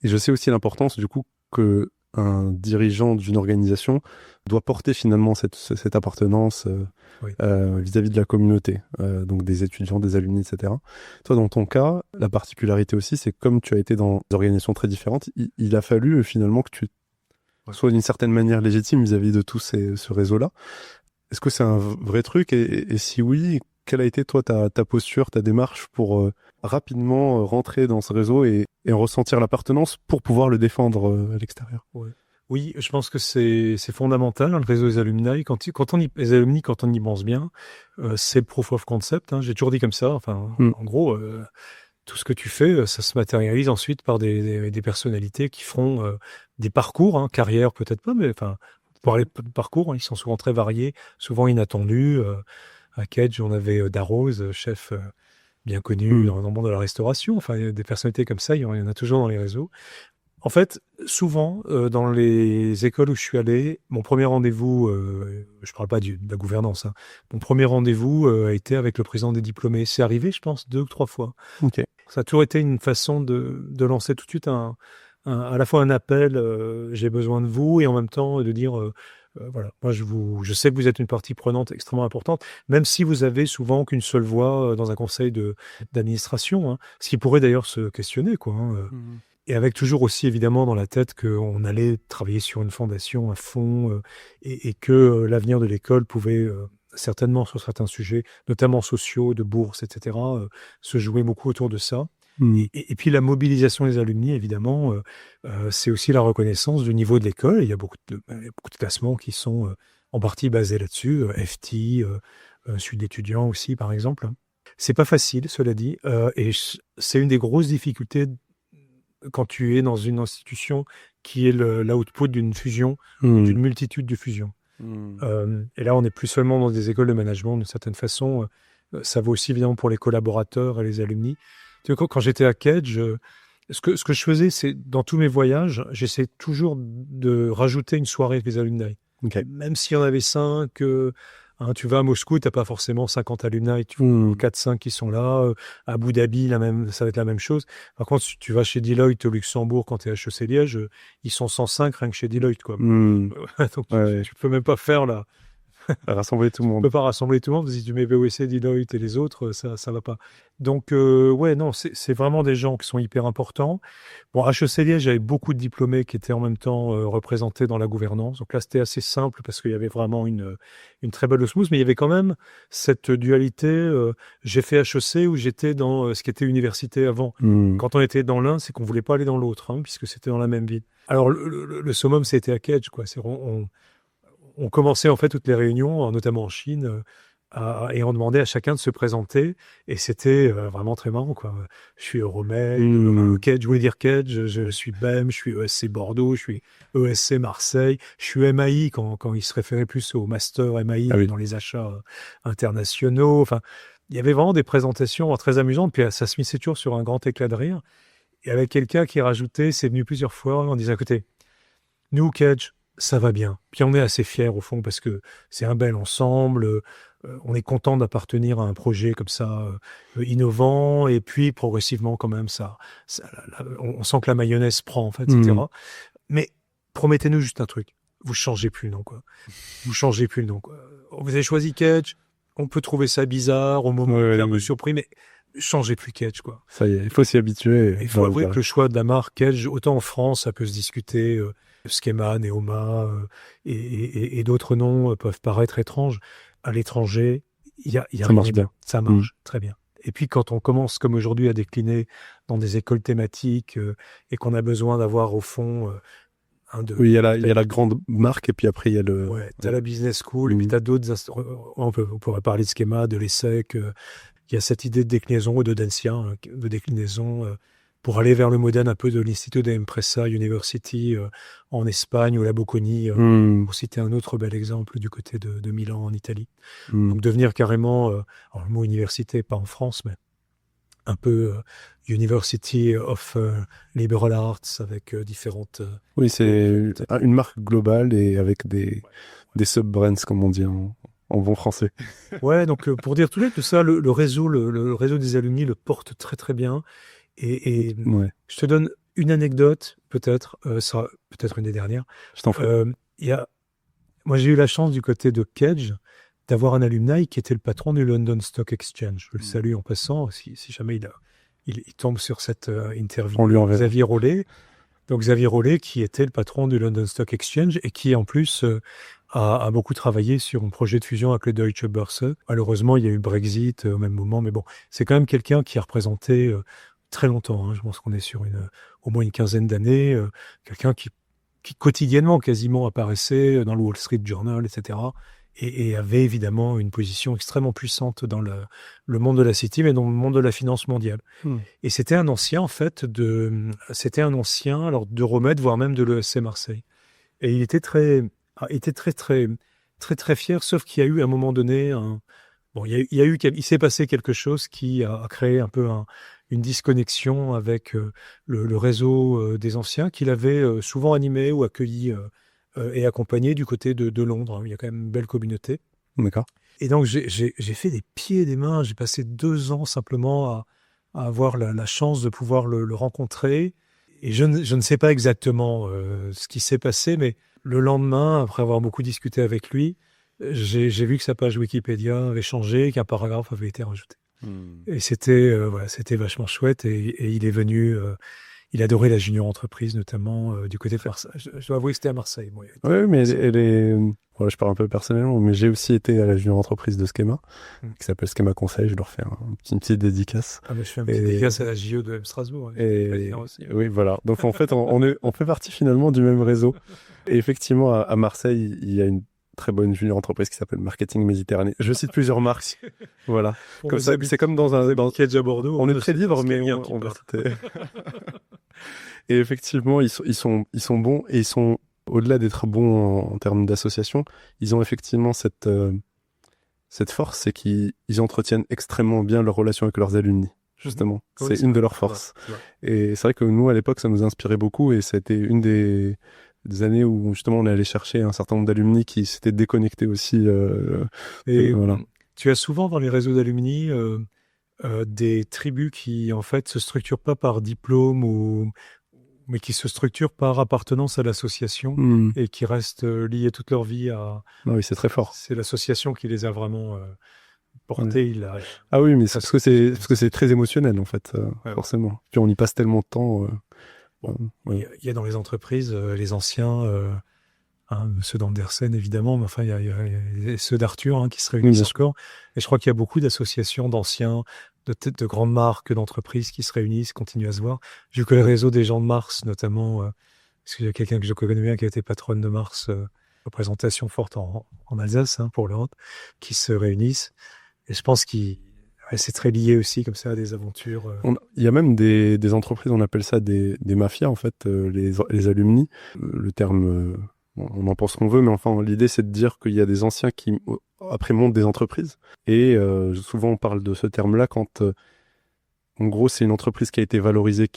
Et je sais aussi l'importance, du coup, que un dirigeant d'une organisation doit porter finalement cette appartenance vis-à-vis de la communauté, donc des étudiants, des alumni, etc. Toi, dans ton cas, la particularité aussi, c'est comme tu as été dans des organisations très différentes, il a fallu finalement que tu sois d'une certaine manière légitime vis-à-vis de tout ce réseau-là. Est-ce que c'est un vrai truc, et si oui, quelle a été toi ta posture, ta démarche pour rapidement rentrer dans ce réseau et ressentir l'appartenance pour pouvoir le défendre à l'extérieur? Oui, je pense que c'est fondamental, le réseau des alumni. Quand on y pense bien, c'est proof of concept. Hein, j'ai toujours dit comme ça. Enfin, en gros, tout ce que tu fais, ça se matérialise ensuite par des personnalités qui feront des parcours, hein, carrière peut-être pas, mais enfin, pour parler de parcours, hein, ils sont souvent très variés, souvent inattendus. À Kedge, on avait Darroze, chef bien connu dans le monde de la restauration. Enfin, il y a des personnalités comme ça, il y en a toujours dans les réseaux. En fait, souvent, dans les écoles où je suis allé, mon premier rendez-vous, je parle pas de la gouvernance, hein, mon premier rendez-vous a été avec le président des diplômés. C'est arrivé, je pense, 2 ou 3 fois. Ok. Ça a toujours été une façon de lancer tout de suite à la fois un appel, j'ai besoin de vous, et en même temps de dire, voilà, moi je sais que vous êtes une partie prenante extrêmement importante, même si vous avez souvent qu'une seule voix dans un conseil d'administration, hein, ce qui pourrait d'ailleurs se questionner, quoi. Hein, et avec toujours aussi évidemment dans la tête qu'on allait travailler sur une fondation, un fonds, et que l'avenir de l'école pouvait certainement sur certains sujets, notamment sociaux, de bourse, etc., se jouer beaucoup autour de ça. Et puis la mobilisation des alumni, évidemment, c'est aussi la reconnaissance du niveau de l'école. Il y a beaucoup de classements qui sont en partie basés là-dessus, FT, Sud étudiant aussi, par exemple. C'est pas facile, cela dit, et c'est une des grosses difficultés quand tu es dans une institution qui est l'output d'une fusion, d'une multitude de fusions. Et là, on n'est plus seulement dans des écoles de management, d'une certaine façon. Ça vaut aussi évidemment pour les collaborateurs et les alumni. Tu vois, quand j'étais à Kedge, ce que je faisais, c'est dans tous mes voyages, j'essayais toujours de rajouter une soirée avec les alumni. Okay. Même s'il y en avait 5, tu vas à Moscou, tu n'as pas forcément 50 alumni, tu vois 4-5 qui sont là. À Abu Dhabi, ça va être la même chose. Par contre, si tu vas chez Deloitte au Luxembourg quand tu es à HEC Liège, ils sont 105 rien que chez Deloitte, quoi. Donc tu peux même pas faire là. Rassembler tout le monde. Tu peux pas rassembler tout le monde. Si tu mets VOC, Deloitte et les autres, ça va pas. Donc, ouais, non, c'est vraiment des gens qui sont hyper importants. Bon, HEC Liège, j'avais beaucoup de diplômés qui étaient en même temps représentés dans la gouvernance. Donc là, c'était assez simple parce qu'il y avait vraiment une très belle osmose, mais il y avait quand même cette dualité. J'ai fait HEC où j'étais dans ce qui était université avant. Quand on était dans l'un, c'est qu'on voulait pas aller dans l'autre, hein, puisque c'était dans la même ville. Alors, le summum, c'était à Kedge, quoi. On commençait en fait toutes les réunions, notamment en Chine, et on demandait à chacun de se présenter, et c'était vraiment très marrant, quoi. Je suis Euromed, Kedge, je voulais dire Kedge, je suis BEM, je suis ESC Bordeaux, je suis ESC Marseille, je suis MAI quand il se référait plus au master MAI dans les achats internationaux. Enfin, il y avait vraiment des présentations très amusantes, puis ça se missait toujours sur un grand éclat de rire. Et avec quelqu'un qui rajoutait, c'est venu plusieurs fois, on disait, écoutez, nous, Kedge, ça va bien. Puis on est assez fiers au fond parce que c'est un bel ensemble. On est content d'appartenir à un projet comme ça innovant, et puis progressivement quand même on sent que la mayonnaise prend en fait, etc. Mais promettez-nous juste un truc. Vous changez plus le nom, quoi. Vous changez plus le nom, quoi. Vous avez choisi Kedge. On peut trouver ça bizarre au moment où on est surpris, mais changez plus Kedge, quoi. Ça y est, il faut s'y habituer. Il faut avouer que le choix de la marque Kedge, autant en France, ça peut se discuter. Schema, Neoma et d'autres noms peuvent paraître étranges. À l'étranger, ça marche bien. Ça marche très bien. Et puis quand on commence, comme aujourd'hui, à décliner dans des écoles thématiques et qu'on a besoin d'avoir au fond oui, il y a la grande marque, et puis après il y a le... Ouais, tu as la business school, et puis tu as d'autres... On pourrait parler de Schema, de l'ESSEC. Il y a cette idée de déclinaison, ou de Densia, de déclinaison... pour aller vers le modèle un peu de l'Institut de Empresa University en Espagne, ou la Bocconi, pour citer un autre bel exemple du côté de Milan en Italie. Donc devenir carrément, alors le mot université, pas en France, mais un peu University of Liberal Arts, avec différentes... oui, c'est une marque globale et avec des sub-brands, comme on dit en bon français. Ouais, donc pour dire tout ça, le réseau des alumni le porte très très bien. Et je te donne une anecdote, peut-être, ça peut-être une des dernières. Je t'en prie. Moi, j'ai eu la chance du côté de Kedge d'avoir un alumni qui était le patron du London Stock Exchange. Je le salue en passant, si jamais il tombe sur cette interview. On lui enverra. Xavier Rollet. Donc Xavier Rollet, qui était le patron du London Stock Exchange et qui, en plus, a beaucoup travaillé sur un projet de fusion avec le Deutsche Börse. Malheureusement, il y a eu Brexit au même moment, mais bon, c'est quand même quelqu'un qui a représenté... très longtemps, hein. Je pense qu'on est sur au moins une quinzaine d'années, quelqu'un qui quotidiennement quasiment apparaissait dans le Wall Street Journal, etc., et avait évidemment une position extrêmement puissante dans le monde de la City, mais dans le monde de la finance mondiale. Et c'était un ancien, en fait, alors, d'Euromed, voire même de l'ESC Marseille. Et il était très, très fier, sauf qu'il y a eu à un moment donné, il s'est passé quelque chose qui a créé un peu une disconnexion avec le réseau des anciens qu'il avait souvent animé ou accueilli et accompagné du côté de Londres. Il y a quand même une belle communauté. D'accord. Et donc, j'ai fait des pieds et des mains. J'ai passé 2 ans simplement à avoir la chance de pouvoir le rencontrer. Et je ne sais pas exactement ce qui s'est passé, mais le lendemain, après avoir beaucoup discuté avec lui, j'ai vu que sa page Wikipédia avait changé, qu'un paragraphe avait été rajouté. Et c'était vachement chouette. Et il est venu... il adorait la junior entreprise, notamment du côté de Marseille. Je dois avouer que c'était à Marseille. Moi. Oui, mais voilà, je parle un peu personnellement, mais j'ai aussi été à la junior entreprise de Schema, qui s'appelle Schema Conseil. Je leur fais une petite dédicace. Ah, mais je fais une petite dédicace à la JO de Strasbourg. Oui, voilà. Donc en fait, on fait partie finalement du même réseau. Et effectivement, à Marseille, il y a une très bonne junior entreprise qui s'appelle Marketing Méditerranée. Je cite plusieurs marques. Voilà. Comme ça, c'est comme dans un à Bordeaux. On est très libre, mais on va citer. Et effectivement, ils sont bons et ils sont, au-delà d'être bons en termes d'association, ils ont effectivement cette force, c'est qu'ils entretiennent extrêmement bien leur relation avec leurs alumni, justement. C'est une de leurs forces. Et c'est vrai que nous, à l'époque, ça nous inspirait beaucoup et ça a été une des années où justement on est allé chercher un certain nombre d'alumni qui s'étaient déconnectés aussi. Voilà. Tu as souvent dans les réseaux d'alumni des tribus qui en fait se structurent pas par diplôme mais qui se structurent par appartenance à l'association et qui restent liés toute leur vie à... Oui, c'est très fort. C'est l'association qui les a vraiment portés. Ah oui, mais c'est parce que c'est très émotionnel en fait, forcément. Puis on y passe tellement de temps. Il y a dans les entreprises les anciens, ceux d'Andersen évidemment, mais enfin il y a ceux d'Arthur qui se réunissent encore. Et je crois qu'il y a beaucoup d'associations d'anciens, de grandes marques, d'entreprises qui se réunissent, continuent à se voir. J'ai vu que le réseau des gens de Mars, notamment, parce qu'il y a quelqu'un que je connais bien qui a été patronne de Mars, représentation forte en Alsace pour l'Europe, qui se réunissent. Et je pense que c'est très lié aussi comme ça à des aventures. Il y a même des entreprises, on appelle ça des mafias en fait, les alumni. Le terme... on en pense ce qu'on veut, mais enfin, l'idée, c'est de dire qu'il y a des anciens qui, après, montent des entreprises. Et souvent, on parle de ce terme-là quand, en gros, c'est une entreprise qui a été valorisée,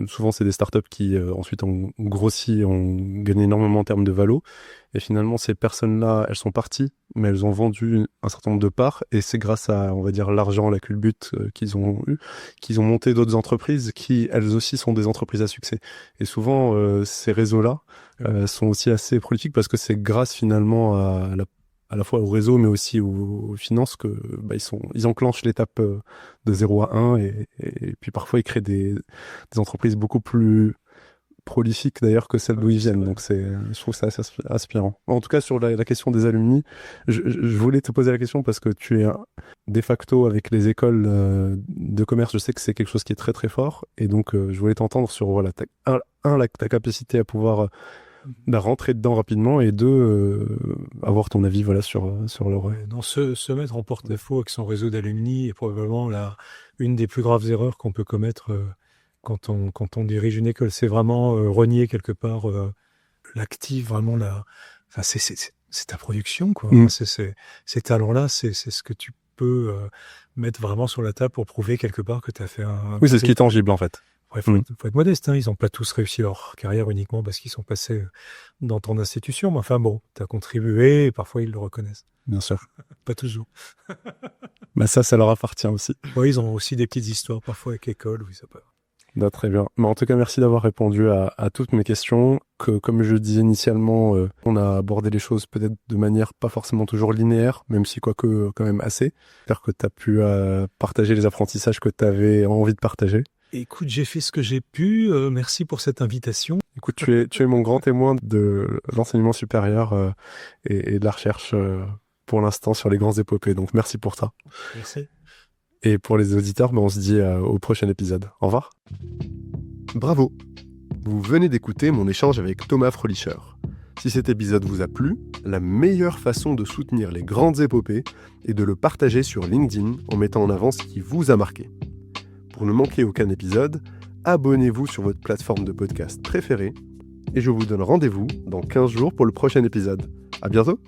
souvent, c'est des startups qui, ensuite, ont grossi, ont gagné énormément en termes de valo. Et finalement, ces personnes-là, elles sont parties, mais elles ont vendu un certain nombre de parts. Et c'est grâce à, on va dire, l'argent, la culbute qu'ils ont eu, qu'ils ont monté d'autres entreprises qui, elles aussi, sont des entreprises à succès. Et souvent, ces réseaux-là sont aussi assez prolifiques parce que c'est grâce finalement à la fois au réseau, mais aussi aux finances que ils enclenchent l'étape de 0 à 1 et puis parfois ils créent des entreprises beaucoup plus prolifiques d'ailleurs que celles d'où ils viennent. Donc je trouve ça assez inspirant. En tout cas, sur la question des alumni, je voulais te poser la question parce que tu es de facto avec les écoles de commerce. Je sais que c'est quelque chose qui est très très fort et donc je voulais t'entendre sur ta capacité à pouvoir rentrer dedans rapidement et avoir ton avis sur leur... Non, se mettre en porte-à-faux avec son réseau d'alumni est probablement une des plus graves erreurs qu'on peut commettre quand on dirige une école. C'est vraiment renier quelque part l'actif, vraiment c'est ta production, quoi. Ces talents-là, c'est ce que tu peux mettre vraiment sur la table pour prouver quelque part que tu as fait un... Oui, c'est ce qui est tangible en fait. Il faut être modeste, ils n'ont pas tous réussi leur carrière uniquement parce qu'ils sont passés dans ton institution. Mais enfin bon, tu as contribué et parfois ils le reconnaissent. Bien sûr. Pas toujours. Ça leur appartient aussi. Oui, ils ont aussi des petites histoires parfois avec l'école. Oui, ça peut. Très bien. Mais en tout cas, merci d'avoir répondu à toutes mes questions. Comme je disais initialement, on a abordé les choses peut-être de manière pas forcément toujours linéaire, même si quoique quand même assez. J'espère que tu as pu partager les apprentissages que tu avais envie de partager. Écoute, j'ai fait ce que j'ai pu. Merci pour cette invitation. Écoute, tu es mon grand témoin de l'enseignement supérieur et de la recherche pour l'instant sur les grands épopées. Donc merci pour ça. Merci. Et pour les auditeurs, on se dit au prochain épisode. Au revoir. Bravo. Vous venez d'écouter mon échange avec Thomas Fröhlicher. Si cet épisode vous a plu, la meilleure façon de soutenir les grandes épopées est de le partager sur LinkedIn en mettant en avant ce qui vous a marqué. Pour ne manquer aucun épisode, abonnez-vous sur votre plateforme de podcast préférée et je vous donne rendez-vous dans 15 jours pour le prochain épisode. À bientôt!